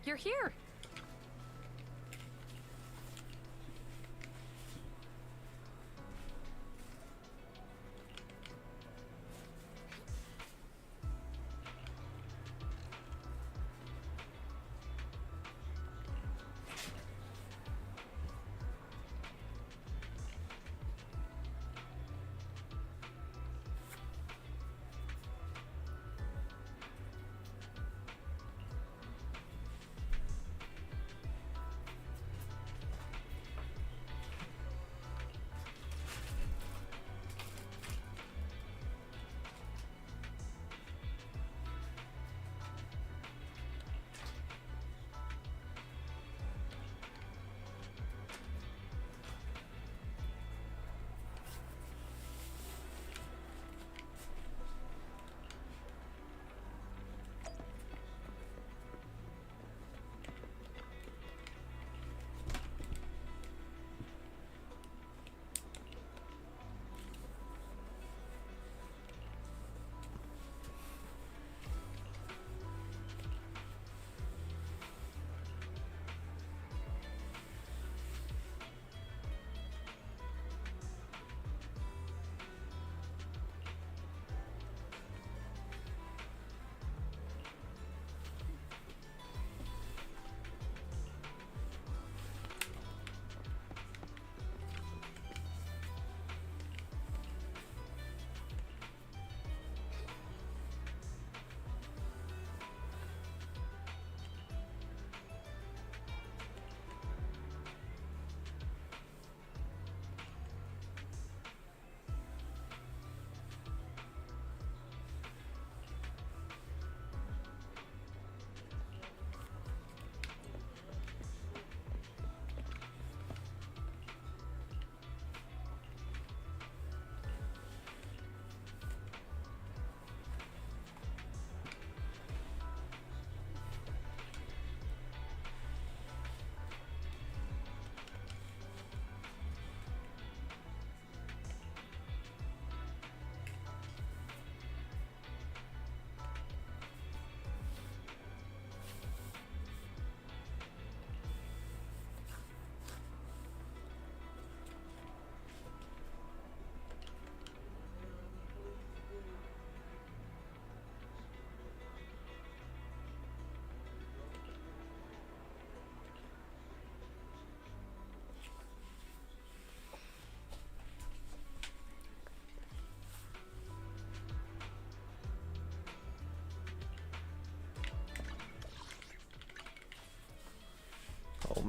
You're here!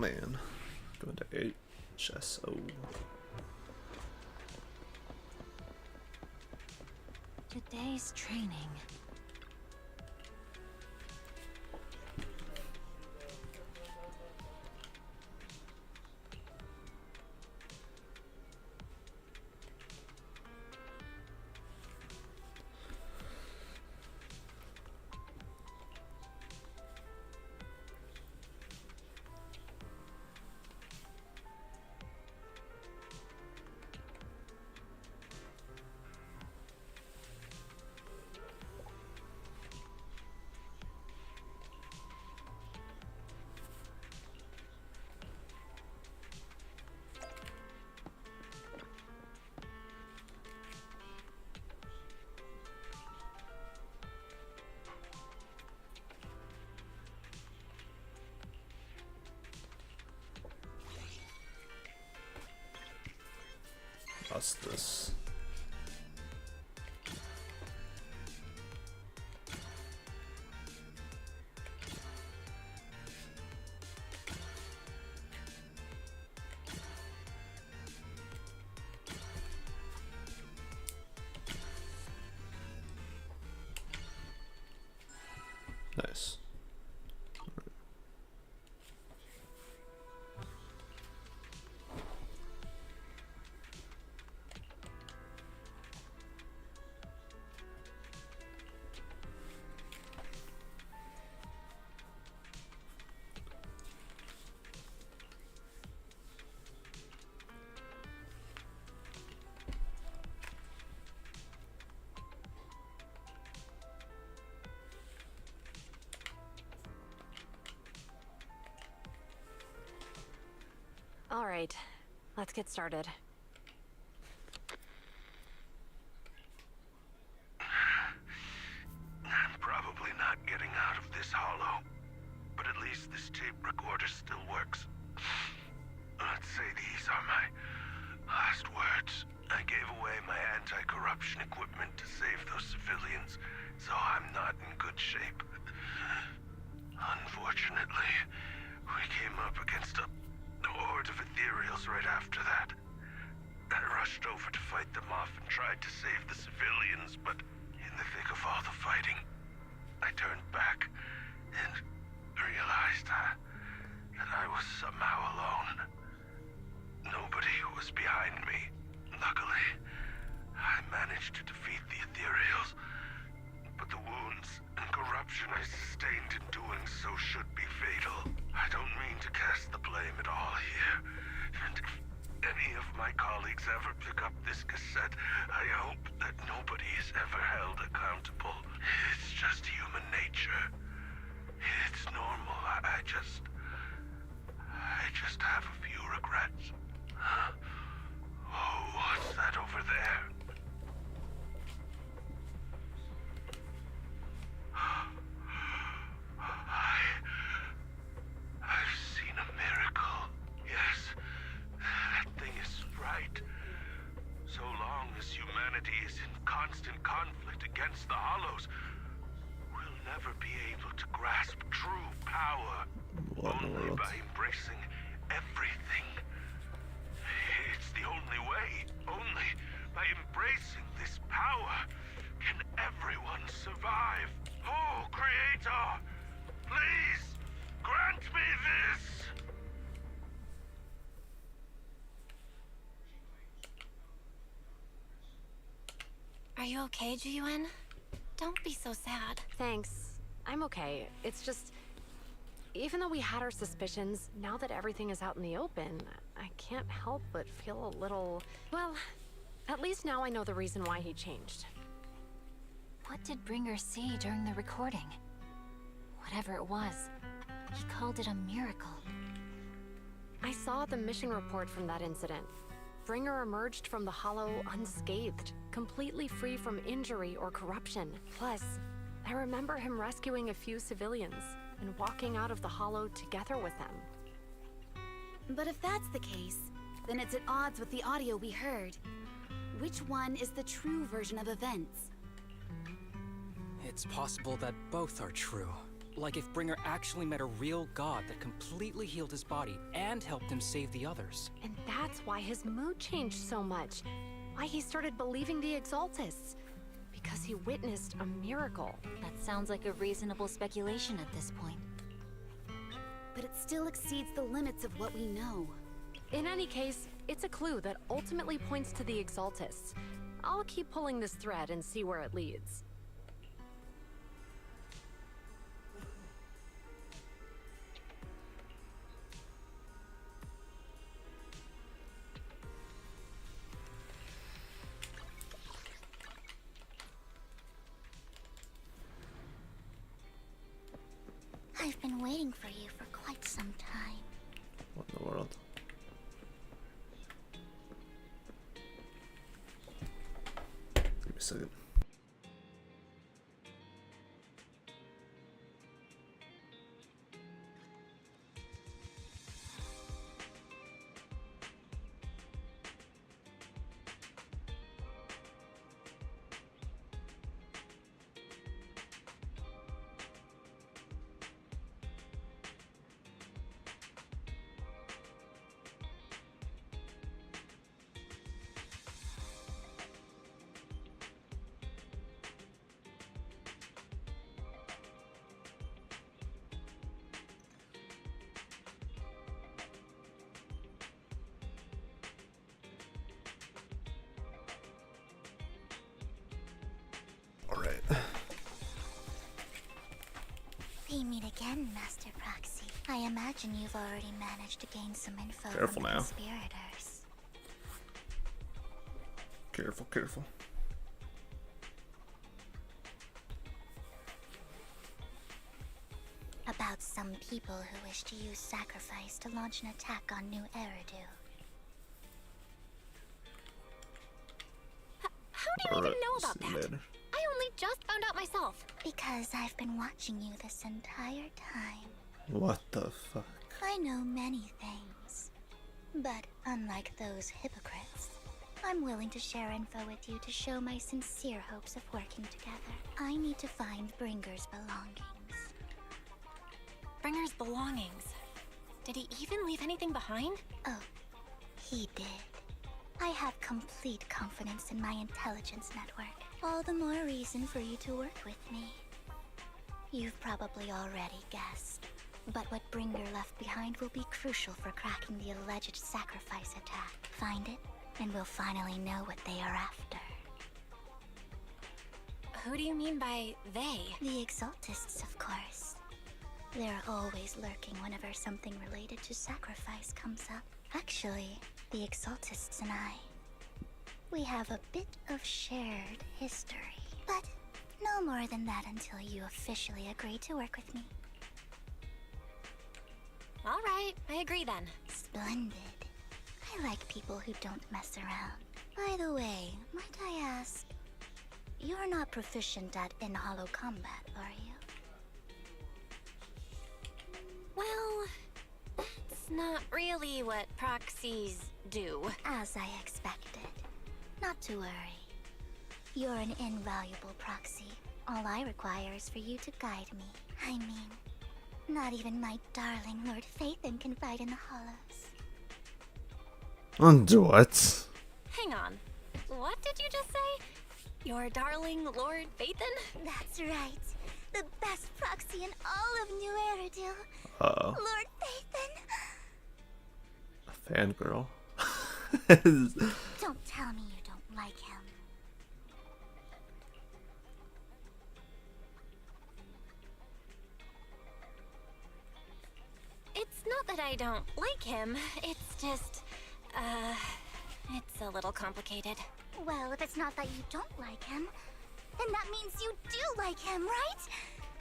man. Going to HSO. Today's training. What's this? Nice. All right, let's get started. I'm probably not getting out of this hollow, but at least this tape recorder still works. Let's say these are my last words. I gave away my anti-corruption equipment to save those civilians, so I'm not in good shape. Unfortunately, we came up against a horde of ethereals right after that. I rushed over to fight them off and tried to save the civilians, but in the thick of all the fighting, I turned back and realized that I was somehow alone. Nobody was behind me. Luckily, I managed to defeat the ethereals, but the wounds and corruption I sustained in doing so should be fatal. I don't mean to cast the blame at all here, and if any of my colleagues ever pick up this cassette, I hope that nobody is ever held accountable. It's just human nature. It's normal. I just have a few regrets. Oh, what's that over there? I've seen a miracle. Yes, that thing is right. So long as humanity is in constant conflict against the Hollows, we'll never be able to grasp true power. Only by embracing everything. It's the only way. Only by embracing this power can everyone survive. Oh, Creator, please grant me this. Are you okay, Jiyuan? Don't be so sad. Thanks. I'm okay. It's just, even though we had our suspicions, now that everything is out in the open, I can't help but feel a little... Well, at least now I know the reason why he changed. What did Bringer see during the recording? Whatever it was, he called it a miracle. I saw the mission report from that incident. Bringer emerged from the Hollow unscathed, completely free from injury or corruption. Plus, I remember him rescuing a few civilians and walking out of the Hollow together with them. But if that's the case, then it's at odds with the audio we heard. Which one is the true version of events? It's possible that both are true. Like if Bringer actually met a real god that completely healed his body and helped him save the others. And that's why his mood changed so much. Why he started believing the Exaltists. Because he witnessed a miracle. That sounds like a reasonable speculation at this point. But it still exceeds the limits of what we know. In any case, it's a clue that ultimately points to the Exaltists. I'll keep pulling this thread and see where it leads. I've been waiting for you for quite some time. What in the world? Give me a second. Alright. We meet again, Master Proxy. I imagine you've already managed to gain some info Careful from the now. conspirators. Careful, careful. About some people who wish to use sacrifice to launch an attack on New Eridu. How do you even know about see you that? later. I only just found out myself. Because I've been watching you this entire time. What the fuck? I know many things. But unlike those hypocrites, I'm willing to share info with you to show my sincere hopes of working together. I need to find Bringer's belongings. Bringer's belongings. Did he even leave anything behind? Oh, he did. I have complete confidence in my intelligence network. All the more reason for you to work with me. You've probably already guessed, but what Bringer left behind will be crucial for cracking the alleged sacrifice attack. Find it, and we'll finally know what they are after. Who do you mean by they? The Exaltists, of course. They're always lurking whenever something related to sacrifice comes up. Actually, the Exaltists and I, we have a bit of shared history. But no more than that until you officially agree to work with me. All right, I agree then. Splendid. I like people who don't mess around. By the way, might I ask, you're not proficient at in-hollow combat, are you? Well, that's not really what proxies do. As I expected. Not to worry. You're an invaluable proxy. All I require is for you to guide me. I mean, not even my darling Lord Phaethon can fight in the hollows. And what? Hang on. What did you just say? Your darling Lord Phaethon? That's right. The best proxy in all of New Eridu. Uh-oh. Lord Phaethon. A fangirl. Don't tell me you don't like him. It's not that I don't like him. It's just, it's a little complicated. Well, if it's not that you don't like him, then that means you do like him, right?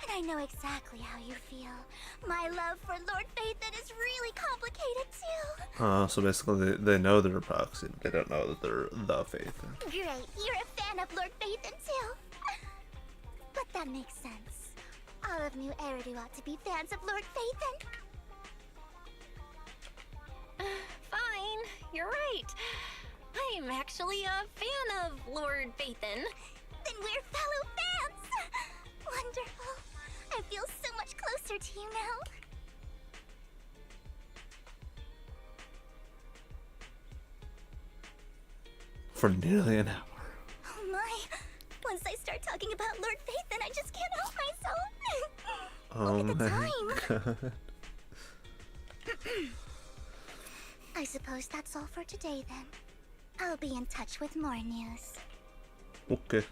And I know exactly how you feel. My love for Lord Phaethon is really complicated too. So basically they know they're a proxy, but they don't know that they're the Phaethon. Great, you're a fan of Lord Phaethon too. But that makes sense. All of New Eridu ought to be fans of Lord Phaethon. Fine, you're right. I'm actually a fan of Lord Phaethon. Then we're fellow fans! Wonderful. I feel so much closer closer to you now? For nearly an hour. Oh my. Once I start talking about Lord Faith, then I just can't help myself. Oh Look at the my time. god. I suppose that's all for today then. I'll be in touch with more news. Okay.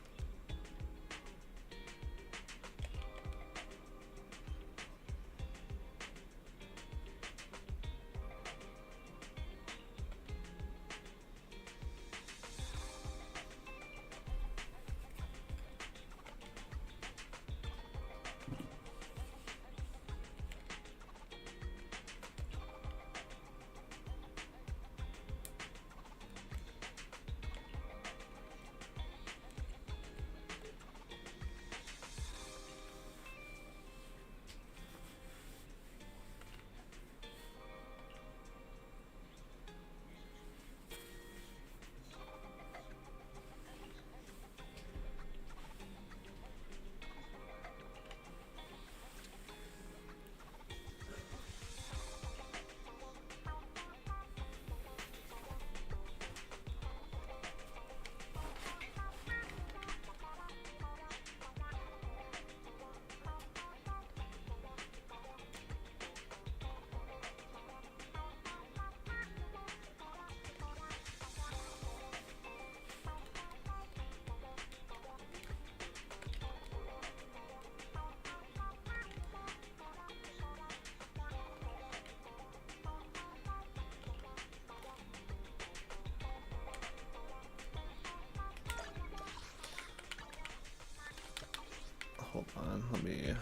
Hold on, let me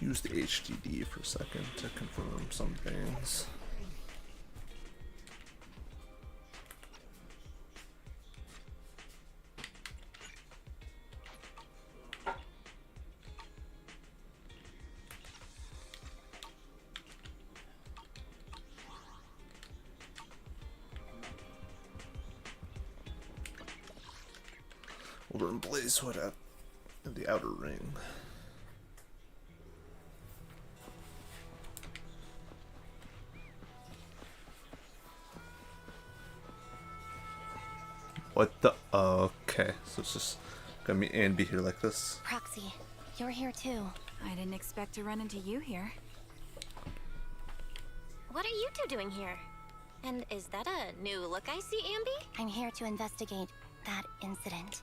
use the HDD for a second to confirm some things. Over in Blazewood at the Outer Ring. What the? Okay, so it's just gonna meet and be here like this. Proxy, you're here too. I didn't expect to run into you here. What are you two doing here? And is that a new look I see, Ambi? I'm here to investigate that incident.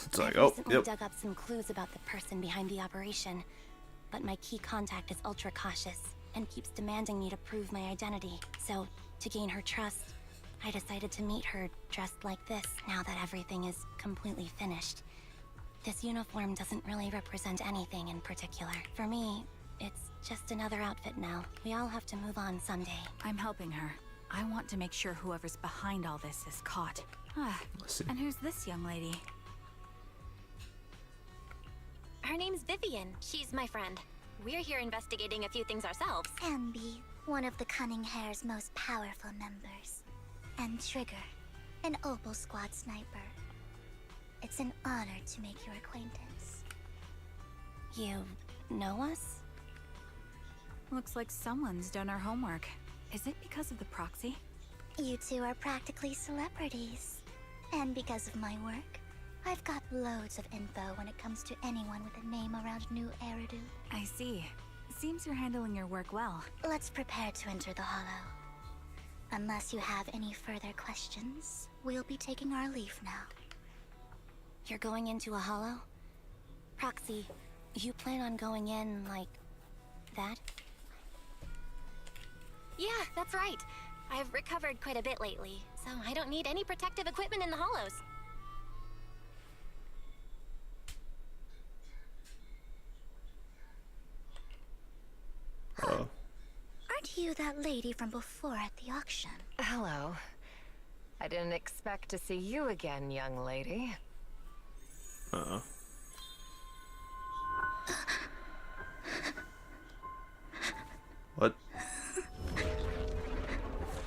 It's like, I've oh, recently yep. dug up some clues about the person behind the operation, but my key contact is ultra cautious and keeps demanding me to prove my identity. So, to gain her trust, I decided to meet her dressed like this now that everything is completely finished. This uniform doesn't really represent anything in particular. For me, it's just another outfit now. We all have to move on someday. I'm helping her. I want to make sure whoever's behind all this is caught. And who's this young lady? Her name's Vivian. She's my friend. We're here investigating a few things ourselves. Ambi, one of the Cunning Hair's most powerful members. And Trigger, an Opal Squad sniper. It's an honor to make your acquaintance. You know us? Looks like someone's done our homework. Is it because of the proxy? You two are practically celebrities. And because of my work, I've got loads of info when it comes to anyone with a name around New Eridu. I see. Seems you're handling your work well. Let's prepare to enter the Hollow. Unless you have any further questions, we'll be taking our leave now. You're going into a Hollow? Proxy, you plan on going in like that? Yeah, that's right. I've recovered quite a bit lately, so I don't need any protective equipment in the Hollows. Aren't you that lady from before at the auction? Hello. I didn't expect to see you again, young lady. What?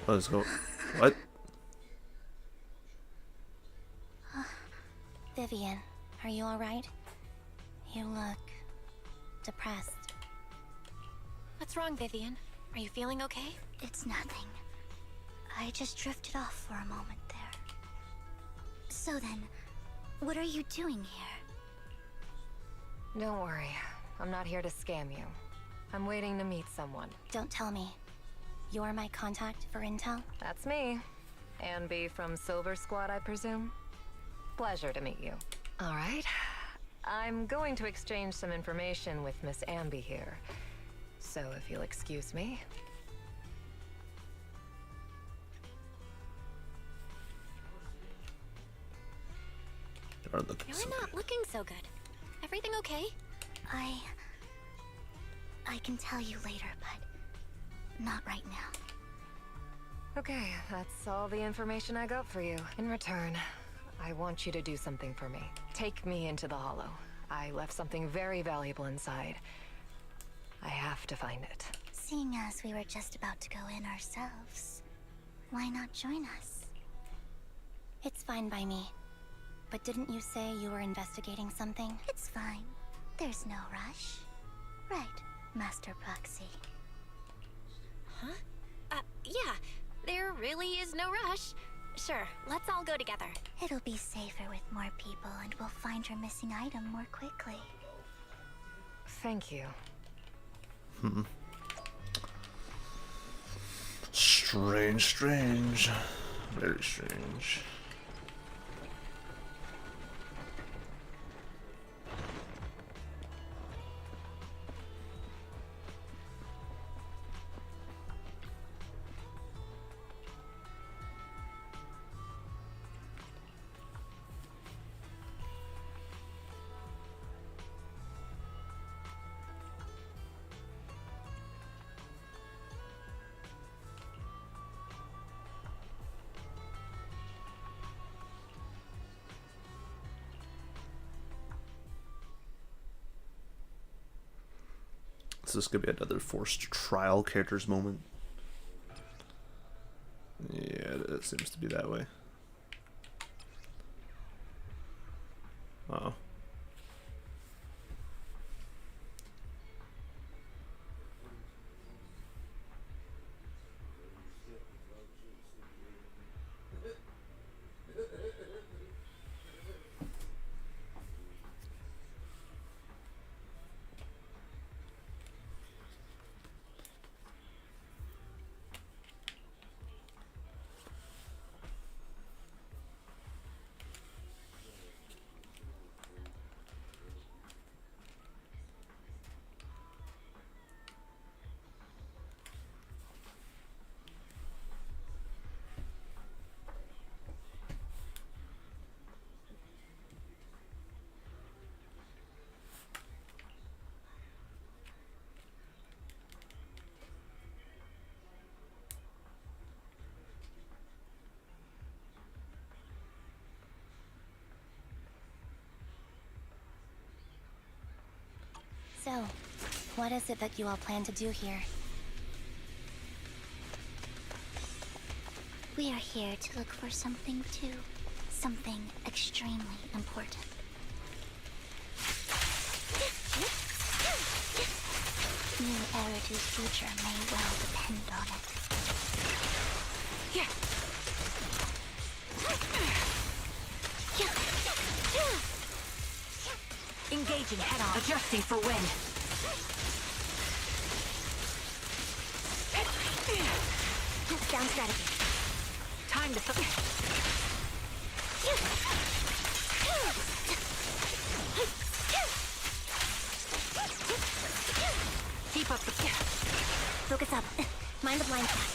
Let's go. What? Vivian, are you alright? You look depressed. What's wrong, Vivian? Are you feeling okay? It's nothing. I just drifted off for a moment there. So then, what are you doing here? Don't worry. I'm not here to scam you. I'm waiting to meet someone. Don't tell me. You're my contact for intel? That's me. Ambi from Silver Squad, I presume? Pleasure to meet you. All right. I'm going to exchange some information with Miss Ambi here. So if you'll excuse me. You're not looking so good. Everything okay? I can tell you later, but not right now. Okay, that's all the information I got for you. In return, I want you to do something for me. Take me into the Hollow. I left something very valuable inside. I have to find it. Seeing as we were just about to go in ourselves, why not join us? It's fine by me. But didn't you say you were investigating something? It's fine. There's no rush. Right, Master Proxy. Huh? Yeah. There really is no rush. Sure, let's all go together. It'll be safer with more people, and we'll find your missing item more quickly. Thank you. Strange, strange. Very strange. So this could be another forced trial characters moment. Yeah, it seems to be that way. Wow. So, what is it that you all plan to do here? We are here to look for something too. Something extremely important. New Eridu's future may well depend on it. Engaging head-on. Adjusting for wind. Down strategy. Time to... Keep up the... Focus up. Mind the blind spot.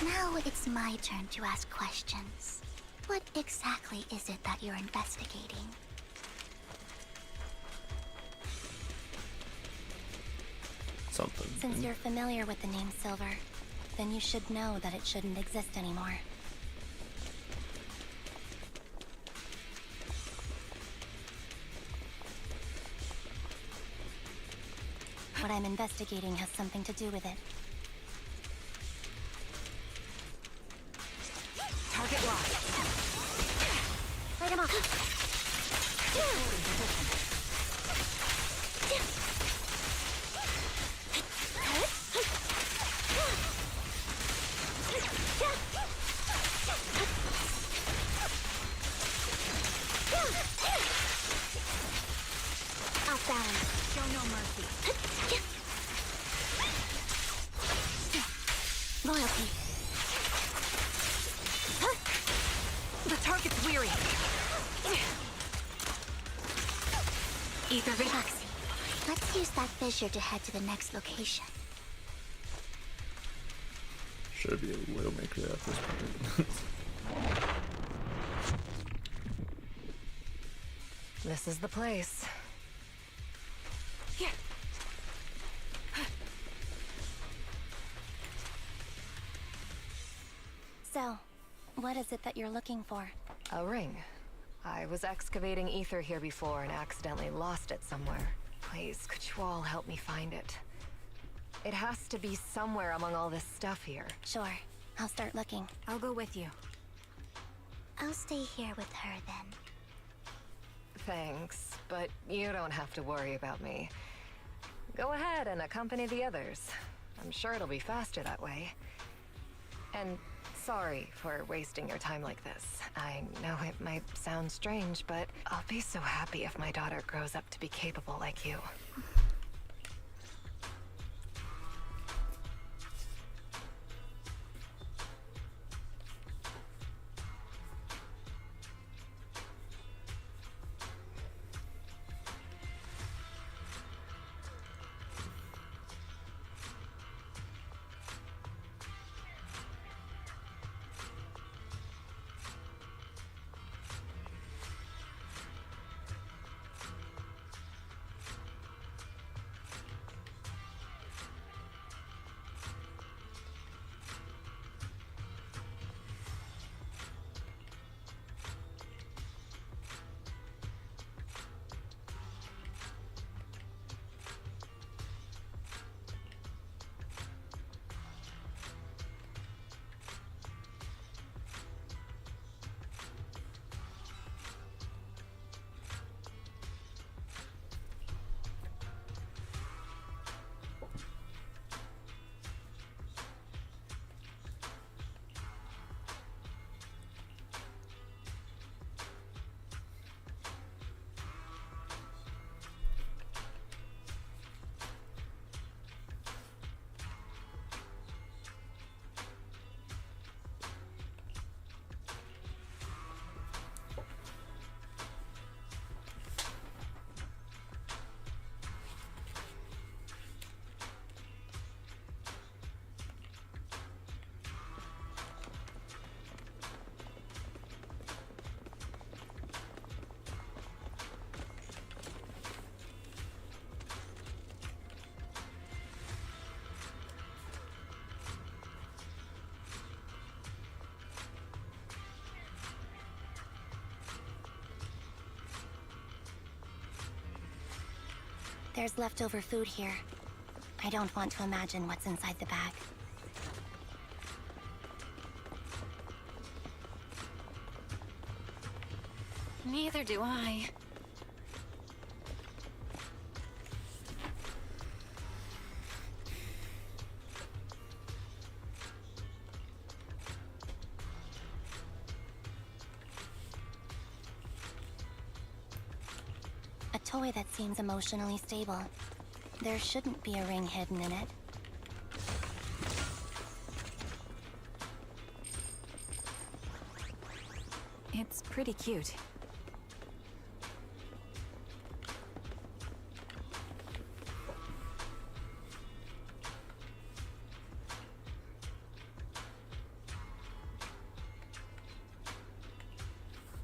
Now it's my turn to ask questions. What exactly is it that you're investigating? Something. Since you're familiar with the name Silver, then you should know that it shouldn't exist anymore. what I'm investigating has something to do with it. Target locked. Light him off. Off balance. Show no mercy. Loyalty. The target's weary. Ether vision. Let's use that fissure to head to the next location. Should be a Widowmaker at this point. This is the place. So, what is it that you're looking for? A ring. I was excavating ether here before and accidentally lost it somewhere. Please, could you all help me find it? It has to be somewhere among all this stuff here. Sure. I'll start looking. I'll go with you. I'll stay here with her then. Thanks, but you don't have to worry about me. Go ahead and accompany the others. I'm sure it'll be faster that way. And sorry for wasting your time like this. I know it might sound strange, but I'll be so happy if my daughter grows up to be capable like you. There's leftover food here. I don't want to imagine what's inside the bag. Neither do I. A toy that seems emotionally stable. There shouldn't be a ring hidden in it. It's pretty cute.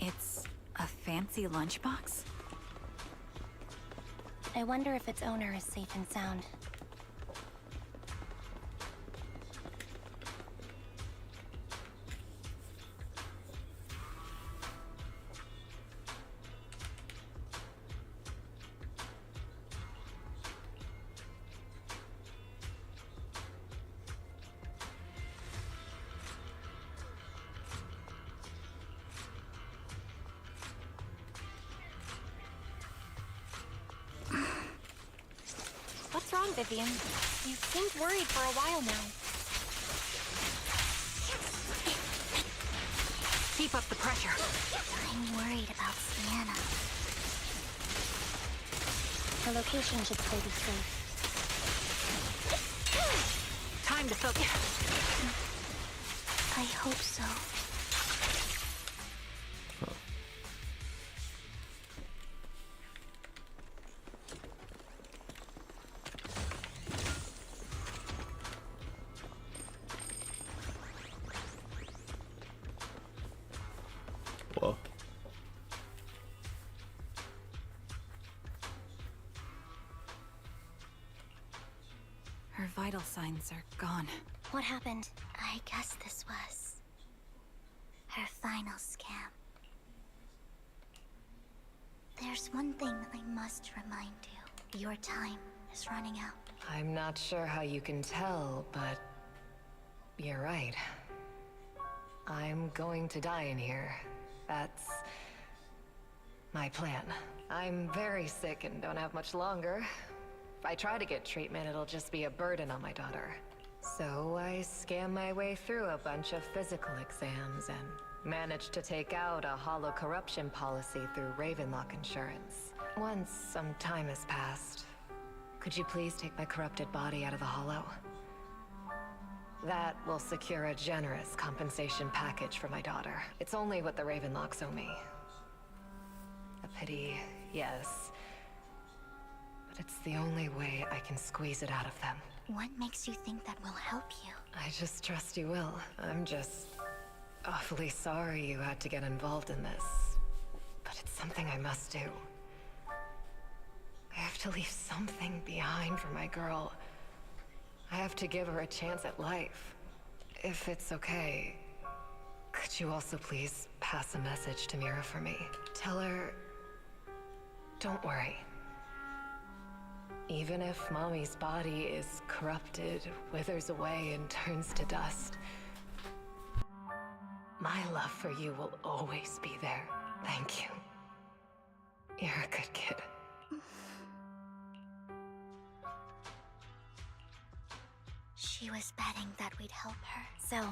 It's a fancy lunchbox? I wonder if its owner is safe and sound. What's wrong, Vivian? You seemed worried for a while now. Keep up the pressure. I'm worried about Sienna. Her location should still be safe. Time to focus. I hope so. Whoa. Her vital signs are gone. What happened? I guess this was her final scam. There's one thing I must remind you. Your time is running out. I'm not sure how you can tell, but you're right. I'm going to die in here. That's my plan. I'm very sick and don't have much longer. If I try to get treatment, it'll just be a burden on my daughter. So I scam my way through a bunch of physical exams and managed to take out a hollow corruption policy through Ravenlock Insurance. Once some time has passed, could you please take my corrupted body out of the hollow? That will secure a generous compensation package for my daughter. It's only what the Ravenlocks owe me. A pity, yes. But it's the only way I can squeeze it out of them. What makes you think that will help you? I just trust you will. I'm just awfully sorry you had to get involved in this. But it's something I must do. I have to leave something behind for my girl. I have to give her a chance at life. If it's okay, could you also please pass a message to Mira for me? Tell her, don't worry. Even if Mommy's body is corrupted, withers away, and turns to dust, my love for you will always be there. Thank you. You're a good kid. She was betting that we'd help her. So,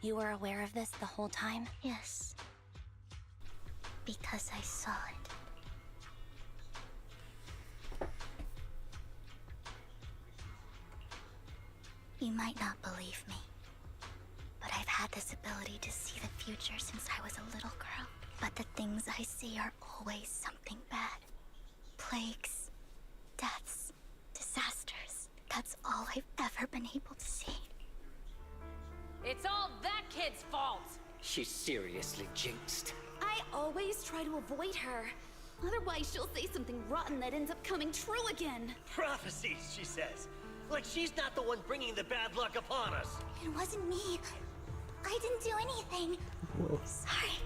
you were aware of this the whole time? Yes. Because I saw it. You might not believe me, but I've had this ability to see the future since I was a little girl. But the things I see are always something bad. Plagues, deaths, disasters. That's all I've ever been able to see. It's all that kid's fault! She's seriously jinxed. I always try to avoid her. Otherwise, she'll say something rotten that ends up coming true again. Prophecies, she says. Like she's not the one bringing the bad luck upon us. It wasn't me. I didn't do anything. Sorry.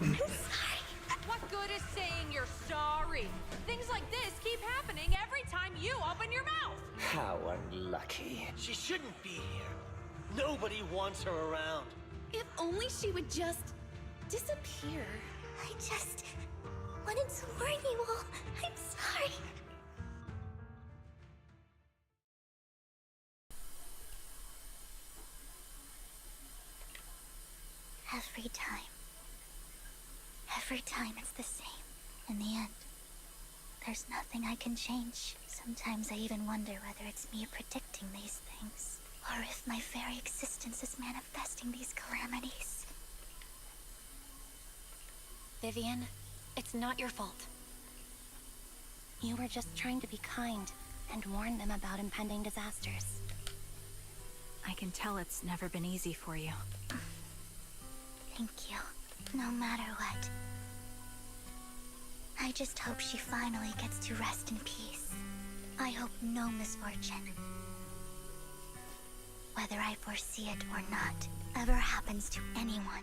I'm sorry. What good is saying you're sorry? Things like this keep happening every time you open your mouth. How unlucky. She shouldn't be here. Nobody wants her around. If only she would just disappear. I just wanted to warn you all. I'm sorry. Every time it's the same. In the end, there's nothing I can change. Sometimes I even wonder whether it's me predicting these things, or if my very existence is manifesting these calamities. Vivian, it's not your fault. You were just trying to be kind and warn them about impending disasters. I can tell it's never been easy for you. Thank you. No matter what. I just hope she finally gets to rest in peace. I hope no misfortune, whether I foresee it or not, ever happens to anyone.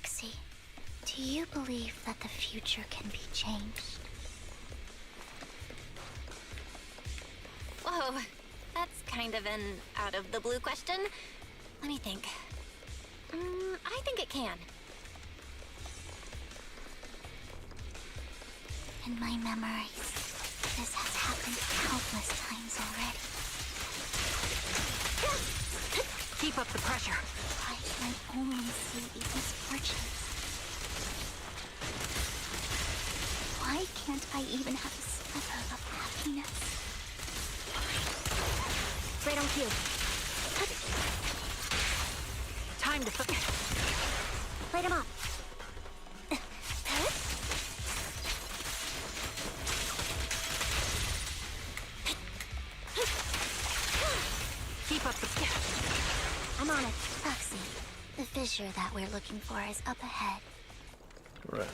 Proxy, do you believe that the future can be changed? Whoa, that's kind of an out-of-the-blue question. Let me think. I think it can. In my memories, this has happened countless times already. Keep up the pressure. Why can I only see these misfortunes? Why can't I even have a sliver of happiness? Right on cue. Time to Light him up. Keep up the... I'm on it. Proxy, the fissure that we're looking for is up ahead. Right.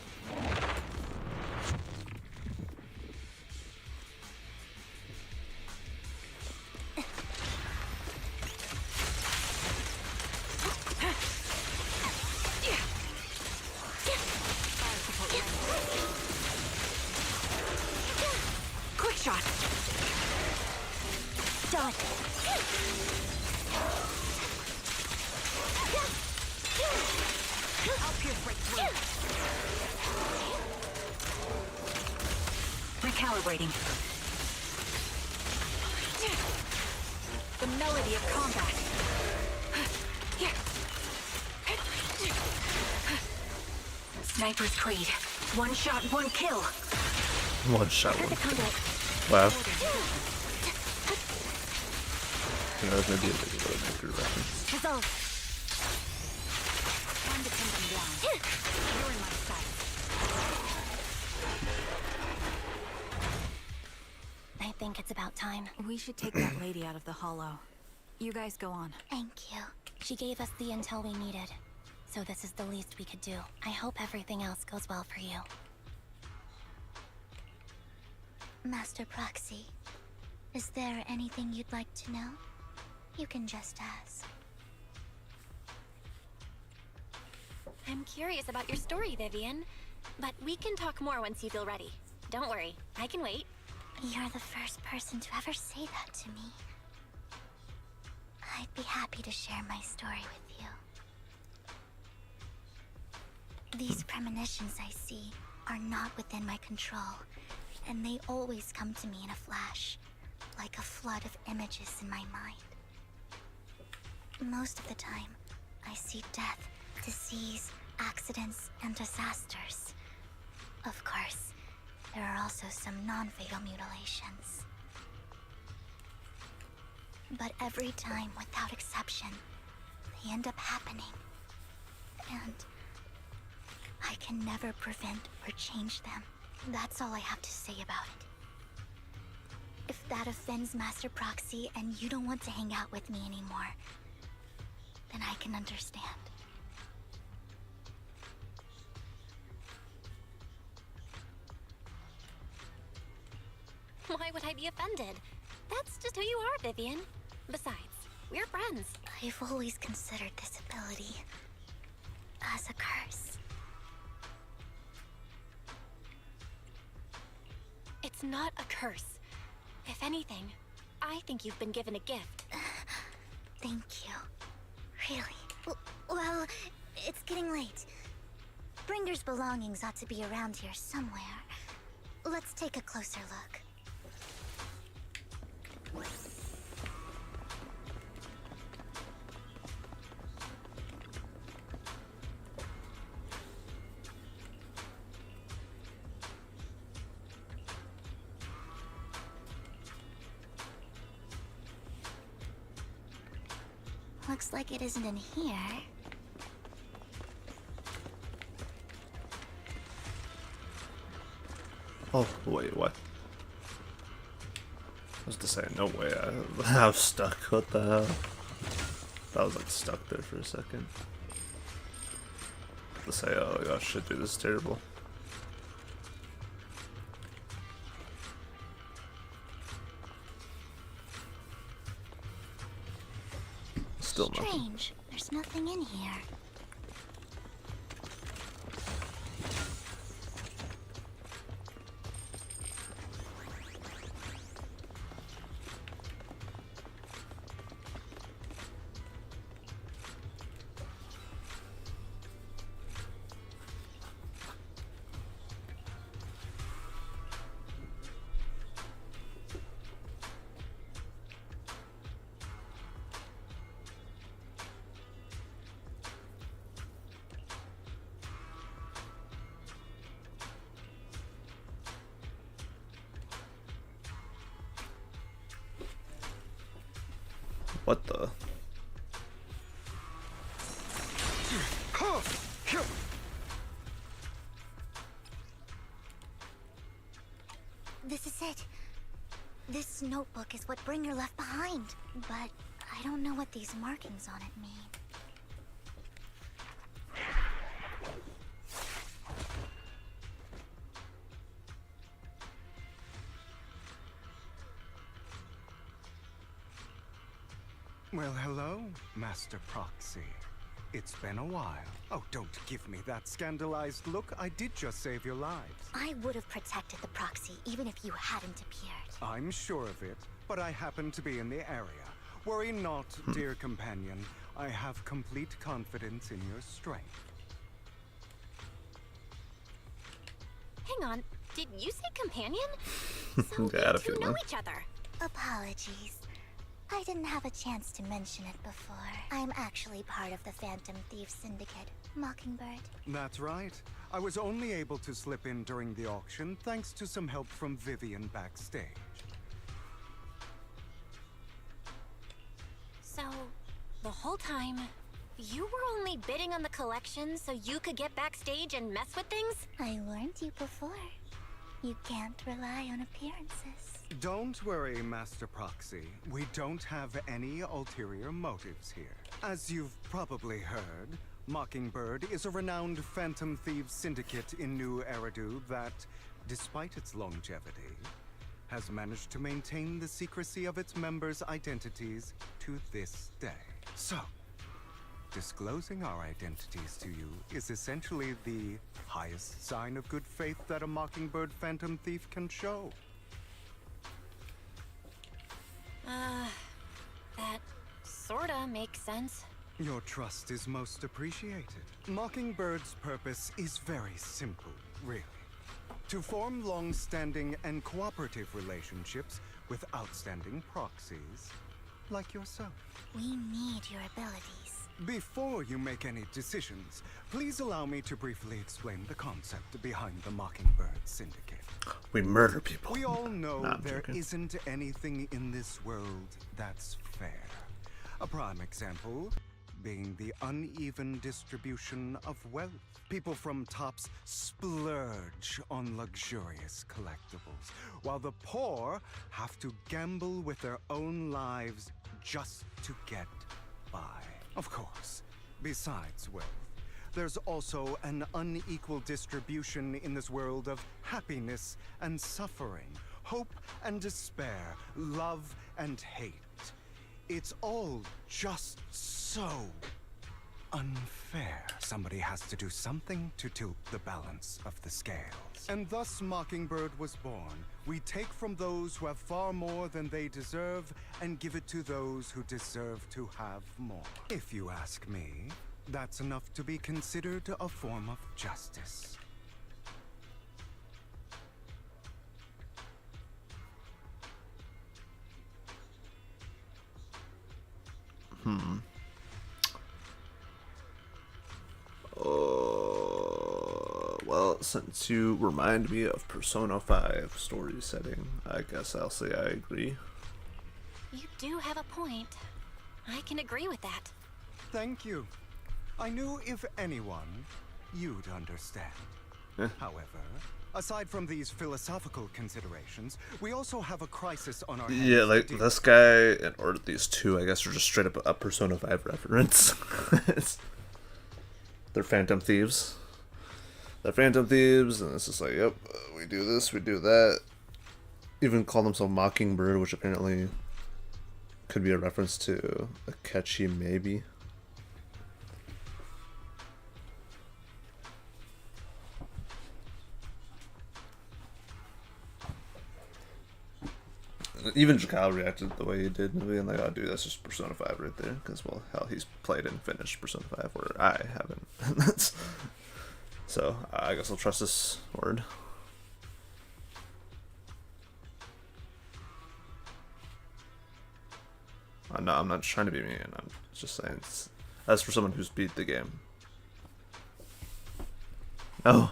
Quick shot. Done. I'll pierce right through. Recalibrating. The melody of combat. Sniper's Creed. One shot, one kill. One shot, one kill. Wow. You know, there's gonna be a video that make your reference. Resolve. Time to pin them down. You're in my sight. I think it's about time. We should take that lady out of the hollow. You guys go on. Thank you. She gave us the intel we needed, so this is the least we could do. I hope everything else goes well for you. Master Proxy, is there anything you'd like to know? You can just ask. I'm curious about your story, Vivian, but we can talk more once you feel ready. Don't worry, I can wait. You're the first person to ever say that to me. I'd be happy to share my story with you. These premonitions I see are not within my control, and they always come to me in a flash, like a flood of images in my mind. Most of the time, I see death, disease, accidents, and disasters. Of course, there are also some non-fatal mutilations. But every time, without exception, they end up happening. And I can never prevent or change them. That's all I have to say about it. If that offends Master Proxy and you don't want to hang out with me anymore, then I can understand. Why would I be offended? That's just who you are, Vivian. Besides, we're friends. I've always considered this ability as a curse. It's not a curse. If anything, I think you've been given a gift. Thank you. Really? Well, it's getting late. Bringer's belongings ought to be around here somewhere. Let's take a closer look. Looks like it isn't in here. Oh, wait, what? I was to say, no way, I'm stuck, what the hell? I was like stuck there for a second. To say, oh gosh, shit, dude, this is terrible. Still nothing. Strange. There's nothing in here. What the? This is it. This notebook is what Bringer left behind, but I don't know what these markings on it mean. Well, hello, Master Proxy. It's been a while. Oh, don't give me that scandalized look. I did just save your lives. I would have protected the proxy even if you hadn't appeared. I'm sure of it, but I happen to be in the area. Worry not, dear companion. I have complete confidence in your strength. Hang on, did you say companion? So Yeah, I had a you two know feeling. each other. Apologies. I didn't have a chance to mention it before. I'm actually part of the Phantom Thief Syndicate, Mockingbird. That's right. I was only able to slip in during the auction thanks to some help from Vivian backstage. So, the whole time, you were only bidding on the collection so you could get backstage and mess with things? I warned you before. You can't rely on appearances. Don't worry, Master Proxy. We don't have any ulterior motives here. As you've probably heard, Mockingbird is a renowned Phantom Thieves syndicate in New Eridu that, despite its longevity, has managed to maintain the secrecy of its members' identities to this day. So, disclosing our identities to you is essentially the highest sign of good faith that a Mockingbird Phantom Thief can show. That sorta makes sense. Your trust is most appreciated. Mockingbird's purpose is very simple, really. To form long-standing and cooperative relationships with outstanding proxies like yourself. We need your abilities. Before you make any decisions, please allow me to briefly explain the concept behind the Mockingbird Syndicate. We murder people. We all know Nah, I'm there joking. isn't anything in this world that's fair. A prime example being the uneven distribution of wealth. People from tops splurge on luxurious collectibles, while the poor have to gamble with their own lives just to get by. Of course, besides wealth, there's also an unequal distribution in this world of happiness and suffering, hope and despair, love and hate. It's all just so unfair. Somebody has to do something to tilt the balance of the scales. And thus Mockingbird was born. We take from those who have far more than they deserve and give it to those who deserve to have more. If you ask me, that's enough to be considered a form of justice. Well, since you remind me of Persona 5 story setting, I guess I'll say I agree. You do have a point. I can agree with that. Thank you. I knew if anyone, you'd understand. However, aside from these philosophical considerations, we also have a crisis on our hands. Yeah, like to deal this guy, or these two, I guess, are just straight up a Persona 5 reference. They're Phantom Thieves. They're Phantom Thieves, and it's just like, yep, we do this, we do that. Even call themselves Mockingbird, which apparently could be a reference to Akechi, maybe. Even Jakal reacted the way he did, and being like, "Oh, dude, that's just Persona 5 right there." Because, well, hell, he's played and finished Persona 5, where I haven't. So I guess I'll trust this word. I'm not trying to be mean. I'm just saying, as for someone who's beat the game. No.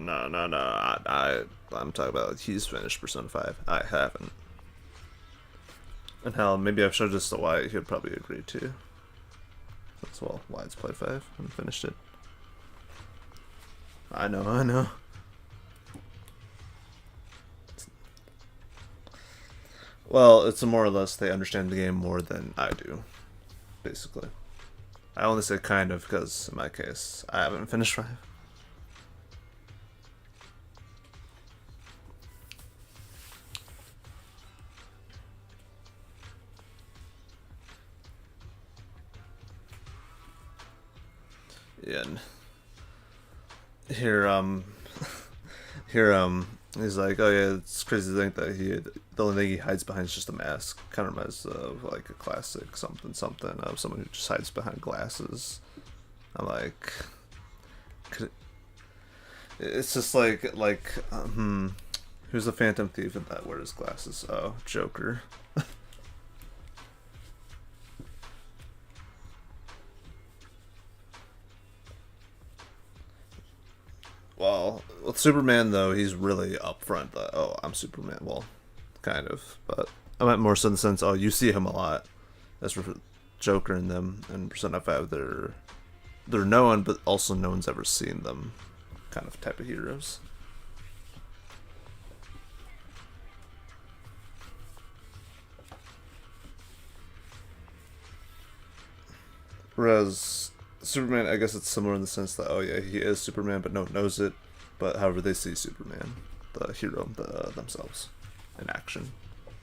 No. I'm talking about he's finished Persona 5. I haven't. And hell, maybe I've showed this to Wyatt. He'd probably agree too. That's well, Wyatt's played 5 and finished it. I know. Well, it's more or less they understand the game more than I do, basically. I only say kind of because, in my case, I haven't finished 5. Yeah. And here, he's like, oh yeah, it's crazy to think that the only thing he hides behind is just a mask. Kind of reminds of like a classic something of someone who just hides behind glasses. I'm like, it's just like, who's the Phantom Thief in that wears glasses? Oh, Joker. Well, with Superman though, he's really upfront that, oh, I'm Superman. Well, kind of, but I meant more so in the sense, oh, you see him a lot. As for Joker and them and Persona 5, they're known, but also no one's ever seen them, kind of type of heroes. Whereas Superman, I guess it's similar in the sense that, oh yeah, he is Superman, but no one knows it. But however, they see Superman, the hero, themselves, in action.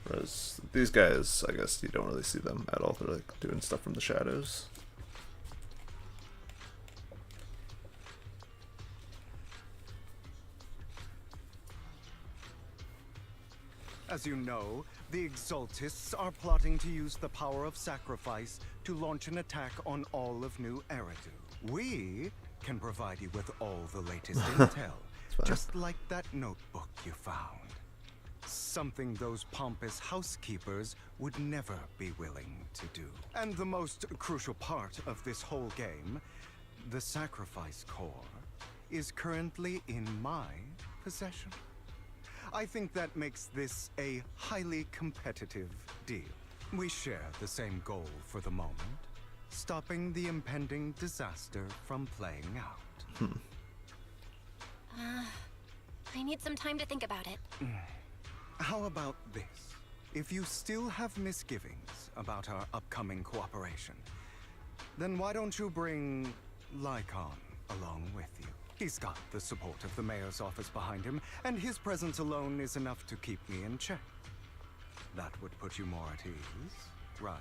Whereas these guys, I guess you don't really see them at all. They're like doing stuff from the shadows. As you know, the Exaltists are plotting to use the power of sacrifice to launch an attack on all of New Eridu. We can provide you with all the latest intel, just like that notebook you found. Something those pompous housekeepers would never be willing to do. And the most crucial part of this whole game, the sacrifice core, is currently in my possession. I think that makes this a highly competitive deal. We share the same goal for the moment, stopping the impending disaster from playing out. I need some time to think about it. How about this? If you still have misgivings about our upcoming cooperation, then why don't you bring Lycon along with you? He's got the support of the mayor's office behind him, and his presence alone is enough to keep me in check. That would put you more at ease, right?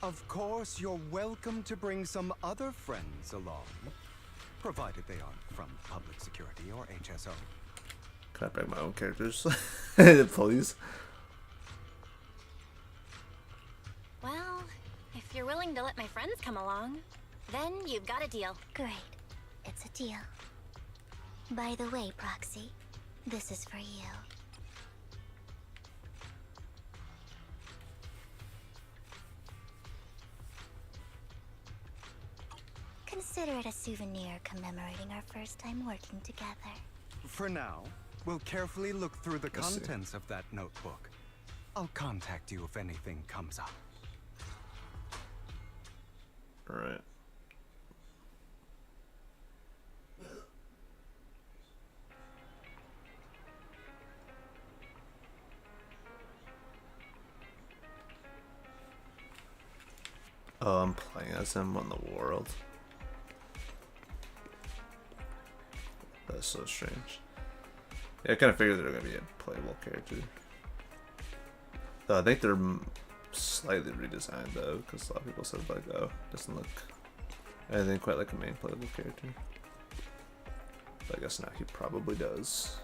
Of course, you're welcome to bring some other friends along, provided they aren't from public security or HSO. Can I bring my own characters? Please. Well, if you're willing to let my friends come along, then you've got a deal. Great. It's a deal. By the way, Proxy, this is for you. Consider it a souvenir commemorating our first time working together. For now, we'll carefully look through the contents of that notebook. I'll contact you if anything comes up. All right. Oh, I'm playing as him on the world. That's so strange. Yeah, I kind of figured they're gonna be a playable character. I think they're slightly redesigned though, because a lot of people said like, oh, doesn't look anything quite like a main playable character. But I guess now he probably does.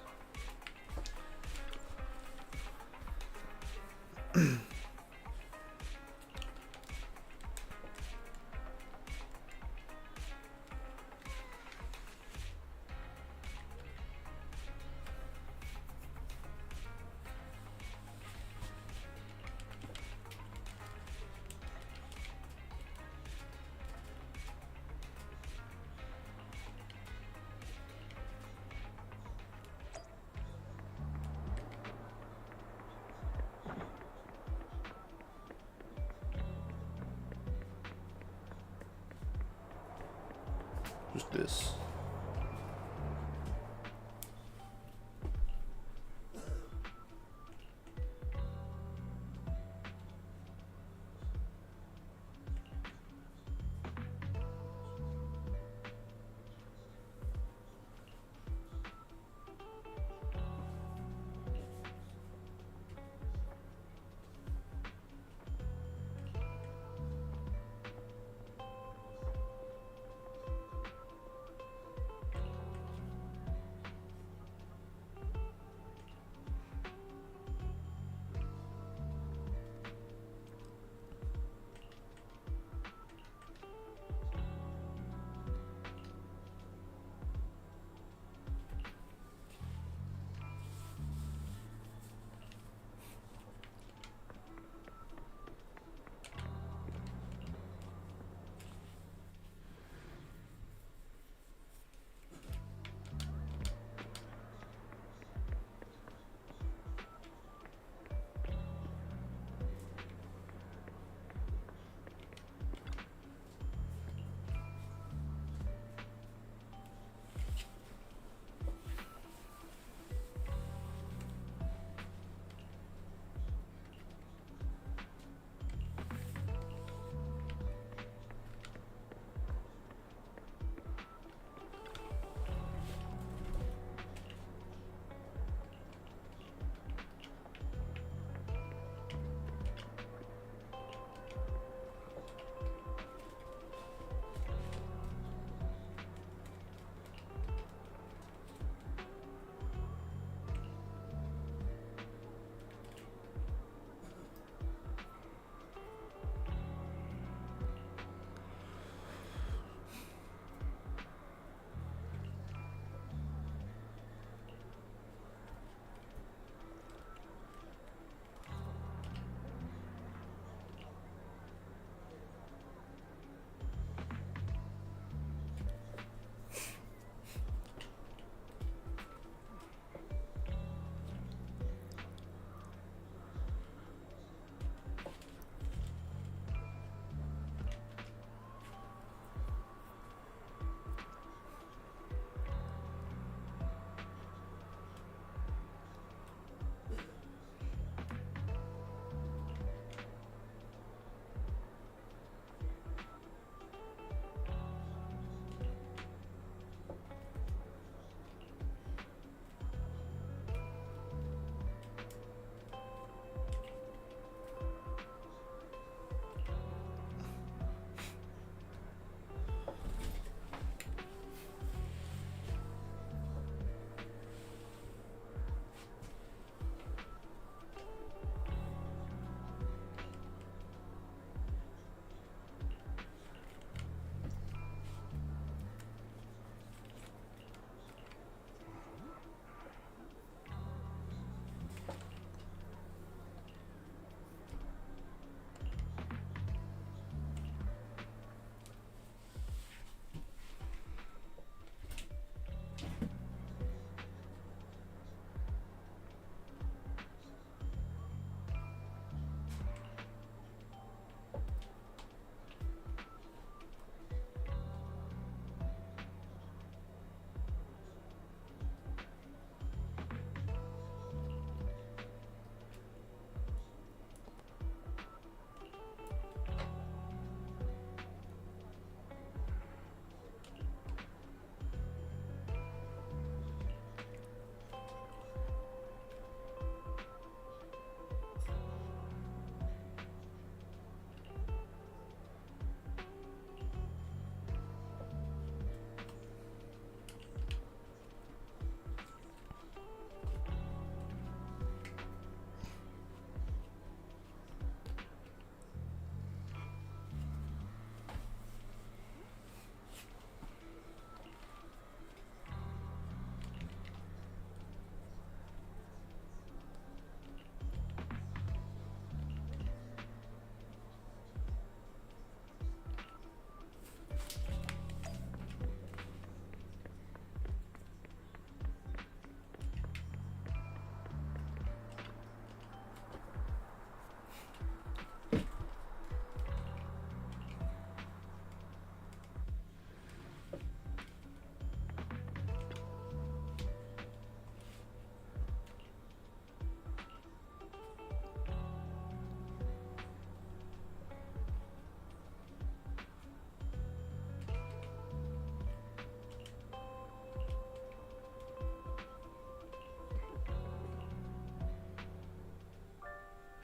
Who's this?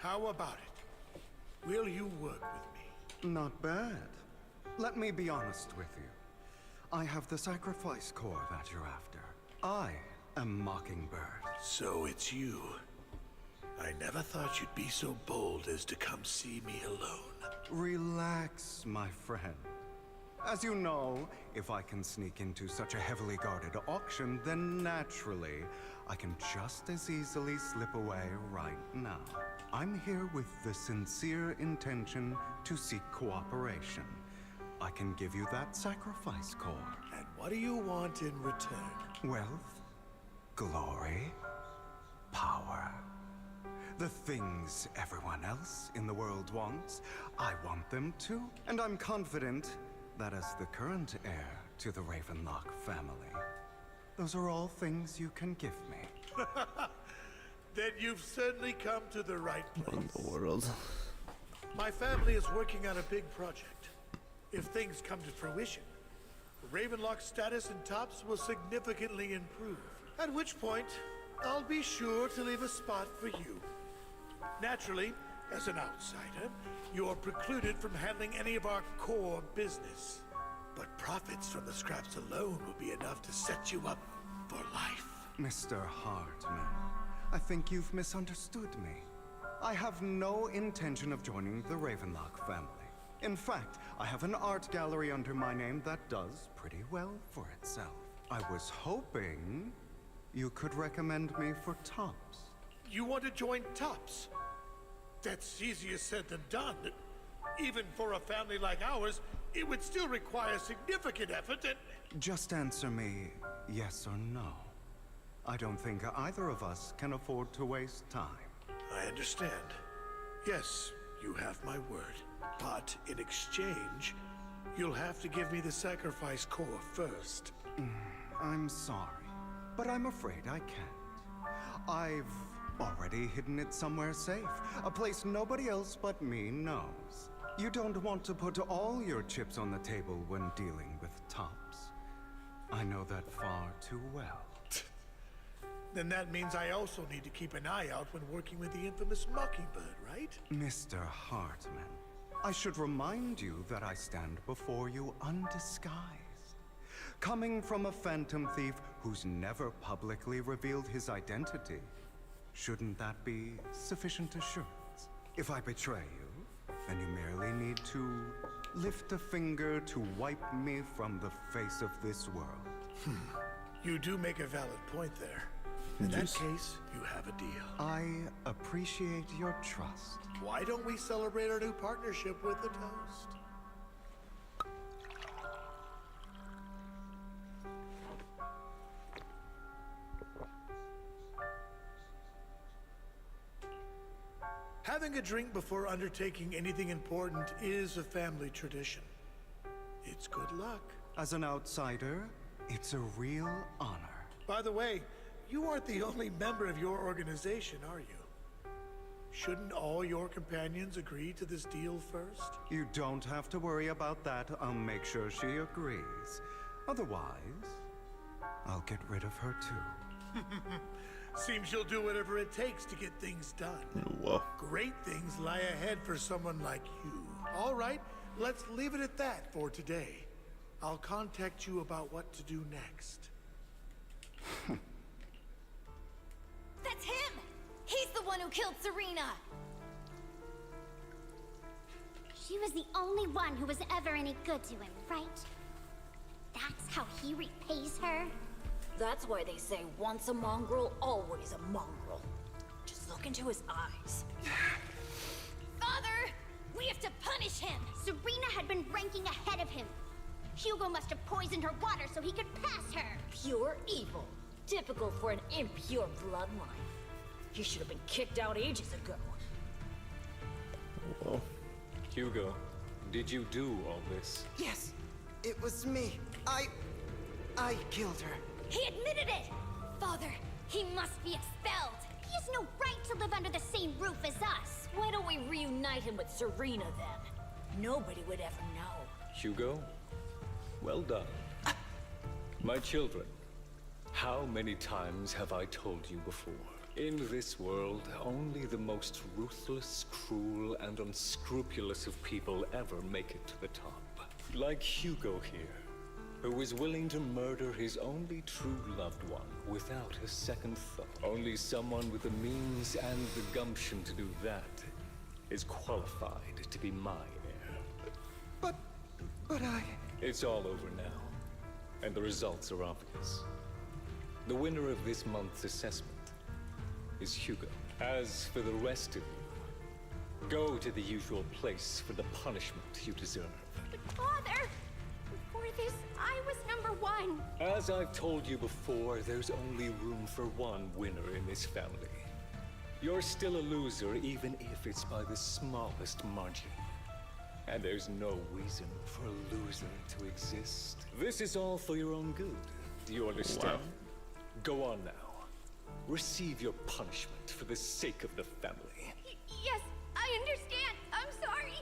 How about it? Will you work with me? Not bad. Let me be honest with you. I have the sacrifice core that you're after. I am Mockingbird. So it's you. I never thought you'd be so bold as to come see me alone. Relax, my friend. As you know, if I can sneak into such a heavily guarded auction, then naturally, I can just as easily slip away right now. I'm here with the sincere intention to seek cooperation. I can give you that sacrifice core. And what do you want in return? Wealth, glory, power. The things everyone else in the world wants, I want them too. And I'm confident that as the current heir to the Ravenlock family, those are all things you can give me. Then you've certainly come to the right place. In the world. My family is working on a big project. If things come to fruition, Ravenlock's status in Tops will significantly improve. At which point, I'll be sure to leave a spot for you. Naturally, as an outsider, you're precluded from handling any of our core business. But profits from the scraps alone will be enough to set you up for life. Mr. Hartman, I think you've misunderstood me. I have no intention of joining the Ravenlock family. In fact, I have an art gallery under my name that does pretty well for itself. I was hoping you could recommend me for Tops. You want to join Tops? That's easier said than done. Even for a family like ours, it would still require significant effort and... Just answer me yes or no. I don't think either of us can afford to waste time. I understand. Yes, you have my word. But in exchange, you'll have to give me the sacrifice core first. I'm sorry, but I'm afraid I can't. I've already hidden it somewhere safe, a place nobody else but me knows. You don't want to put all your chips on the table when dealing with Tops. I know that far too well. Then that means I also need to keep an eye out when working with the infamous Mockingbird, right? Mr. Hartman, I should remind you that I stand before you undisguised. Coming from a phantom thief who's never publicly revealed his identity, shouldn't that be sufficient assurance? If I betray you, then you merely need to lift a finger to wipe me from the face of this world. You do make a valid point there. In that case, you have a deal. I appreciate your trust. Why don't we celebrate our new partnership with a toast? Having a drink before undertaking anything important is a family tradition. It's good luck. As an outsider, it's a real honor. By the way, you aren't the only member of your organization, are you? Shouldn't all your companions agree to this deal first? You don't have to worry about that. I'll make sure she agrees. Otherwise, I'll get rid of her too. Seems you'll do whatever it takes to get things done. Whoa. Great things lie ahead for someone like you. All right, let's leave it at that for today. I'll contact you about what to do next. That's him! He's the one who killed Serena! She was the only one who was ever any good to him, right? That's how he repays her? That's why they say once a mongrel, always a mongrel. Just look into his eyes. Father! We have to punish him! Serena had been ranking ahead of him. Hugo must have poisoned her water so he could pass her. Pure evil. Typical for an impure bloodline. He should have been kicked out ages ago. Whoa. Hugo, did you do all this? Yes, it was me. I killed her. He admitted it! Father, he must be expelled! He has no right to live under the same roof as us. Why don't we reunite him with Serena then? Nobody would ever know. Hugo, well done. My children, how many times have I told you before? In this world, only the most ruthless, cruel, and unscrupulous of people ever make it to the top. Like Hugo here, who was willing to murder his only true loved one without a second thought. Only someone with the means and the gumption to do that is qualified to be my heir. But I... It's all over now, and the results are obvious. The winner of this month's assessment is Hugo. As for the rest of you, go to the usual place for the punishment you deserve. Father! Before this, I was number 1. As I've told you before, there's only room for one winner in this family. You're still a loser, even if it's by the smallest margin. And there's no reason for a loser to exist. This is all for your own good. Do you understand? Wow. Go on now. Receive your punishment for the sake of the family. Yes, I understand. I'm sorry.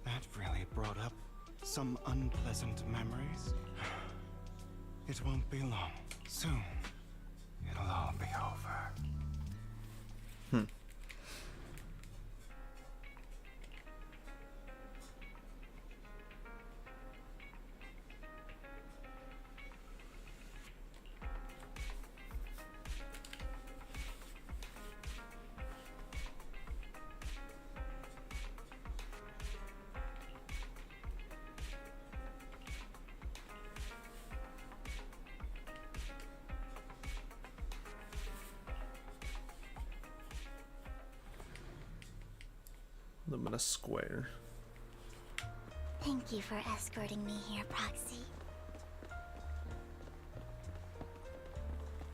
That really brought up some unpleasant memories. It won't be long. Soon, it'll all be over. Lumina Square. Thank you for escorting me here, Proxy.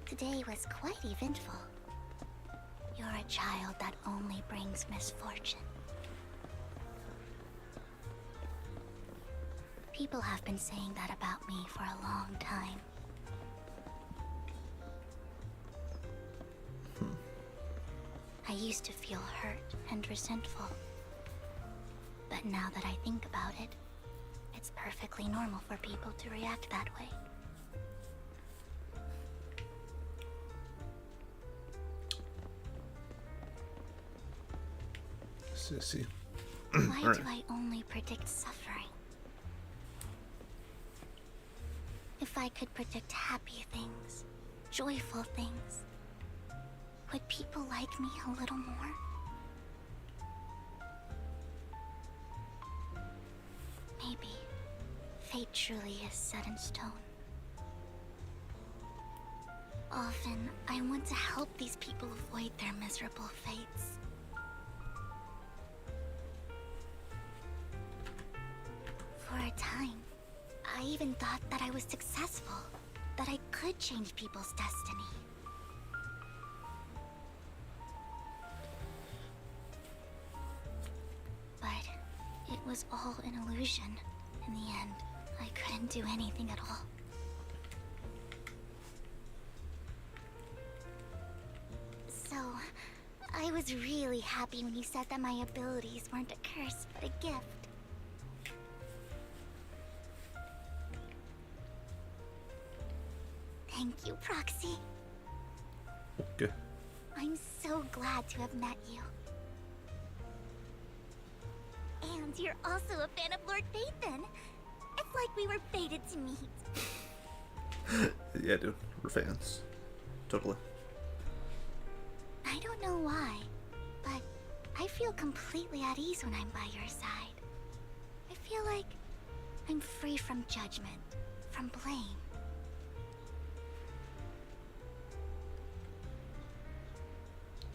Today was quite eventful. You're a child that only brings misfortune. People have been saying that about me for a long time. I used to feel hurt and resentful. But now that I think about it, it's perfectly normal for people to react that way. Sissy. Why Right. do I only predict suffering? If I could predict happy things, joyful things, would people like me a little more? Maybe fate truly is set in stone. Often, I want to help these people avoid their miserable fates. For a time, I even thought that I was successful, that I could change people's destiny. But it was all an illusion. In the end, I couldn't do anything at all. So, I was really happy when you said that my abilities weren't a curse, but a gift. Thank you, Proxy. Okay. I'm so glad to have met you. And you're also a fan of Lord Phaethon. It's like we were fated to meet. Yeah, dude. We're fans. Totally. I don't know why, but I feel completely at ease when I'm by your side. I feel like I'm free from judgment, from blame.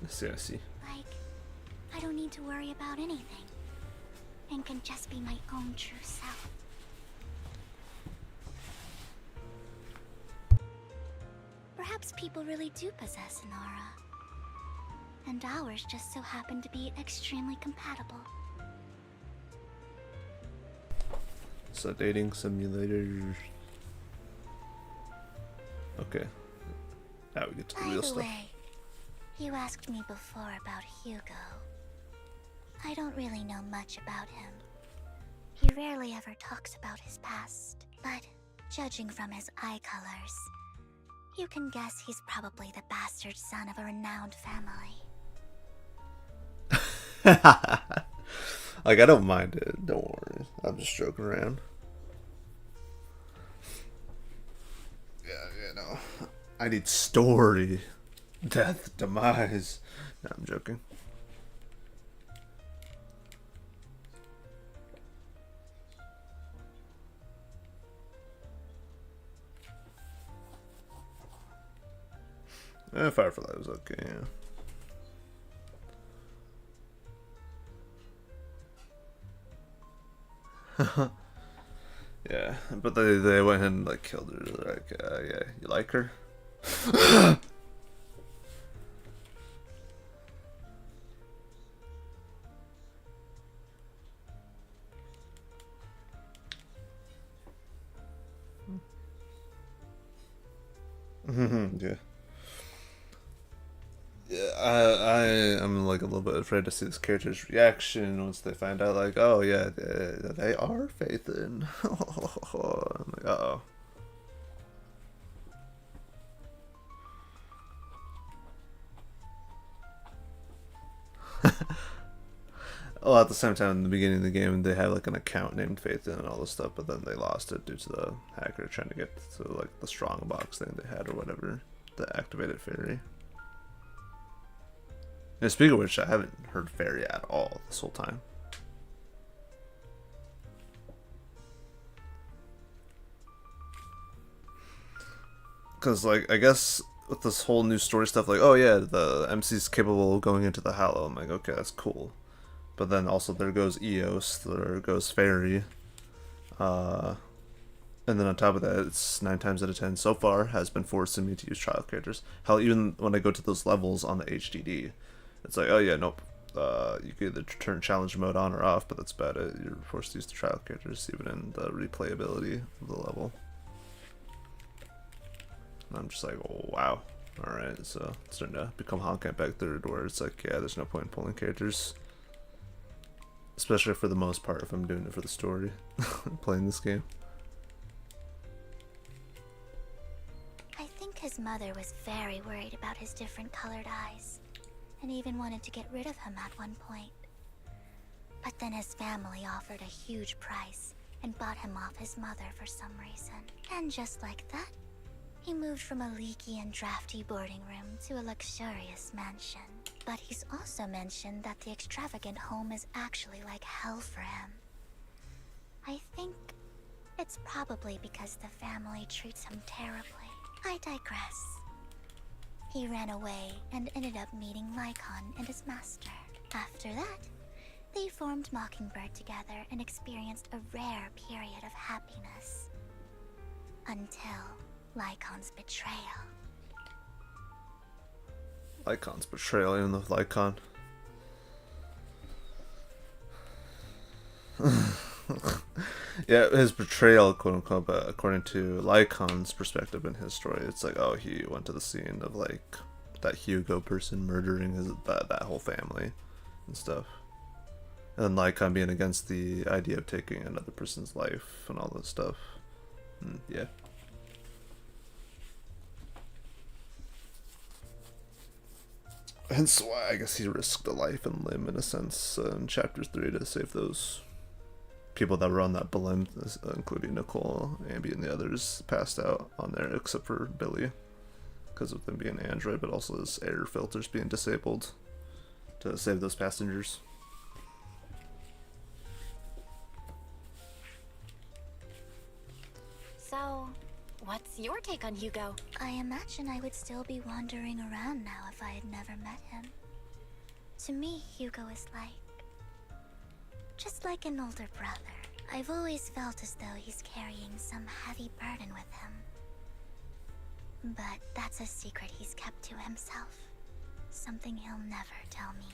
I see. Like, I don't need to worry about anything, and can just be my own true self. Perhaps people really do possess an aura, and ours just so happen to be extremely compatible. So dating simulator. Okay. Now we get to the By real the stuff. way, you asked me before about Hugo. I don't really know much about him. He rarely ever talks about his past, but Judging from his eye colors, you can guess he's probably the bastard son of a renowned family. Like, I don't mind it. Don't worry. I'm just joking around. Yeah, you know. I need story. Death, demise. No, I'm joking. Firefly was okay, yeah. Yeah, but they went ahead and like killed her. They're like, yeah, you like her? Yeah. Yeah, I'm like a little bit afraid to see this character's reaction once they find out, like, oh yeah, they are Phaethon. I'm like, uh-oh. Well, at the same time, in the beginning of the game, they had like an account named Phaethon and all this stuff, but then they lost it due to the hacker trying to get to like the strong box thing they had or whatever, the activated fairy. And speaking of which, I haven't heard fairy at all this whole time. Because, like, I guess with this whole new story stuff, like, oh yeah, the MC's capable of going into the Hallow. I'm like, okay, that's cool. But then also there goes Eos, there goes Fairy. And then on top of that, it's 9 times out of 10 so far has been forcing me to use trial characters. Hell, even when I go to those levels on the HDD, it's like, oh yeah, nope. You can either turn challenge mode on or off, but that's about it. You're forced to use the trial characters, even in the replayability of the level. And I'm just like, oh wow. Alright, so it's starting to become Honkai Back Third, where it's like, yeah, there's no point in pulling characters. Especially for the most part, if I'm doing it for the story, playing this game. I think his mother was very worried about his different colored eyes, and even wanted to get rid of him at one point. But then his family offered a huge price and bought him off his mother for some reason. And just like that, he moved from a leaky and drafty boarding room to a luxurious mansion. But he's also mentioned that the extravagant home is actually like hell for him. I think it's probably because the family treats him terribly. I digress. He ran away and ended up meeting Lycon and his master. After that, they formed Mockingbird together and experienced a rare period of happiness. Until Lycon's betrayal. Lycon's betrayal, even with Lycon. Yeah, his betrayal, quote unquote, but according to Lycon's perspective in his story, it's like, oh, he went to the scene of like that Hugo person murdering that whole family and stuff. And Lycon being against the idea of taking another person's life and all that stuff. Yeah. Hence why I guess he risked a life and limb in a sense in chapter 3 to save those people that were on that blimp, including Nicole, Ambi, and the others passed out on there except for Billy because of them being Android, but also his air filters being disabled to save those passengers. So, what's your take on Hugo? I imagine I would still be wandering around now if I had never met him. To me, Hugo is just like an older brother. I've always felt as though he's carrying some heavy burden with him. But that's a secret he's kept to himself. Something he'll never tell me.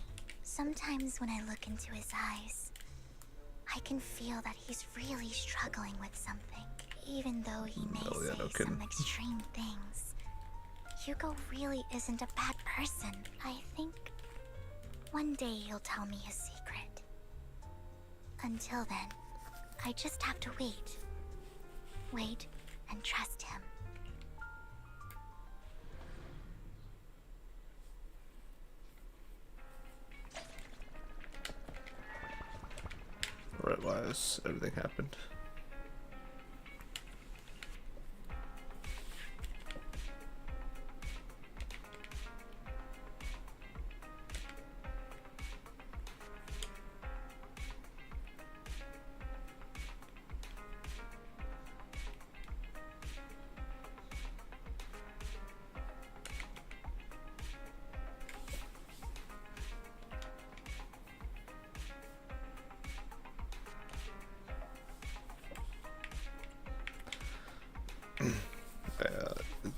Sometimes when I look into his eyes, I can feel that he's really struggling with something. Even though he may say some extreme things, Hugo really isn't a bad person. I think one day he'll tell me his secret. Until then, I just have to wait. Wait and trust him. Right, why has everything happened?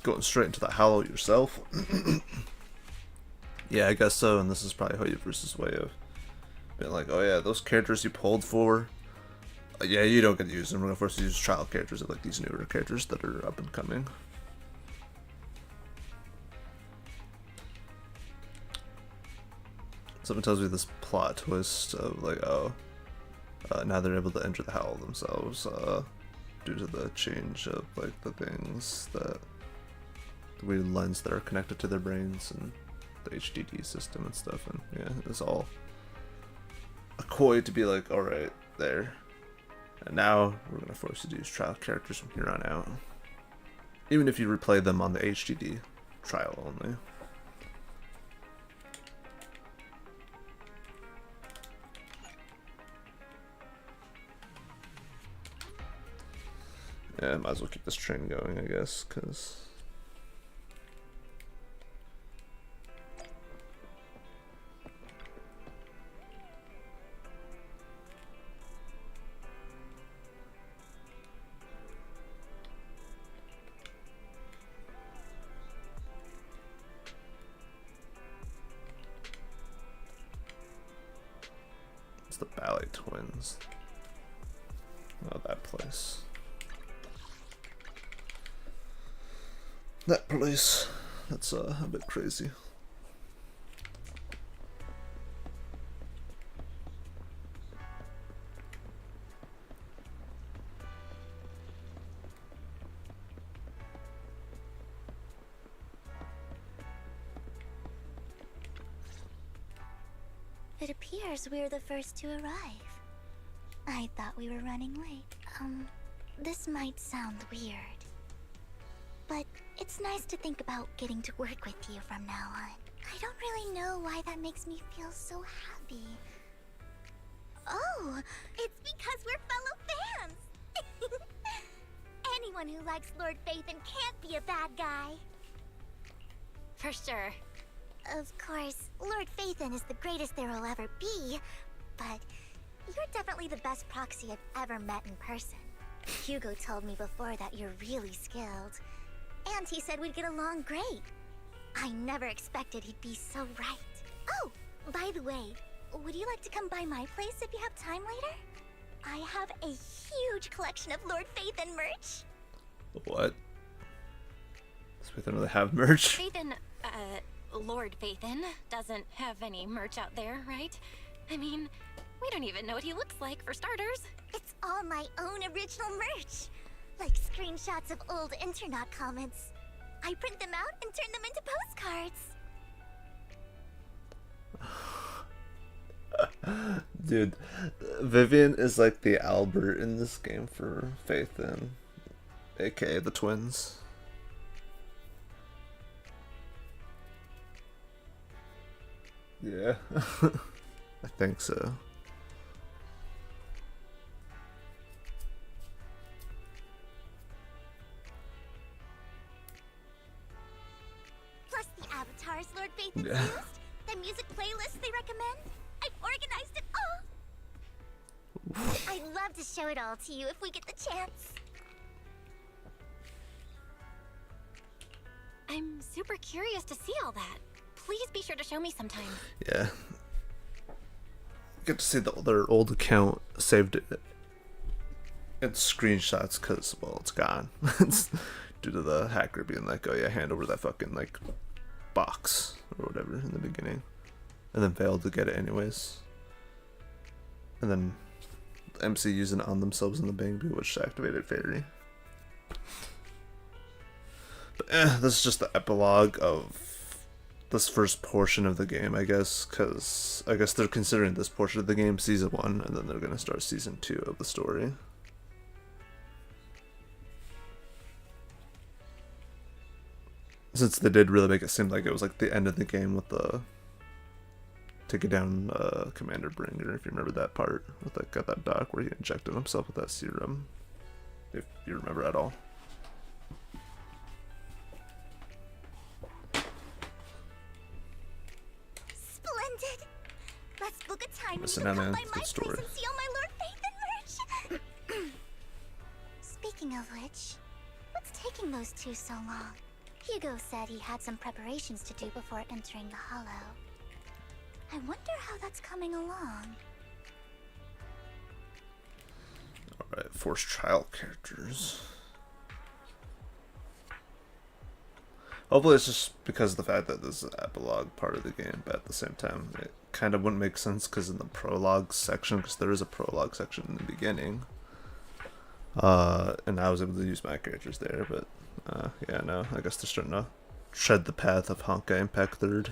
Going straight into the Hollow yourself? Yeah, I guess so, and this is probably Hoyoverse's way of being like, oh yeah, those characters you pulled for, yeah, you don't get to use them. We're going to force you to use trial characters of like these newer characters that are up and coming. Something tells me this plot twist of like, oh, now they're able to enter the Howl themselves, due to the change of like the things that the weird lens that are connected to their brains and the HDD system and stuff, and yeah, it's all a coy to be like, alright, there. And now we're gonna force you to use trial characters from here on out. Even if you replay them on the HDD trial only. Yeah, might as well keep this train going, I guess, because it's the Ballet Twins. Oh, that place. That place. That's a bit crazy. It appears we're the first to arrive. I thought we were running late. This might sound weird, but it's nice to think about getting to work with you from now on. I don't really know why that makes me feel so happy. Oh, it's because we're fellow fans! Anyone who likes Lord Phaethon can't be a bad guy. For sure. Of course, Lord Phaethon is the greatest there will ever be, but you're definitely the best proxy I've ever met in person. Hugo told me before that you're really skilled, and he said we'd get along great. I never expected he'd be so right. Oh, by the way, would you like to come by my place if you have time later? I have a huge collection of Lord Phaethon merch. What? Does Phaethon really have merch? Phaethon, Lord Phaethon doesn't have any merch out there, right? I mean, we don't even know what he looks like, for starters. It's all my own original merch. Like screenshots of old Internet comments. I print them out and turn them into postcards. Dude, Vivian is like the Albert in this game for Phaethon, aka the twins. Yeah, I think so. Plus the avatars Lord Phaethon used, the music playlists they recommend. I've organized it all. I'd love to show it all to you if we get the chance. I'm super curious to see all that. Please be sure to show me sometime. Yeah. Get to see their old account saved it in screenshots because, well, it's gone. It's due to the hacker being like, oh yeah, hand over that fucking, like, box or whatever in the beginning. And then failed to get it anyways. And then MC using it on themselves in the Bang Boo, which activated Fairy. But this is just the epilogue of this first portion of the game, I guess, because I guess they're considering this portion of the game Season 1, and then they're going to start Season 2 of the story. Since they did really make it seem like it was like the end of the game with the taking down Commander Bringer, if you remember that part with like at that dock where he injected himself with that serum, if you remember at all. Splendid! Let's book a time and you Listen, can come man, by good my place story. and see all my Lord Faith and merch. Speaking of which, what's taking those two so long? Hugo said he had some preparations to do before entering the Hollow. I wonder how that's coming along. Alright, forced trial characters. Hopefully it's just because of the fact that this is the epilogue part of the game, but at the same time, it kind of wouldn't make sense because in the prologue section, because there is a prologue section in the beginning, and I was able to use my characters there, but yeah, no, I guess they're starting to tread the path of Honkai Impact 3rd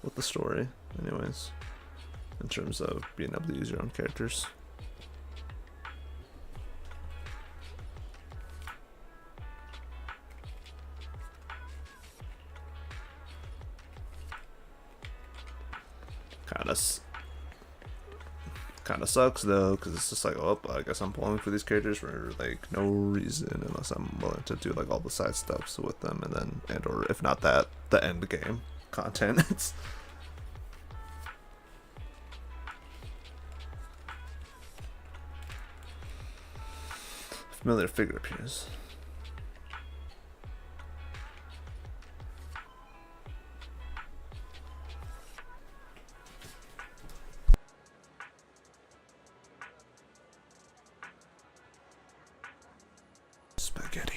with the story, anyways, in terms of being able to use your own characters. Kind of sucks though, because it's just like, oh, I guess I'm pulling for these characters for like no reason, unless I'm willing to do like all the side stuffs with them, and then or if not that, the end game content. It's familiar figure appears. Spaghetti.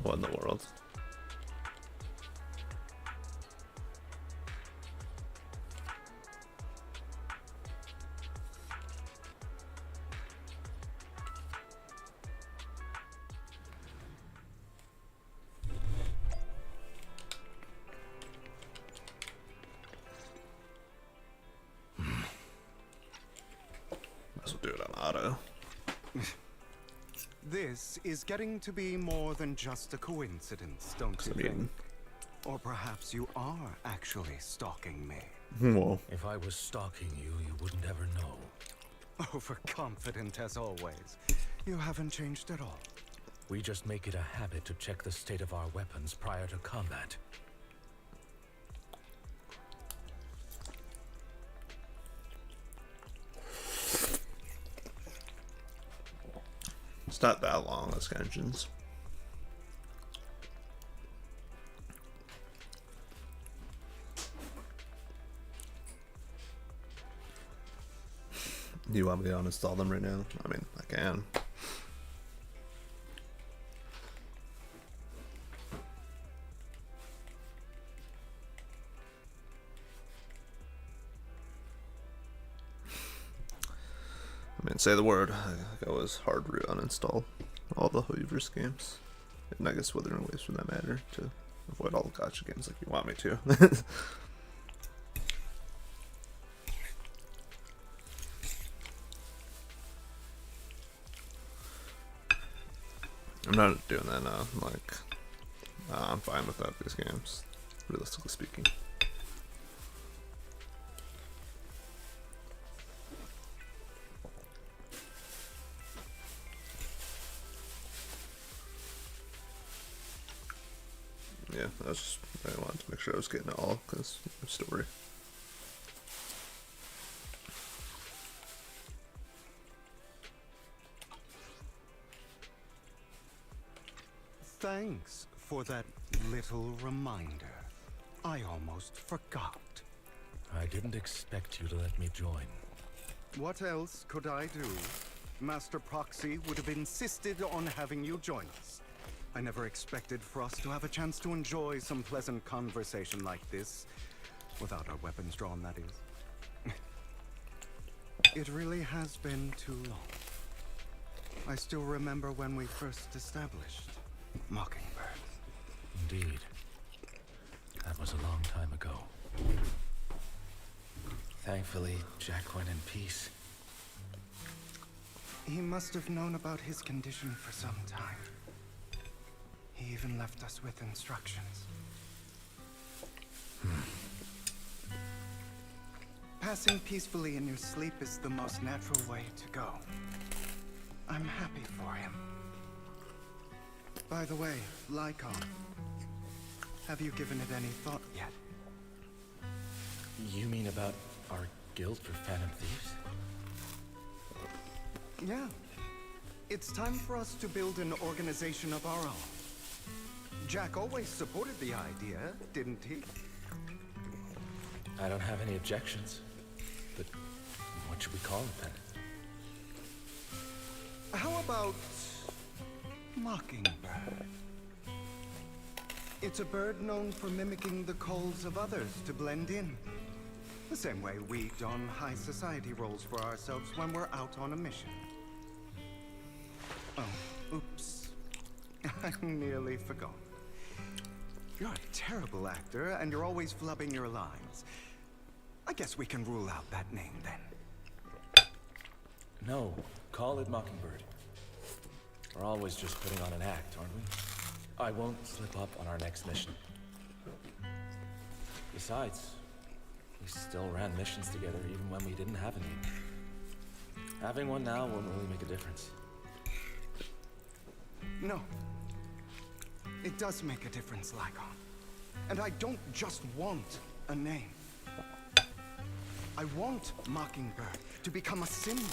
What in the world? Might as well do it on auto. This is getting to be more than just a coincidence, don't you think? Or perhaps you are actually stalking me. Whoa. If I was stalking you, you wouldn't ever know. Overconfident as always. You haven't changed at all. We just make it a habit to check the state of our weapons prior to combat. It's not that long, as engines. You want me to uninstall them right now? I mean, I can. I mean, say the word. I always hard root uninstall all the Hoyoverse games. And I guess Withering Waves for that matter, to avoid all the gacha games like you want me to. I'm not doing that now. I'm fine without these games, realistically speaking. Yeah, I wanted to make sure I was getting it all, because of story. Thanks for that little reminder. I almost forgot. I didn't expect you to let me join. What else could I do? Master Proxy would have insisted on having you join us. I never expected for us to have a chance to enjoy some pleasant conversation like this. Without our weapons drawn, that is. It really has been too long. I still remember when we first established Mockingbird. Indeed. That was a long time ago. Thankfully, Jack went in peace. He must have known about his condition for some time. He even left us with instructions. Passing peacefully in your sleep is the most natural way to go. I'm happy for him. By the way, Lycon, have you given it any thought yet? You mean about our guild for Phantom Thieves? Yeah. It's time for us to build an organization of our own. Jack always supported the idea, didn't he? I don't have any objections. But what should we call it then? How about Mockingbird? It's a bird known for mimicking the calls of others to blend in. The same way we don high society roles for ourselves when we're out on a mission. Oh, oops. I nearly forgot. You're a terrible actor, and you're always flubbing your lines. I guess we can rule out that name, then. No, call it Mockingbird. We're always just putting on an act, aren't we? I won't slip up on our next mission. Besides, we still ran missions together even when we didn't have a name. Having one now won't really make a difference. No. It does make a difference, Lycon. And I don't just want a name. I want Mockingbird to become a symbol.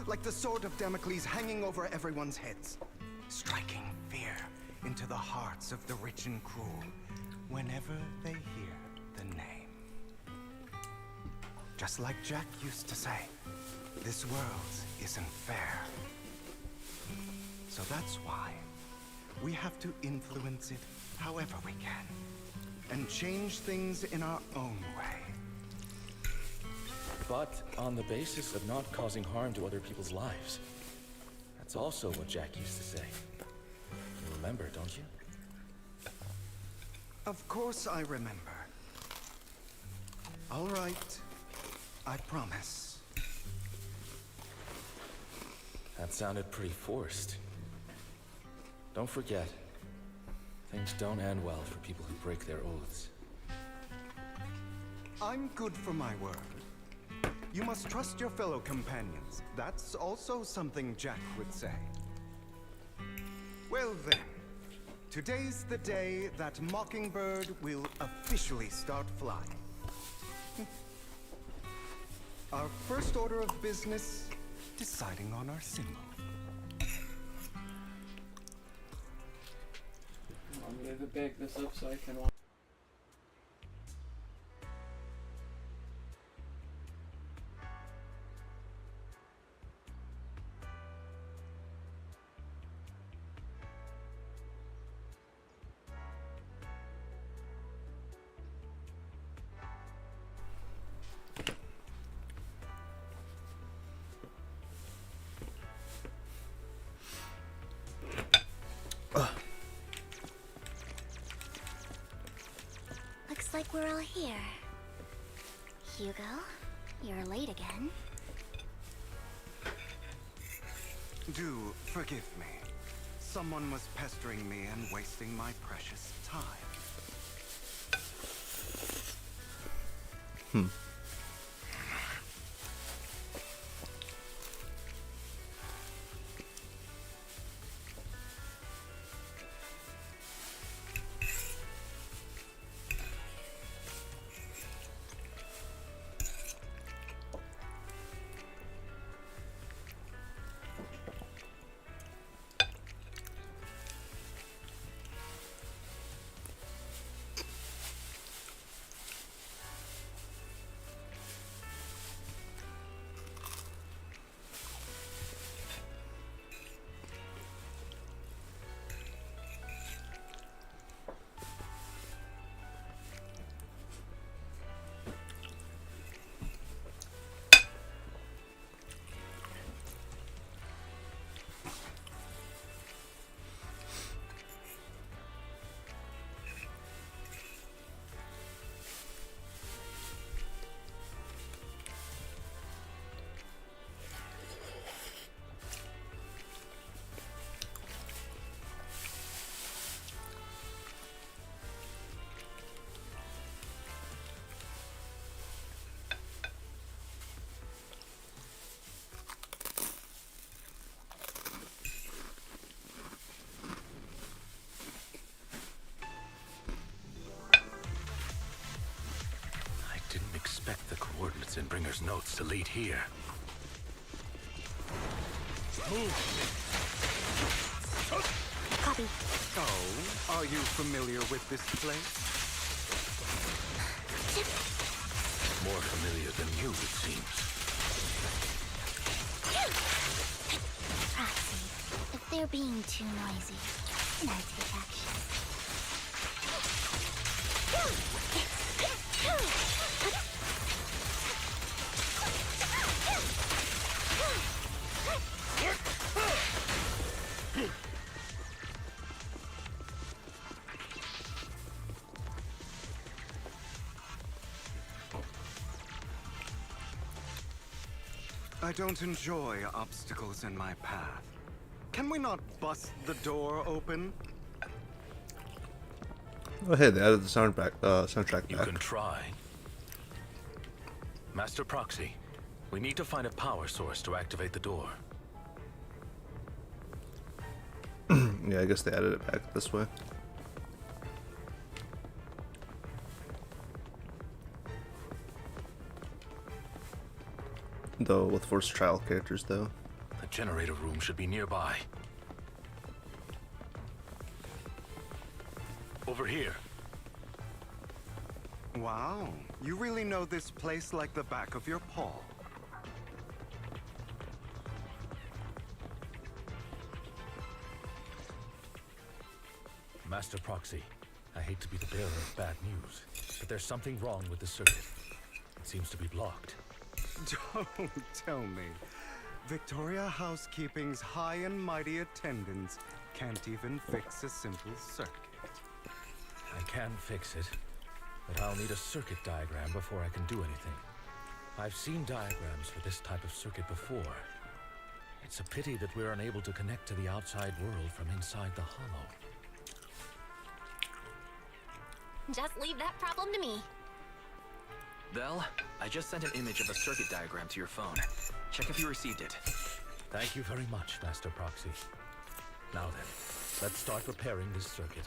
Like the sword of Damocles hanging over everyone's heads. Striking fear into the hearts of the rich and cruel whenever they hear the name. Just like Jack used to say, this world isn't fair. So that's why we have to influence it however we can, and change things in our own way. But on the basis of not causing harm to other people's lives. That's also what Jack used to say. You remember, don't you? Of course I remember. All right, I promise. That sounded pretty forced. Don't forget, things don't end well for people who break their oaths. I'm good for my word. You must trust your fellow companions. That's also something Jack would say. Well then, today's the day that Mockingbird will officially start flying. Our first order of business, deciding on our symbol. I'm gonna back this up so I can Looks like we're all here. Hugo, you're late again. Do forgive me. Someone was pestering me and wasting my precious time. collector's notes to lead here. Copy. Oh, are you familiar with this place? More familiar than you, it seems. Proxy, if they're being too noisy, can I take action? I don't enjoy obstacles in my path. Can we not bust the door open? Oh hey, they added the soundtrack back. You can try. Master Proxy, we need to find a power source to activate the door. Yeah, I guess they added it back this way. Though with forced trial characters, though. The generator room should be nearby. Over here. Wow, you really know this place like the back of your paw. Master Proxy, I hate to be the bearer of bad news, but there's something wrong with the circuit. It seems to be blocked. Don't tell me. Victoria Housekeeping's high and mighty attendants can't even fix a simple circuit. I can fix it, but I'll need a circuit diagram before I can do anything. I've seen diagrams for this type of circuit before. It's a pity that we're unable to connect to the outside world from inside the hollow. Just leave that problem to me. Belle, I just sent an image of a circuit diagram to your phone. Check if you received it. Thank you very much, Master Proxy. Now then, let's start repairing this circuit.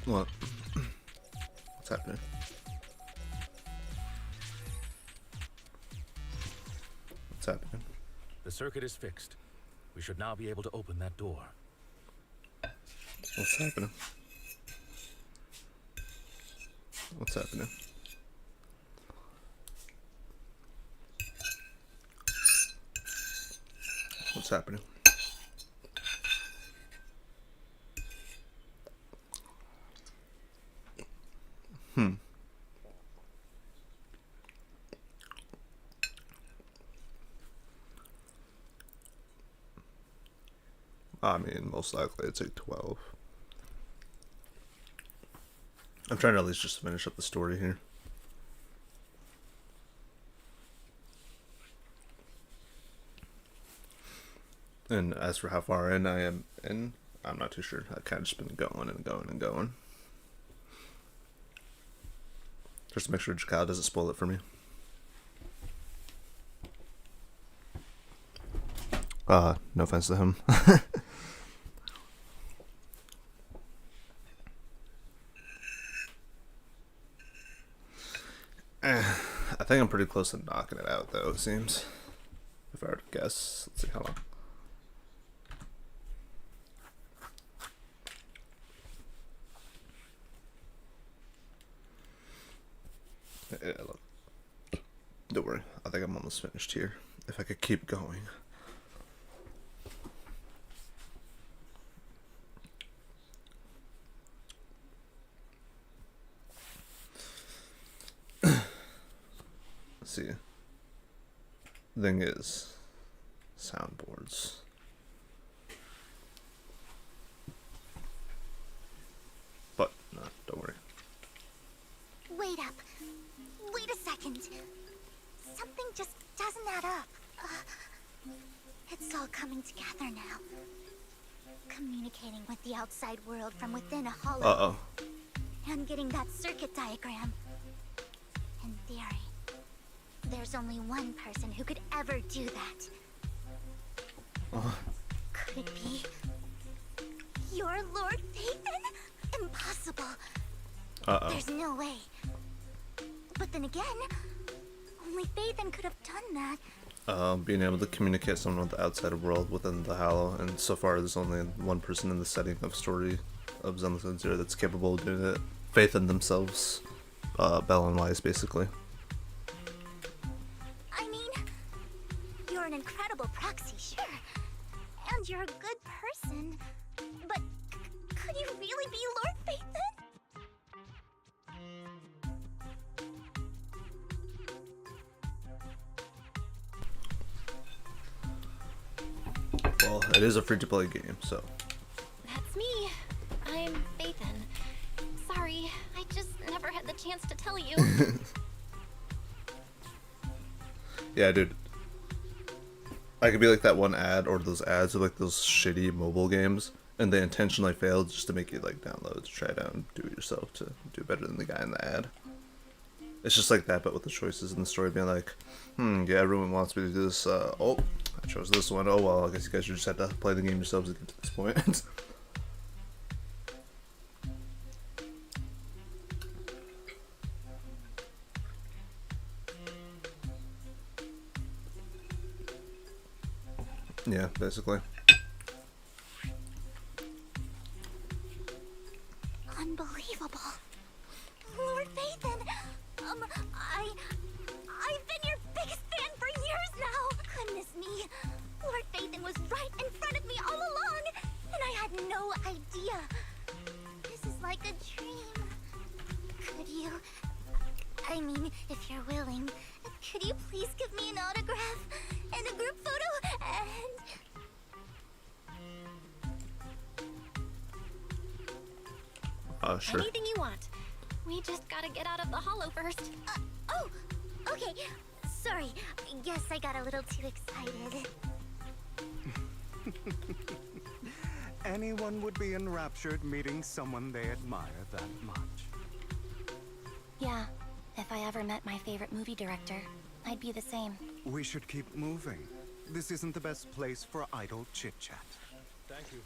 What? What's happening? What's happening? The circuit is fixed. We should now be able to open that door. What's happening? What's happening? What's happening? I mean, most likely it'd take 12. I'm trying to at least just finish up the story here. And as for how far in I am in, I'm not too sure. I've kind of just been going and going and going. Just to make sure Jakal doesn't spoil it for me. No offense to him. I think I'm pretty close to knocking it out, though, it seems. If I were to guess. Let's see how long. Yeah, look. Don't worry. I think I'm almost finished here. If I could keep going. Let's see. The thing is, soundboards. But, no, don't worry. Wait up. Wait a second. Something just doesn't add up. It's all coming together now. Communicating with the outside world from within a hollow. Uh-oh. and getting that circuit diagram. In theory, there's only one person who could ever do that. Could it be your Lord Phaethon? Impossible. There's no way. But then again, only Phaethon could have done that. Being able to communicate someone with the outside world within the Hallow, and so far there's only one person in the setting of story of Zenless Zero that's capable of doing it. Phaethon themselves, Bell and Wise, basically. I mean, you're an incredible proxy, sure, and you're a good person, but could you really be Lord Phaethon? Well, it is a free-to-play game, so. That's me. I'm Phaethon. Sorry, I just never had the chance to tell you. Yeah, dude. I could be like that one ad, or those ads of like those shitty mobile games, and they intentionally failed just to make you like download, try it out, and do it yourself to do better than the guy in the ad. It's just like that, but with the choices in the story being like, yeah, everyone wants me to do this. Oh, I chose this one. Oh well, I guess you guys just have to play the game yourselves to get to this point. Yeah, basically. Unbelievable. Lord Phaethon, I've been your biggest fan for years now. Goodness me. Lord Phaethon was right in front of me all along, and I had no idea. This is like a dream. Could you, I mean, if you're willing, could you please give me an autograph and a group photo and... Sure. Anything you want. We just gotta get out of the hollow first. Oh, okay. Sorry. Guess I got a little too excited. Anyone would be enraptured meeting someone they admire that much. Yeah, if I ever met my favorite movie director, I'd be the same. We should keep moving. This isn't the best place for idle chit-chat. Thank you.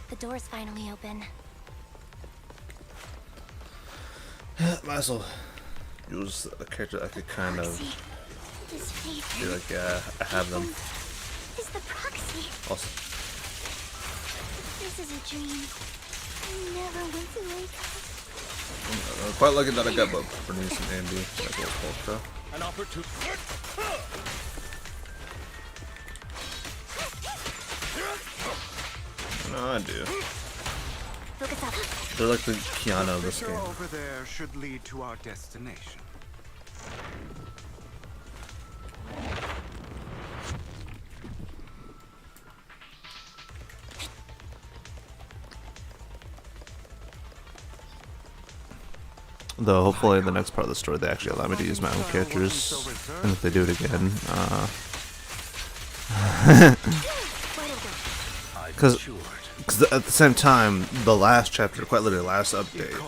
The door's finally open. Might as well use a character I could kind of be like, yeah, I have them. Is the proxy. Also, This is a dream. I never went to wake up. I'm quite lucky that I got both Bernice and Andy. Like a little polka. An opportunity. No, I do. Focus up. They're like the Keanu of this The game. door over there should lead to our destination. Though hopefully in the next part of the story they actually allow me to use my own characters, and if they do it again, because at the same time, the last chapter, quite literally last update,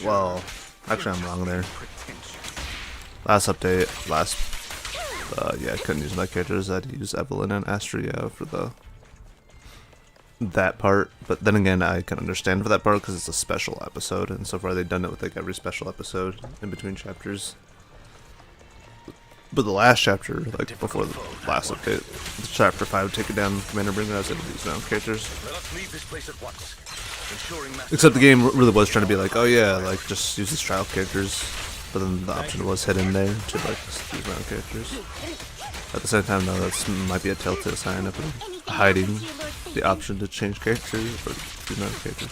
well, actually I'm wrong there. Last update, yeah, I couldn't use my characters. I had to use Evelyn and Astria for that part, but then again, I can understand for that part because it's a special episode, and so far they've done it with like every special episode in between chapters. But the last chapter, like before the last update, chapter 5, take it down, Commander Bringer, I was able to use my own characters. Let us leave this place at once. Ensuring Master Except the game really was trying to be like, oh yeah, like just use these trial characters, but then the option was hidden there to like just use my own characters. At the same time, though, that might be a telltale sign of hiding the option to change characters or use my own characters.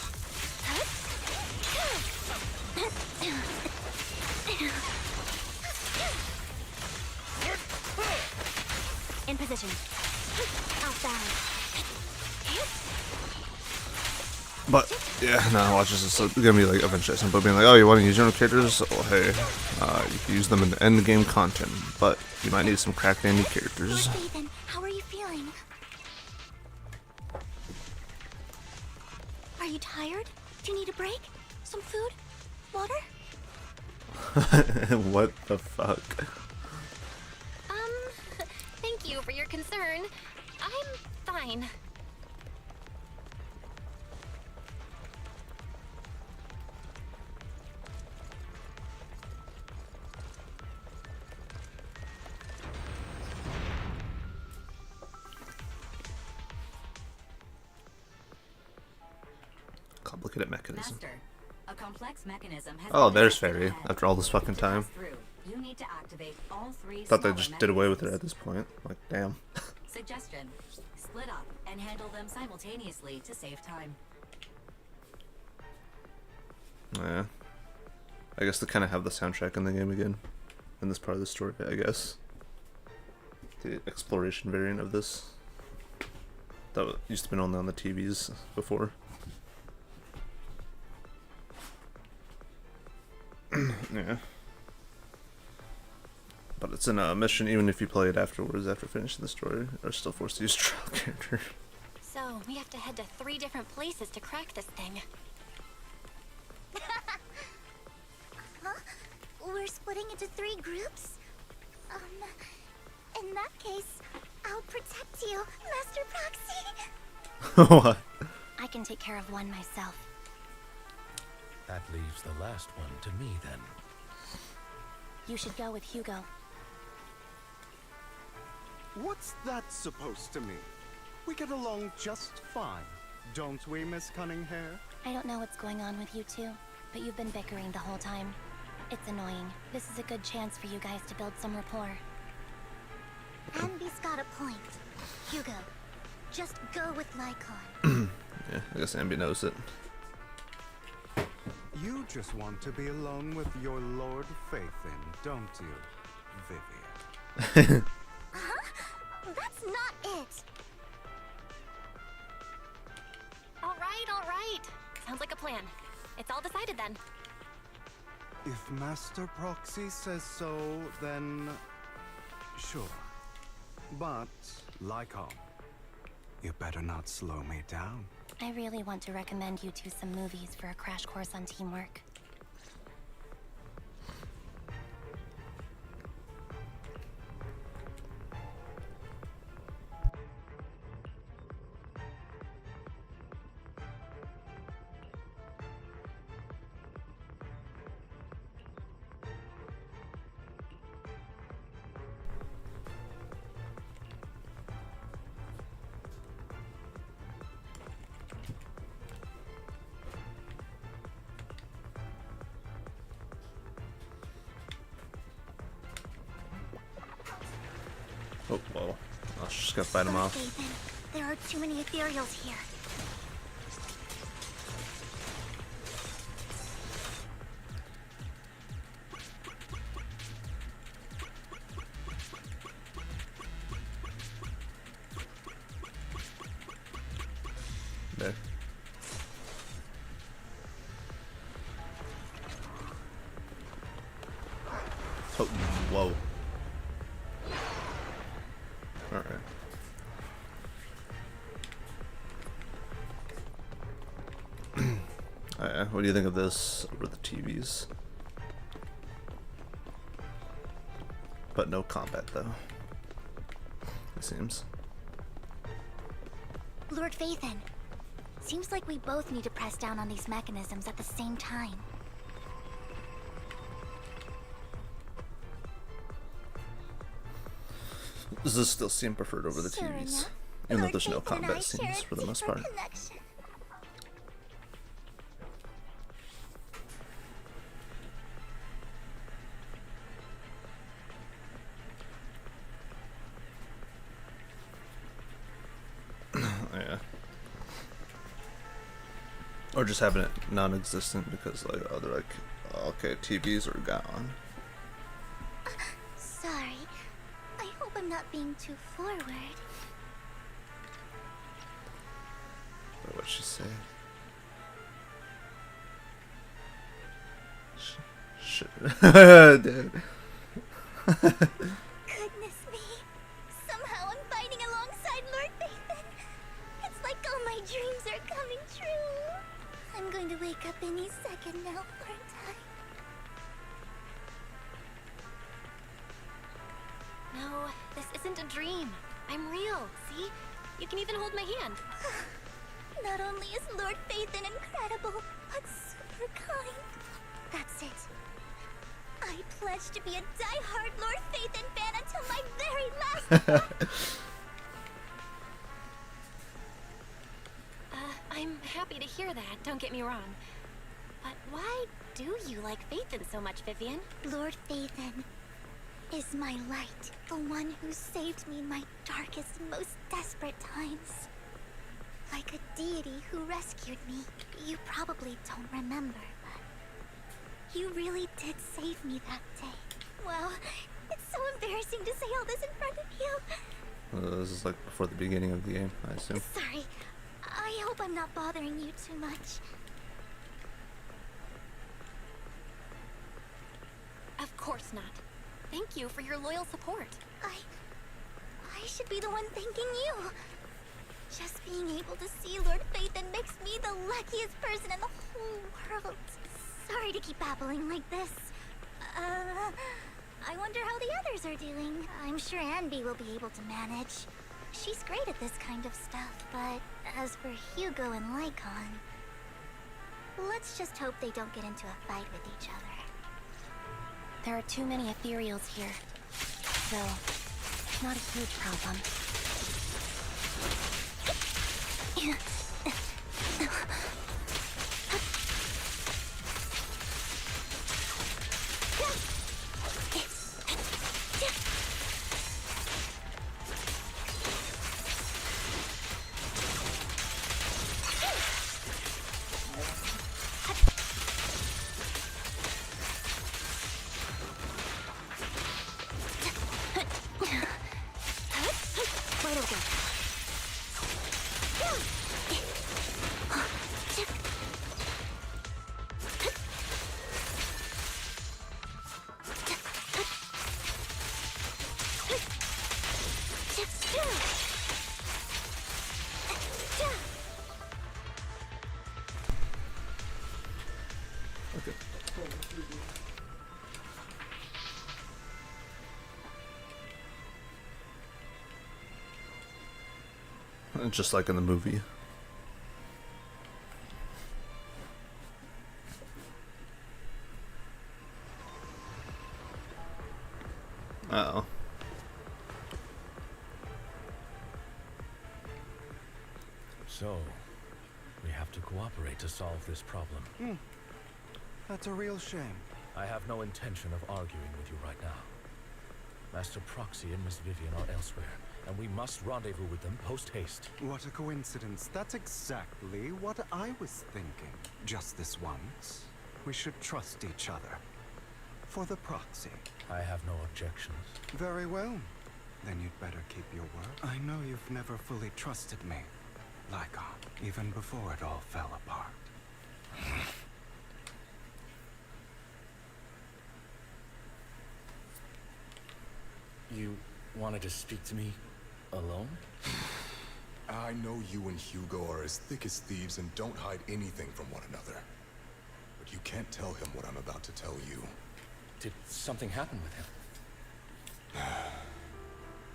In position. Outside. But yeah, no, watch this. It's gonna be like eventually some people being like, "Oh, you want to use your own characters? Well, hey, you can use them in the end game content, but you might need some crack dandy characters." Phaethon, how are you feeling? Are you tired? Do you need a break? Some food? Water? What the fuck? Thank you for your concern. I'm fine. Complicated mechanism. Master, a complex mechanism has Oh, been there's tested Fairy. ahead. After all this fucking To time. pass through, you need to activate all three Thought they smaller just did away with it mechanisms. at this point. Like, damn. Suggestion: split up and handle them simultaneously to save time. Yeah. I guess they kind of have the soundtrack in the game again. In this part of the story, I guess. The exploration variant of this. That used to be only on the TVs before. Yeah. But it's in a mission even if you play it afterwards, after finishing the story. Are still forced to use trial character. So, we have to head to 3 different places to crack this thing. Huh? We're splitting into 3 groups? In that case, I'll protect you, Master Proxy. What? I can take care of one myself. That leaves the last one to me, then. You should go with Hugo. What's that supposed to mean? We get along just fine, don't we, Miss Cunninghair? I don't know what's going on with you two, but you've been bickering the whole time. It's annoying. This is a good chance for you guys to build some rapport. Ambi's got a point. Hugo, just go with Lycon. Yeah, I guess Ambi knows it. You just want to be alone with your Lord Faithin, don't you, Vivian? Huh? That's not it. All right. Sounds like a plan. It's all decided then. If Master Proxy says so, then sure. But, Lycon, you better not slow me down. I really want to recommend you two some movies for a crash course on teamwork. Oh, whoa. I was just gonna fight him off. Faithin, there are too many ethereals here. There. Oh, whoa. Alright. What do you think of this over the TVs? But no combat though. It seems. Lord Faithin, seems like we both need to press down on these mechanisms at the same time. This is still seem preferred over the TVs. Even though there's no combat scenes for the most part. Yeah. Or just having it non-existent because like they're like, okay, TVs are gone. Sorry. I hope I'm not being too forward. Wait, what'd she say? Shit. Dude. Goodness me. Somehow I'm fighting alongside Lord Faithin. It's like all my dreams are coming true. going to wake up any second now, aren't I? No, this isn't a dream. I'm real, see? You can even hold my hand. Not only is Lord Phaethon incredible, but super kind. That's it. I pledge to be a die-hard Lord Phaethon fan until my very last. I'm happy to hear that, don't get me wrong. But why do you like Phaethon so much, Vivian? Lord Phaethon is my light, the one who saved me in my darkest and most desperate times. Like a deity who rescued me. You probably don't remember, but you really did save me that day. Wow, it's so embarrassing to say all this in front of you. This is like before the beginning of the game, I assume. Sorry. I hope I'm not bothering you too much. Of course not. Thank you for your loyal support. I should be the one thanking you. Just being able to see Lord Phaethon makes me the luckiest person in the whole world. Sorry to keep babbling like this. I wonder how the others are doing. I'm sure Anby will be able to manage. She's great at this kind of stuff, but as for Hugo and Lycon, let's just hope they don't get into a fight with each other. There are too many ethereals here. So, not a huge problem. Just like in the movie. Uh-oh. So, we have to cooperate to solve this problem. That's a real shame. I have no intention of arguing with you right now. Master Proxy and Miss Vivian are elsewhere, and we must rendezvous with them post-haste. What a coincidence. That's exactly what I was thinking. Just this once, we should trust each other. For the Proxy. I have no objections. Very well. Then you'd better keep your word. I know you've never fully trusted me, Lycon, even before it all fell apart. You wanted to speak to me alone? I know you and Hugo are as thick as thieves and don't hide anything from one another. But you can't tell him what I'm about to tell you. Did something happen with him?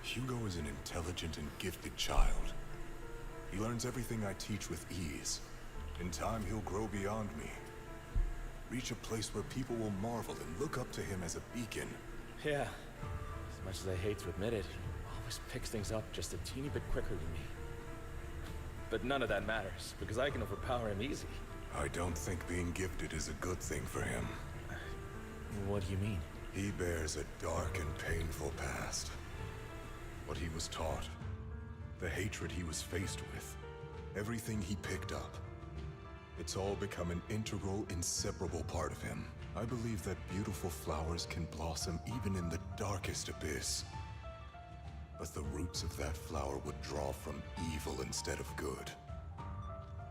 Hugo is an intelligent and gifted child. He learns everything I teach with ease. In time, he'll grow beyond me. Reach a place where people will marvel and look up to him as a beacon. Yeah. As much as I hate to admit it, he always picks things up just a teeny bit quicker than me. But none of that matters, because I can overpower him easy. I don't think being gifted is a good thing for him. What do you mean? He bears a dark and painful past. What he was taught, the hatred he was faced with, everything he picked up. It's all become an integral, inseparable part of him. I believe that beautiful flowers can blossom even in the darkest abyss. But the roots of that flower would draw from evil instead of good.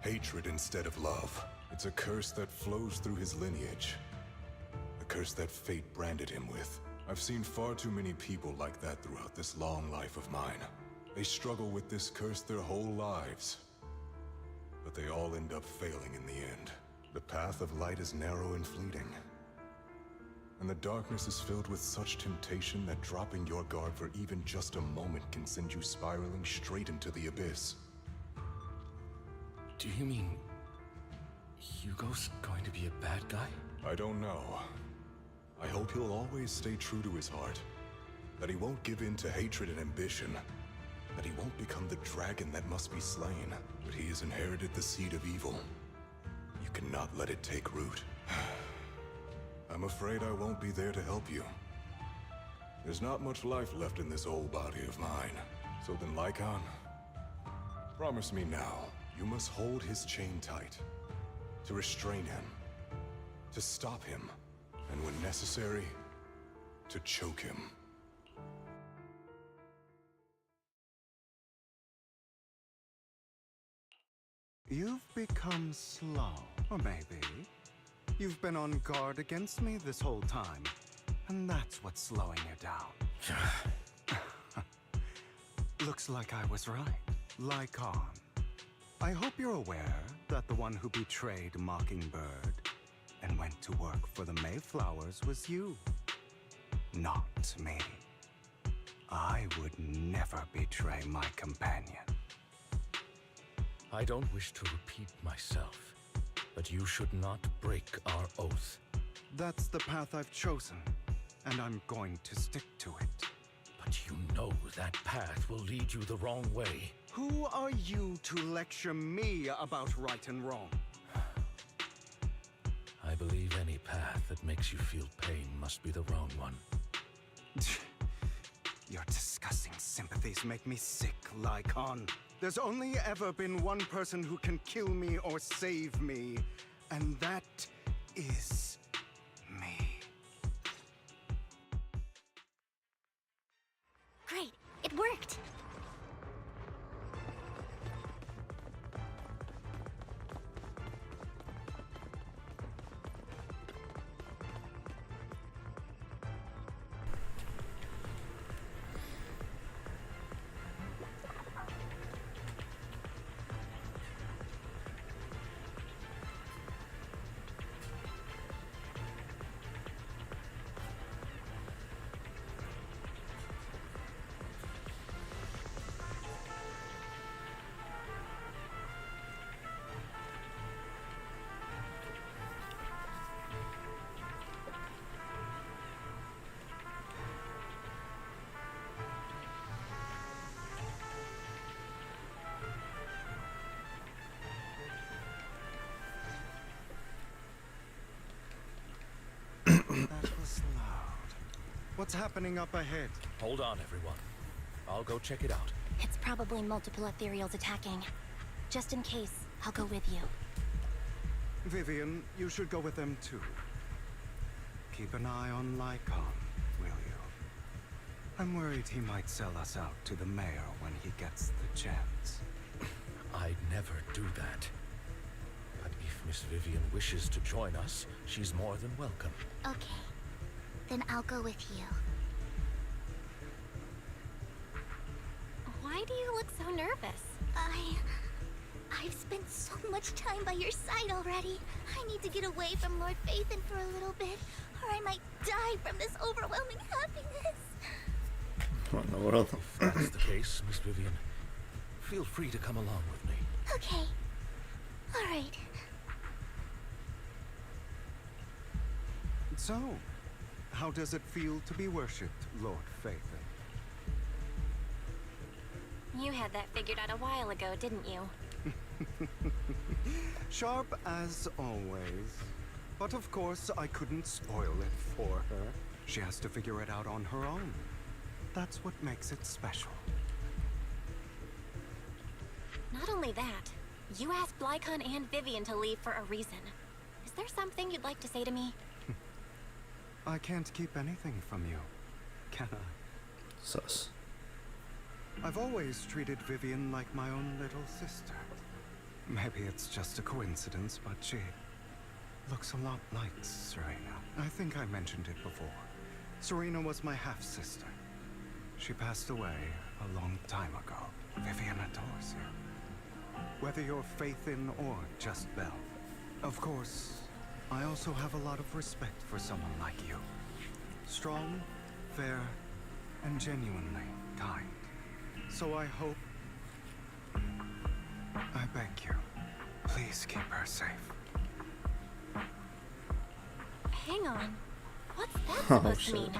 Hatred instead of love. It's a curse that flows through his lineage. A curse that fate branded him with. I've seen far too many people like that throughout this long life of mine. They struggle with this curse their whole lives. But they all end up failing in the end. The path of light is narrow and fleeting. And the darkness is filled with such temptation that dropping your guard for even just a moment can send you spiraling straight into the abyss. Do you mean Hugo's going to be a bad guy? I don't know. I hope he'll always stay true to his heart. That he won't give in to hatred and ambition. That he won't become the dragon that must be slain. But he has inherited the seed of evil. You cannot let it take root. I'm afraid I won't be there to help you. There's not much life left in this old body of mine. So then, Lycon, promise me now, you must hold his chain tight. To restrain him. To stop him. And when necessary, to choke him. You've become slow, or maybe you've been on guard against me this whole time, and that's what's slowing you down. Looks like I was right. Lycon. I hope you're aware that the one who betrayed Mockingbird and went to work for the Mayflowers was you, not me. I would never betray my companion. I don't wish to repeat myself, but you should not break our oath. That's the path I've chosen, and I'm going to stick to it. But you know that path will lead you the wrong way. Who are you to lecture me about right and wrong? I believe any path that makes you feel pain must be the wrong one. Your disgusting sympathies make me sick, Lycon. There's only ever been one person who can kill me or save me, and that is me. Great, it worked. That was loud. What's happening up ahead? Hold on, everyone. I'll go check it out. It's probably multiple ethereals attacking. Just in case, I'll go with you. Vivian, you should go with them too. Keep an eye on Lycon, will you? I'm worried he might sell us out to the mayor when he gets the chance. I'd never do that. But if Miss Vivian wishes to join us, she's more than welcome. Okay. Then I'll go with you. Why do you look so nervous? I've spent so much time by your side already. I need to get away from Lord Phaethon for a little bit, or I might die from this overwhelming happiness. What in the world? If that's the case, Miss Vivian, feel free to come along with me. Okay. All right. So, how does it feel to be worshipped, Lord Phaethon? You had that figured out a while ago, didn't you? Sharp as always. But of course, I couldn't spoil it for her. She has to figure it out on her own. That's what makes it special. Not only that, you asked Lycon and Vivian to leave for a reason. Is there something you'd like to say to me? I can't keep anything from you, can I? Sus. I've always treated Vivian like my own little sister. Maybe it's just a coincidence, but she looks a lot like Serena. I think I mentioned it before. Serena was my half-sister. She passed away a long time ago. Vivian adores you. Whether you're Phaethon or just Belle, Of course, I also have a lot of respect for someone like you. Strong, fair, and genuinely kind. So I hope... I beg you, please keep her safe. Hang on. What's that supposed to mean?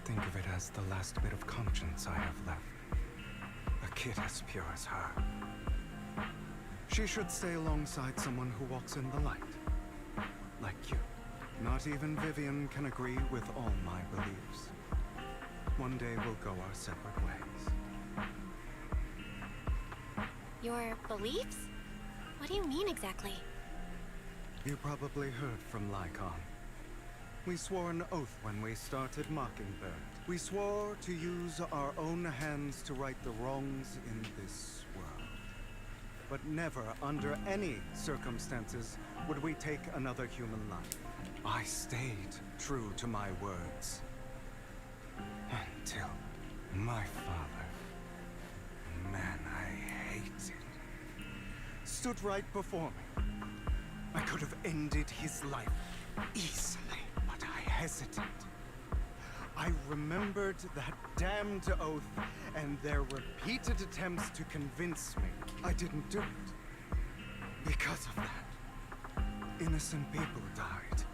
Think of it as the last bit of conscience I have left. A kid as pure as her. She should stay alongside someone who walks in the light. Like you. Not even Vivian can agree with all my beliefs. One day we'll go our separate ways. Your beliefs? What do you mean exactly? You probably heard from Lycon. We swore an oath when we started Mockingbird. We swore to use our own hands to right the wrongs in this world. But never, under any circumstances, would we take another human life. I stayed true to my words. Until my father, a man I hated, stood right before me. I could have ended his life easily, but I hesitated. I remembered that damned oath and their repeated attempts to convince me I didn't do it. Because of that, innocent people died.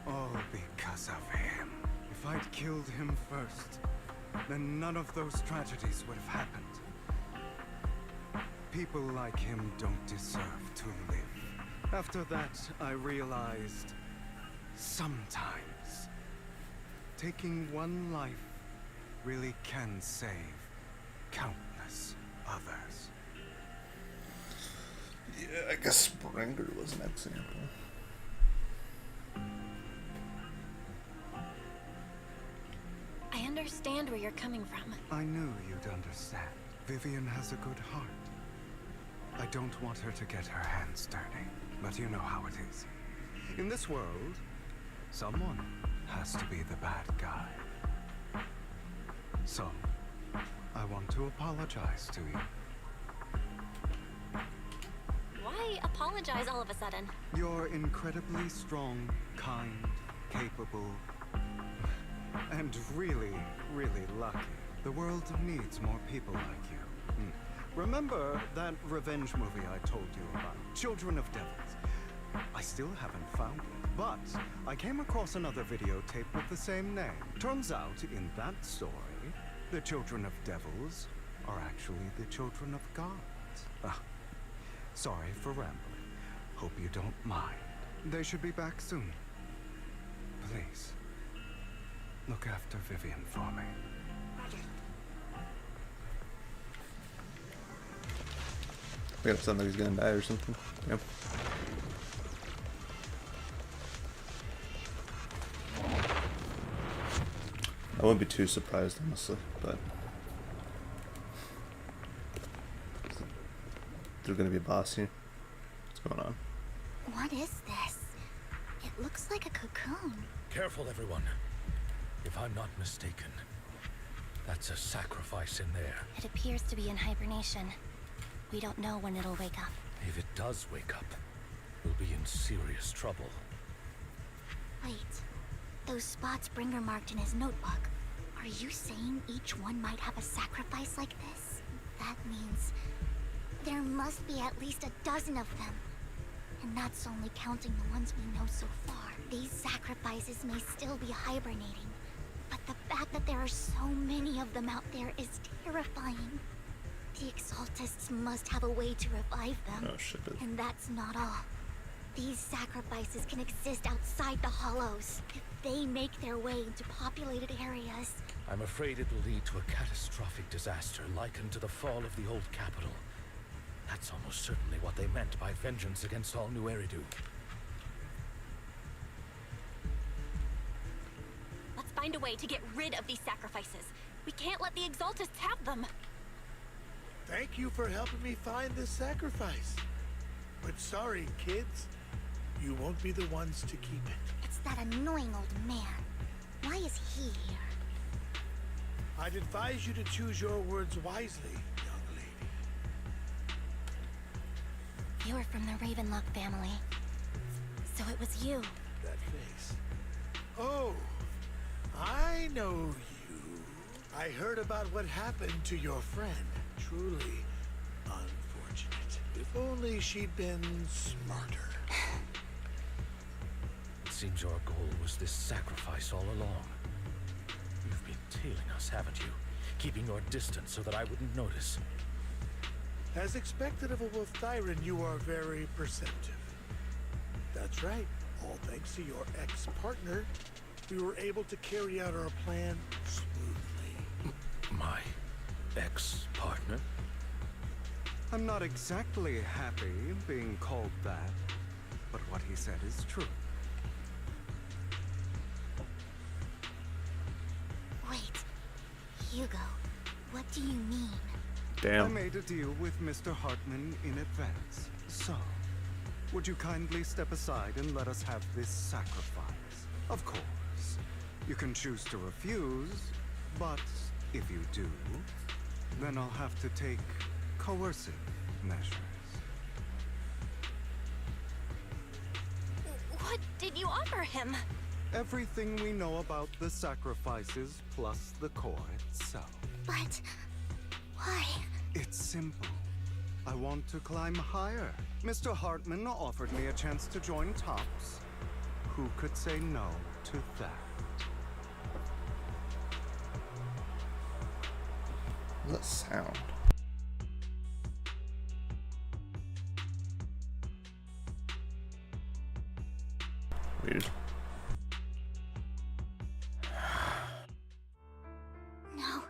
All because of him. If I'd killed him first, then none of those tragedies would have happened. People like him don't deserve to live. After that, I realized sometimes taking one life really can save countless others. Yeah, I guess Springer was an example. I understand where you're coming from. I knew you'd understand. Vivian has a good heart. I don't want her to get her hands dirty, but you know how it is. In this world, someone has to be the bad guy. So, I want to apologize to you. Why apologize all of a sudden? You're incredibly strong, kind, capable, and really, really lucky. The world needs more people like you. Remember that revenge movie I told you about? Children of Devils. I still haven't found it, but I came across another videotape with the same name. Turns out, in that story, the Children of Devils are actually the Children of Gods. Sorry for rambling. Hope you don't mind. They should be back soon. Please, look after Vivian for me. We got something he's gonna die or something. Yep. I wouldn't be too surprised, honestly, but there's gonna be a boss here. What's going on? What is this? It looks like a cocoon. Careful, everyone. If I'm not mistaken, that's a sacrifice in there. It appears to be in hibernation. We don't know when it'll wake up. If it does wake up, we'll be in serious trouble. Wait. Those spots Bringer marked in his notebook. Are you saying each one might have a sacrifice like this? That means there must be at least a dozen of them. And that's only counting the ones we know so far. These sacrifices may still be hibernating, but the fact that there are so many of them out there is terrifying. The Exaltists must have a way to revive them. Oh shit. And that's not all. These sacrifices can exist outside the Hollows. If they make their way into populated areas. I'm afraid it will lead to a catastrophic disaster likened to the fall of the old capital. That's almost certainly what they meant by vengeance against all New Eridu. Let's find a way to get rid of these sacrifices. We can't let the Exaltists have them. Thank you for helping me find this sacrifice. But sorry, kids. You won't be the ones to keep it. It's that annoying old man. Why is he here? I'd advise you to choose your words wisely, young lady. You were from the Ravenlock family. So it was you. That face. Oh, I know you. I heard about what happened to your friend. Truly unfortunate. If only she'd been smarter. It seems your goal was this sacrifice all along. You've been tailing us, haven't you? Keeping your distance so that I wouldn't notice. As expected of a Wolf Tyrant, you are very perceptive. That's right. All thanks to your ex-partner, we were able to carry out our plan smoothly. My ex-partner? I'm not exactly happy being called that, but what he said is true. Wait, Hugo, what do you mean? Damn. I made a deal with Mr. Hartman in advance. So, would you kindly step aside and let us have this sacrifice? Of course, you can choose to refuse, but if you do, then I'll have to take coercive measures. What did you offer him? Everything we know about the sacrifices plus the core itself. But why? It's simple. I want to climb higher. Mr. Hartman offered me a chance to join Tops. Who could say no to that? What's that sound? Weird. No.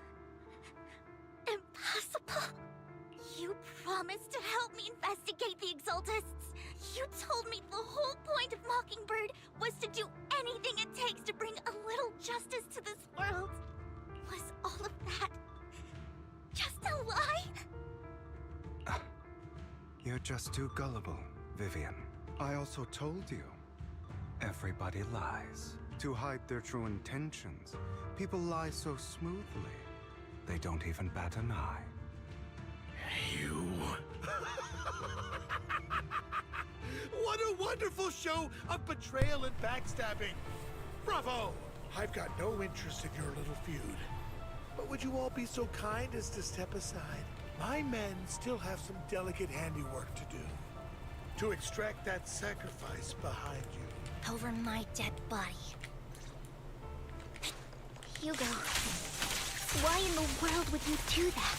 Impossible. You promised to help me investigate the Exaltists. You told me the whole point of Mockingbird was to do anything it takes to bring a little justice to this world. Was all of that just a lie? You're just too gullible, Vivian. I also told you, everybody lies. To hide their true intentions, people lie so smoothly, they don't even bat an eye. You. What a wonderful show of betrayal and backstabbing! Bravo! I've got no interest in your little feud. But would you all be so kind as to step aside? My men still have some delicate handiwork to do. To extract that sacrifice behind you. Over my dead body. Hugo, why in the world would you do that?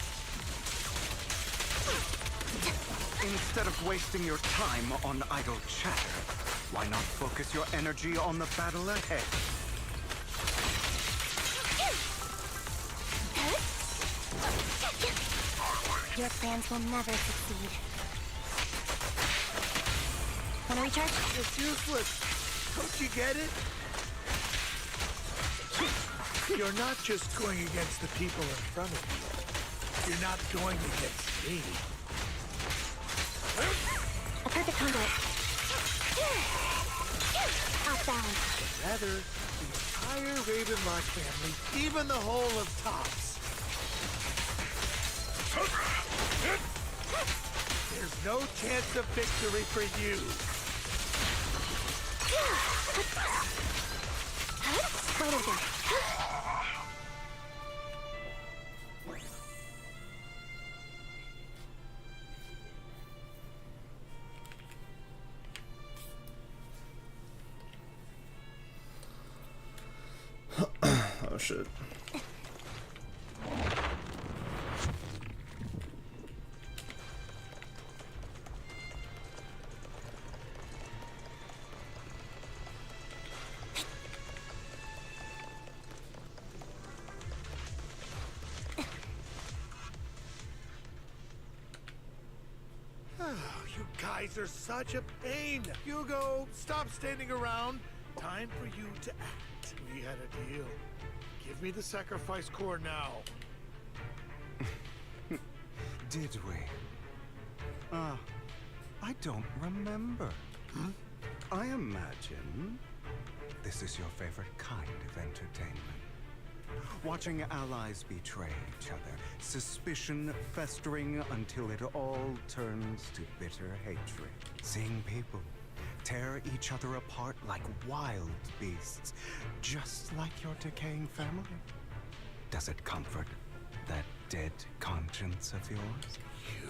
Instead of wasting your time on idle chatter, why not focus your energy on the battle ahead? Your plans will never succeed. Wanna recharge? It's useless. Don't you get it? You're not just going against the people in front of you. You're not going against me. A perfect conduit. Off balance. Rather, the entire Ravenlock family, even the whole of Tops. There's no chance of victory for you. Wait over. Oh shit. You guys are such a pain. Hugo, stop standing around. Time for you to act. We had a deal. Give me the sacrifice core now. Did we? I don't remember. I imagine this is your favorite kind of entertainment. Watching allies betray each other, suspicion festering until it all turns to bitter hatred. Seeing people tear each other apart like wild beasts, just like your decaying family. Does it comfort that dead conscience of yours? You.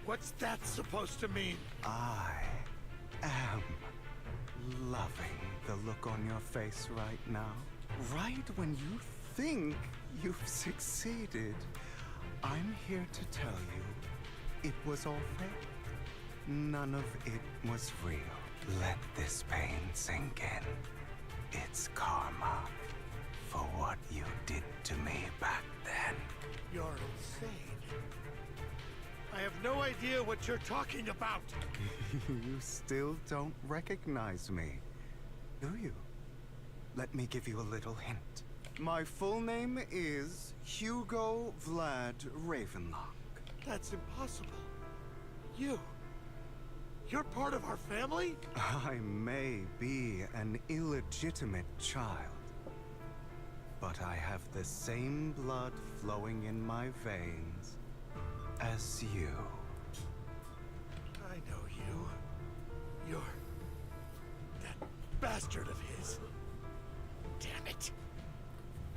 What's that supposed to mean? I am loving the look on your face right now. Right when you think you've succeeded, I'm here to tell you it was all fake. None of it was real. Let this pain sink in. It's karma for what you did to me back then. You're insane. I have no idea what you're talking about. You still don't recognize me, do you? Let me give you a little hint. My full name is Hugo Vlad Ravenlock. That's impossible. You're part of our family? I may be an illegitimate child, but I have the same blood flowing in my veins as you. I know you. You're that bastard of his. Damn it.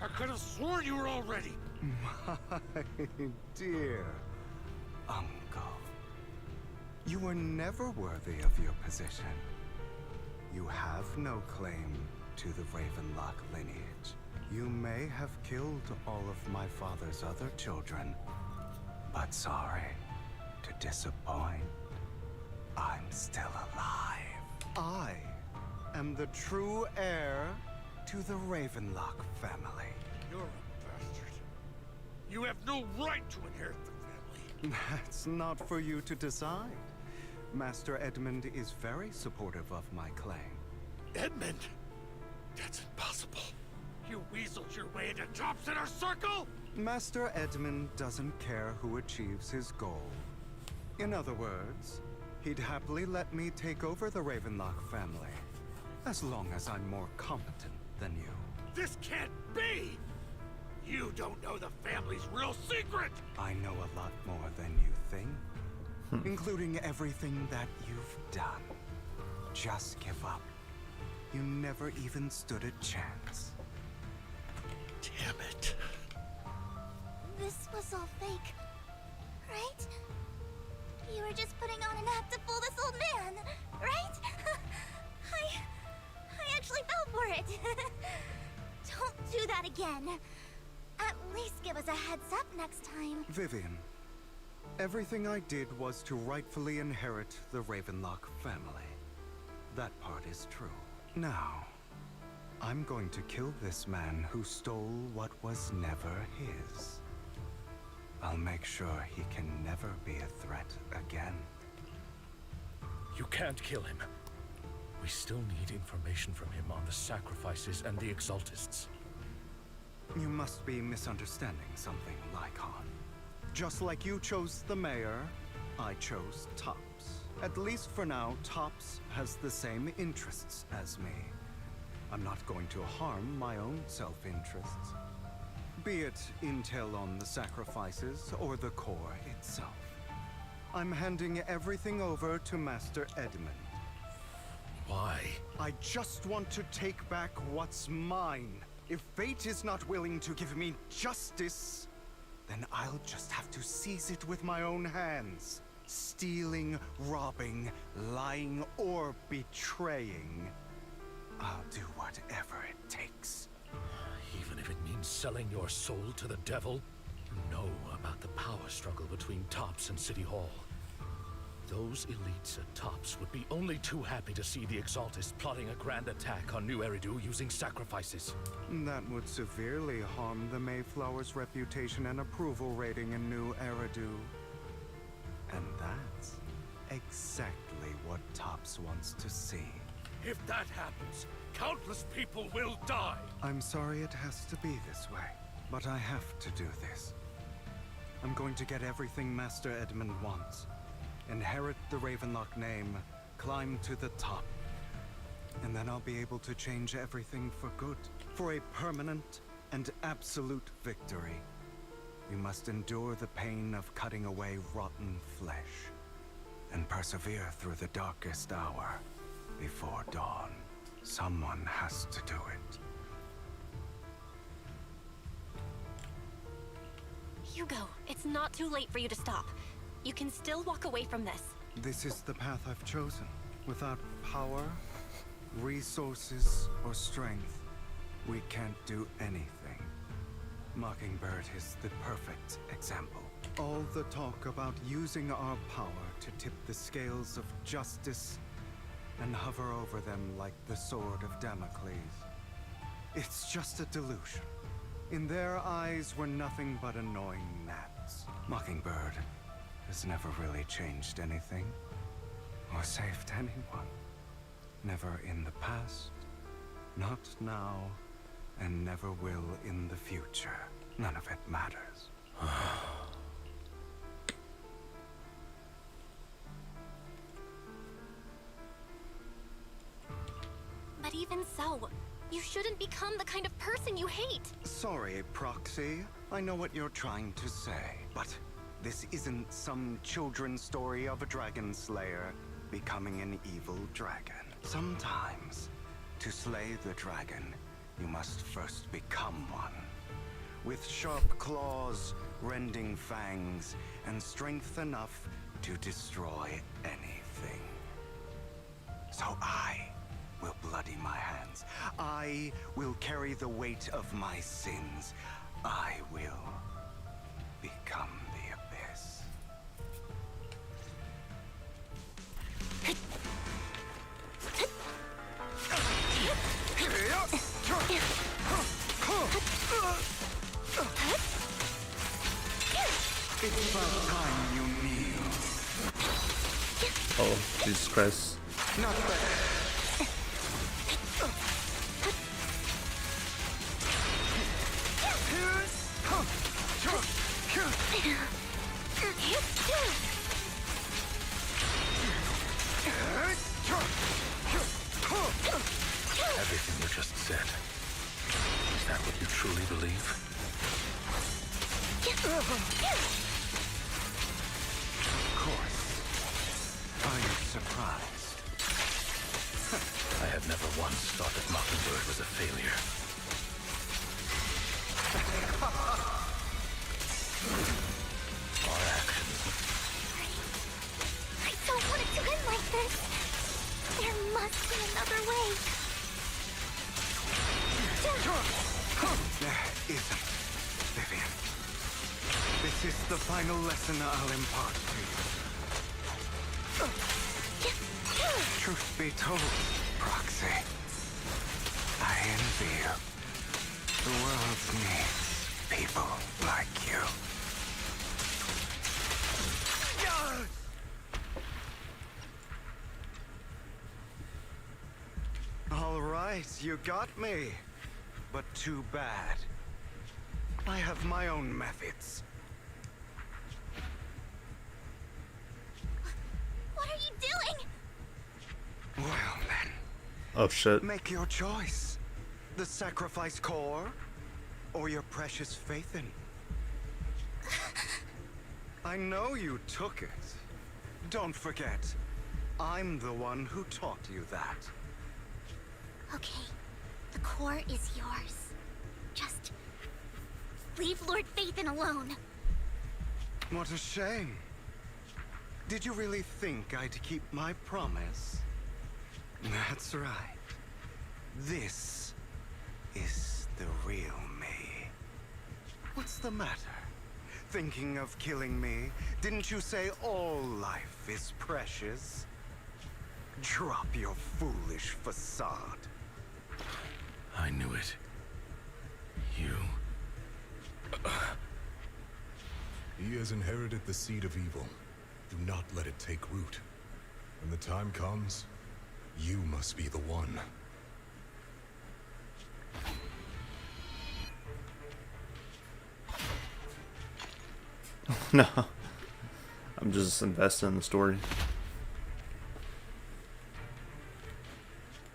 I could have sworn you were already. My dear uncle. You were never worthy of your position. You have no claim to the Ravenlock lineage. You may have killed all of my father's other children, but sorry to disappoint. I'm still alive. I am the true heir to the Ravenlock family. You're a bastard. You have no right to inherit the family. That's not for you to decide. Master Edmund is very supportive of my claim. Edmund? That's impossible. You weaseled your way into Top's inner circle? Master Edmund doesn't care who achieves his goal. In other words, he'd happily let me take over the Ravenlock family, as long as I'm more competent than you. This can't be! You don't know the family's real secret! I know a lot more than you think. Including everything that you've done. Just give up. You never even stood a chance. Damn it. This was all fake, right? You were just putting on an act to fool this old man, right? I actually fell for it. Don't do that again. At least give us a heads up next time. Vivian, everything I did was to rightfully inherit the Ravenlock family. That part is true. Now, I'm going to kill this man who stole what was never his. I'll make sure he can never be a threat again. You can't kill him. We still need information from him on the sacrifices and the Exaltists. You must be misunderstanding something, Lycon. Just like you chose the mayor, I chose Tops. At least for now, Tops has the same interests as me. I'm not going to harm my own self-interests. Be it intel on the sacrifices or the core itself. I'm handing everything over to Master Edmund. Why? I just want to take back what's mine. If fate is not willing to give me justice, then I'll just have to seize it with my own hands. Stealing, robbing, lying, or betraying. I'll do whatever it takes. Even if it means selling your soul to the devil? You know about the power struggle between Tops and City Hall. Those elites at Tops would be only too happy to see the Exaltists plotting a grand attack on New Eridu using sacrifices. That would severely harm the Mayflower's reputation and approval rating in New Eridu. And that's exactly what Tops wants to see. If that happens, countless people will die! I'm sorry it has to be this way, but I have to do this. I'm going to get everything Master Edmund wants. Inherit the Ravenlock name, climb to the top. And then I'll be able to change everything for good. For a permanent, and absolute victory. You must endure the pain of cutting away rotten flesh, and persevere through the darkest hour before dawn. Someone has to do it. Hugo, it's not too late for you to stop. You can still walk away from this. This is the path I've chosen. Without power, resources, or strength, we can't do anything. Mockingbird is the perfect example. All the talk about using our power to tip the scales of justice and hover over them like the sword of Damocles. It's just a delusion. In their eyes, we're nothing but annoying gnats. Mockingbird has never really changed anything, or saved anyone. Never in the past, not now, and never will in the future. None of it matters. But even so, you shouldn't become the kind of person you hate. Sorry, Proxy. I know what you're trying to say, but this isn't some children's story of a dragon slayer becoming an evil dragon. Sometimes, to slay the dragon, you must first become one. With sharp claws, rending fangs, and strength enough to destroy anything. So I will bloody my hands. I will carry the weight of my sins. I will become the abyss. It's about time you kneel. Oh, Jesus Christ. Not bad. Everything you just said. Is that what you truly believe? Of course. Are you surprised? I have never once thought that Mockingbird was a failure. Our actions. I don't want it to end like this. There must be another way. There isn't, Vivian. This is the final lesson I'll impart to you. Truth be told, Proxy, I envy you. The world needs people like you. All right, you got me. But too bad. I have my own methods. What are you doing? Well then. Oh shit. Make your choice. The sacrifice core, or your precious faith in. I know you took it. Don't forget, I'm the one who taught you that. Okay, the core is yours. Just leave Lord Phaethon alone. What a shame. Did you really think I'd keep my promise? That's right. This is the real me. What's the matter? Thinking of killing me? Didn't you say all life is precious? Drop your foolish facade. I knew it. You... He has inherited the seed of evil. Do not let it take root. When the time comes, you must be the one. No. I'm just invested in the story.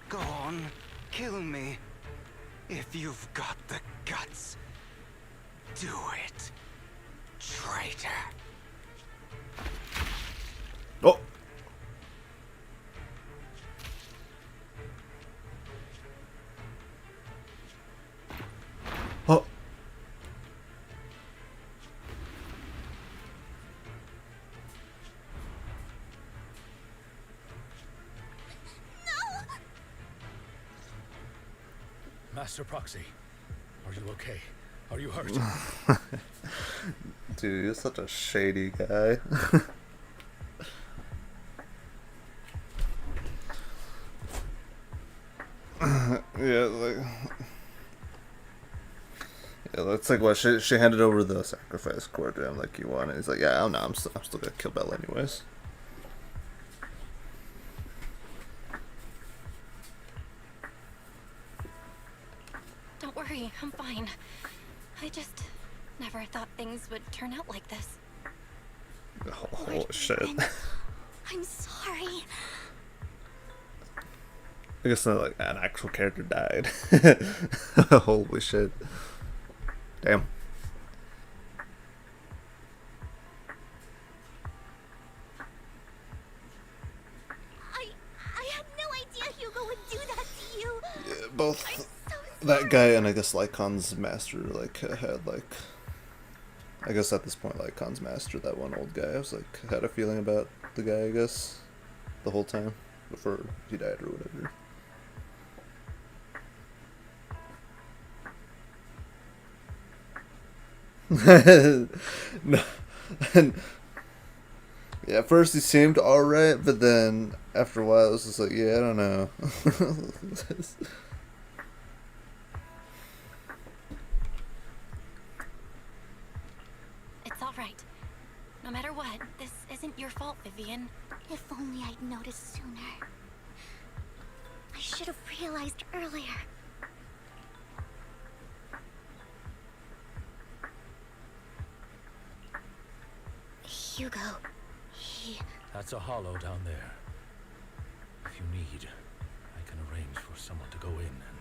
Go on, kill me. If you've got the guts. Do it, traitor. Oh. Oh. Master Proxy, are you okay? Are you hurt? Dude, you're such a shady guy. Yeah, like, yeah, that's like what she handed over the sacrifice core to him, like you wanted. He's like, yeah, I don't know, I'm still gonna kill Belle anyways. Don't worry, I'm fine. I just never thought things would turn out like this. Oh shit. I'm sorry. I guess not like an actual character died. Holy shit. Damn. I had no idea Hugo would do that to you. Yeah, both that guy and I guess Lycon's master like had like, I guess at this point Lycon's master, that one old guy, I was like had a feeling about the guy, I guess, the whole time before he died or whatever. No. And yeah, at first he seemed alright, but then after a while it was just like, yeah, I don't know. It's alright. No matter what, this isn't your fault, Vivian. If only I'd noticed sooner. I should have realized earlier. Hugo, That's a hollow down there. If you need, I can arrange for someone to go in and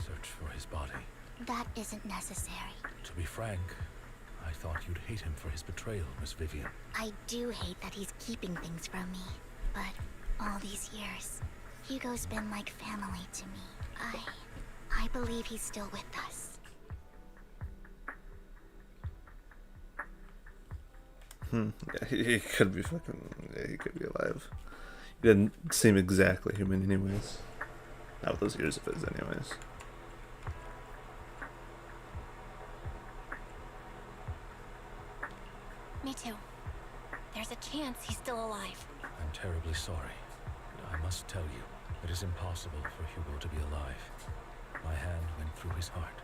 search for his body. that isn't necessary. To be frank, I thought you'd hate him for his betrayal, Miss Vivian. I do hate that he's keeping things from me, but all these years, Hugo's been like family to me. I believe he's still with us. Yeah, he could be fucking, yeah, he could be alive. He didn't seem exactly human anyways. Not with those ears of his anyways. Me too. There's a chance he's still alive. I'm terribly sorry. I must tell you, it is impossible for Hugo to be alive. My hand went through his heart.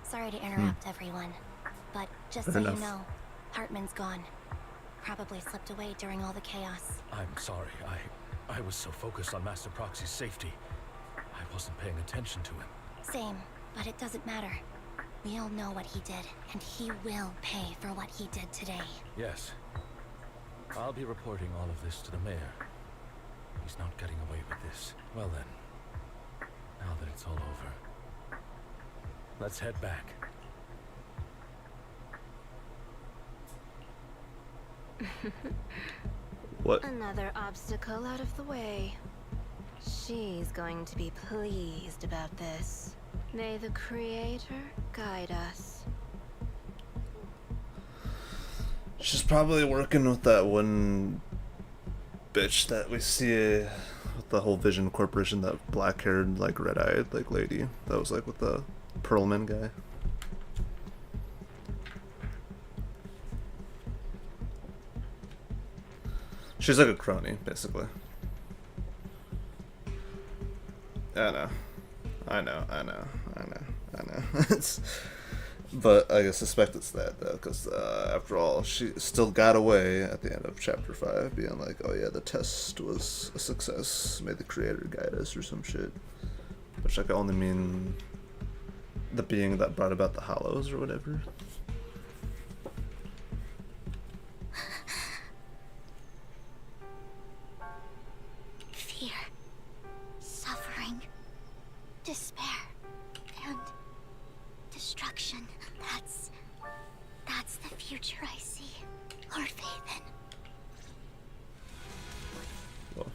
Sorry to interrupt everyone, but just Fair so enough. you know, Hartman's gone. Probably slipped away during all the chaos. I'm sorry. I was so focused on Master Proxy's safety. I wasn't paying attention to him. Same, but it doesn't matter. We all know what he did, and he will pay for what he did today. Yes. I'll be reporting all of this to the mayor. He's not getting away with this. Well then, now that it's all over, let's head back. What? Another obstacle out of the way. She's going to be pleased about this. May the Creator guide us. She's probably working with that one bitch that we see with the whole Vision Corporation, that black-haired, like red-eyed, like lady that was like with the Perlman guy. She's like a crony, basically. I know. It's, but I suspect it's that though, because after all, she still got away at the end of chapter 5, being like, "Oh yeah, the test was a success. May the Creator guide us," or some shit. Which I can only mean the being that brought about the Hollows or whatever. Fear, suffering, despair, and destruction. That's the future I see. Lord Vathan. Whoa.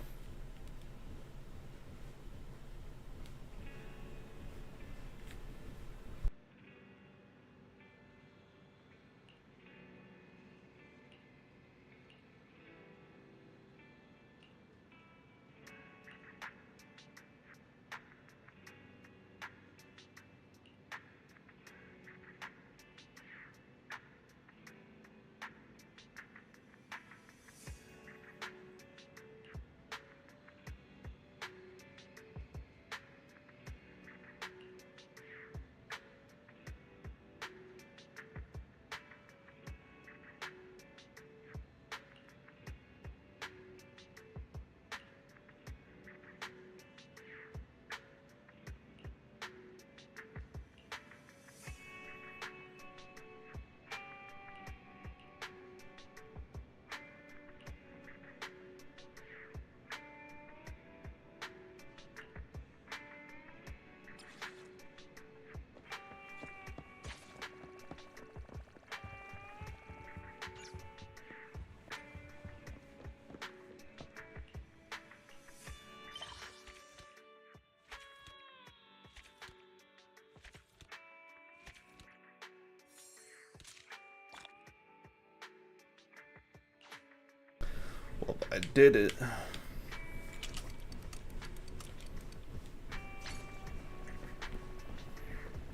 Well, I did it.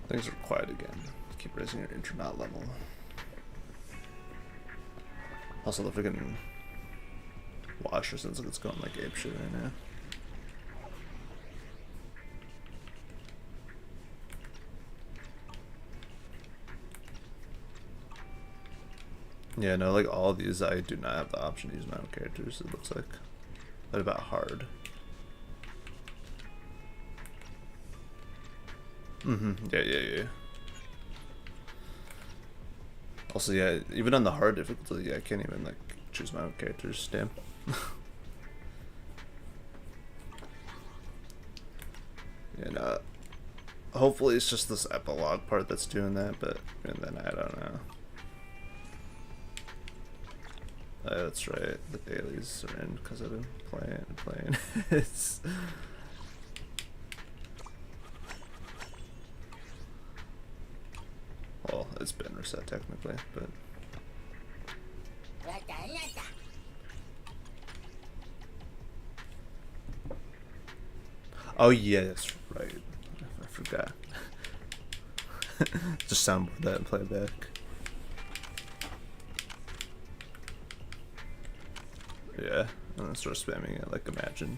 Things are quiet again. Keep raising your internet level. Also, the freaking washer sounds like it's going like ape shit right now. Yeah, no, like all of these, I do not have the option to use my own characters, it looks like. What about hard? Yeah. Also, yeah, even on the hard difficulty, I can't even, like, choose my own characters, damn. Yeah, no. Hopefully it's just this epilogue part that's doing that, but and then I don't know. That's right, the dailies are in because I've been playing. It's... Well, it's been reset technically, but... Oh yeah, that's right. I forgot. Just soundboard that and play it back. Yeah, and then start spamming it like Imagine.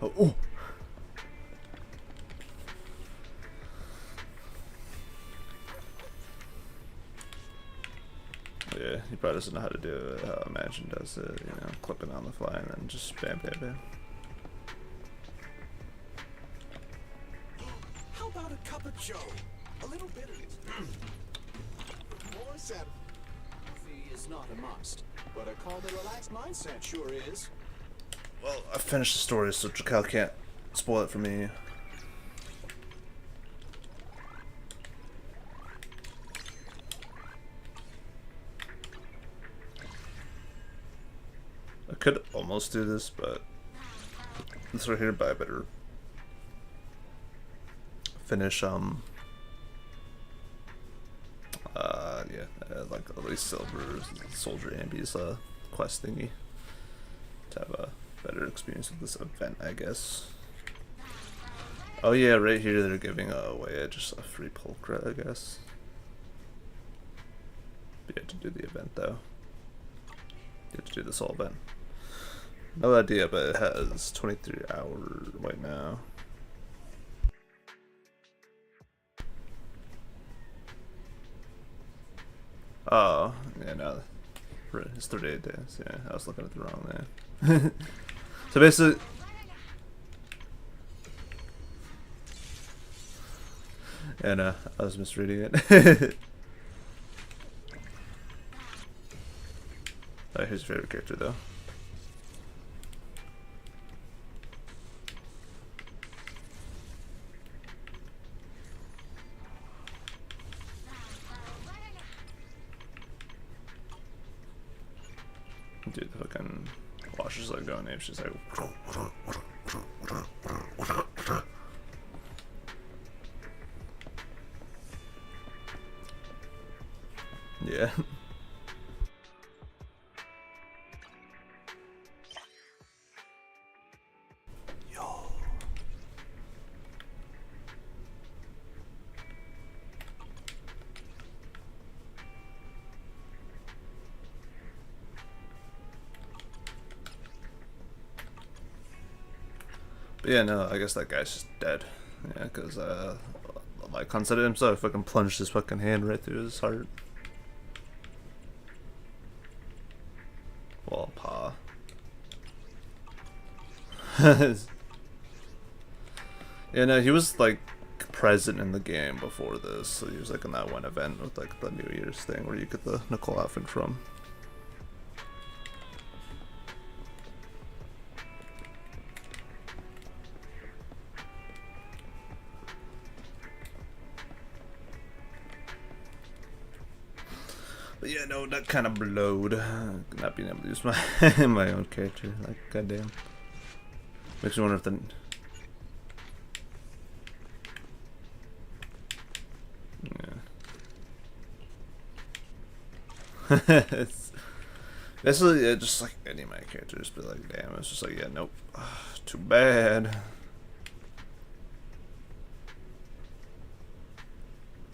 Oh, ooh. Yeah, he probably doesn't know how to do it, how Imagine does it, you know, clipping on the fly and then just bam. How about a cup of joe? A little bitter. More satisfying. Coffee is not a must, but a calm and relaxed mindset sure is. Well, I finished the story, so Jakal can't spoil it for me. I could almost do this, but it's right here, but I better finish, like at least Silver Soldier Ambi's quest thingy to have a better experience with this event, I guess. Oh yeah, right here they're giving away just a free pull credit, I guess. But you have to do the event though. You have to do this whole event. No idea, but it has 23 hours right now. Oh, yeah, no. It's 38 days. Yeah, I was looking at the wrong name. So basically... And I was misreading it. Who's your favorite character though? Dude, the fucking washer's like going ape. She's like, yeah. But yeah, no, I guess that guy's just dead. Yeah, because, like Han said it himself, fucking plunged his fucking hand right through his heart. Well, pa. Yeah, no, he was, like, present in the game before this. So he was, like, in that one event with, like, the New Year's thing where you get the Nicole outfit from. But yeah, no, that kind of blowed. Not being able to use my my own character. Like, goddamn. Makes me wonder if the... Yeah. It's basically, yeah, just like any of my characters, but like, damn, it's just like, yeah, nope. Too bad.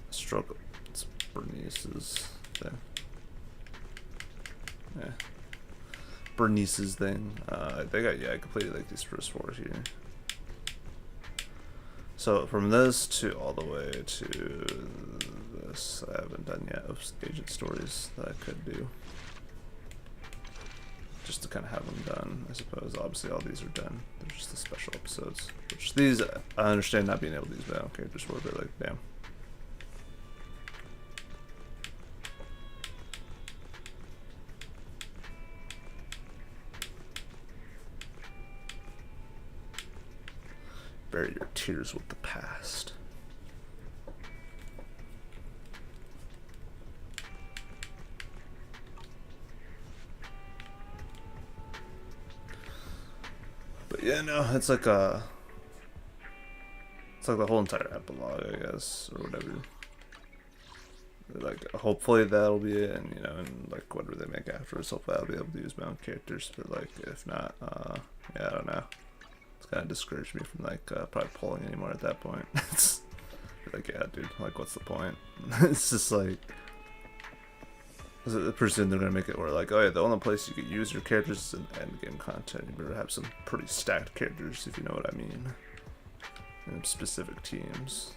Struggle. It's Bernice's thing. Yeah. Bernice's thing. I think I completed like these first 4 here. So from this to all the way to this, I haven't done yet of agent stories that I could do. Just to kind of have them done, I suppose. Obviously all these are done. They're just the special episodes. Which these, I understand not being able to use my own characters for, but like, damn. Bury your tears with the past. But yeah, no, it's like the whole entire epilogue, I guess, or whatever. Like, hopefully that'll be it, and you know, and like whatever they make afterwards, hopefully I'll be able to use my own characters. But like, if not, yeah, I don't know. It's kind of discouraged me from like probably pulling anymore at that point. It's like, yeah, dude, like what's the point? It's just like, pretty soon they're gonna make it where like, oh yeah, the only place you could use your characters is in end game content. You better have some pretty stacked characters, if you know what I mean, in specific teams.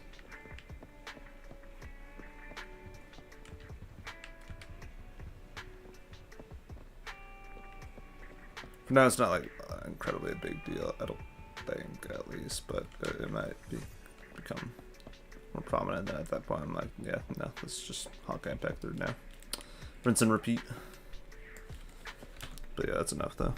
For now, it's not like incredibly a big deal, I don't think, at least, but it might become more prominent. Than at that point, I'm like, yeah, no, let's just Honkai Impact 3 now. Rinse and repeat. But yeah, that's enough though.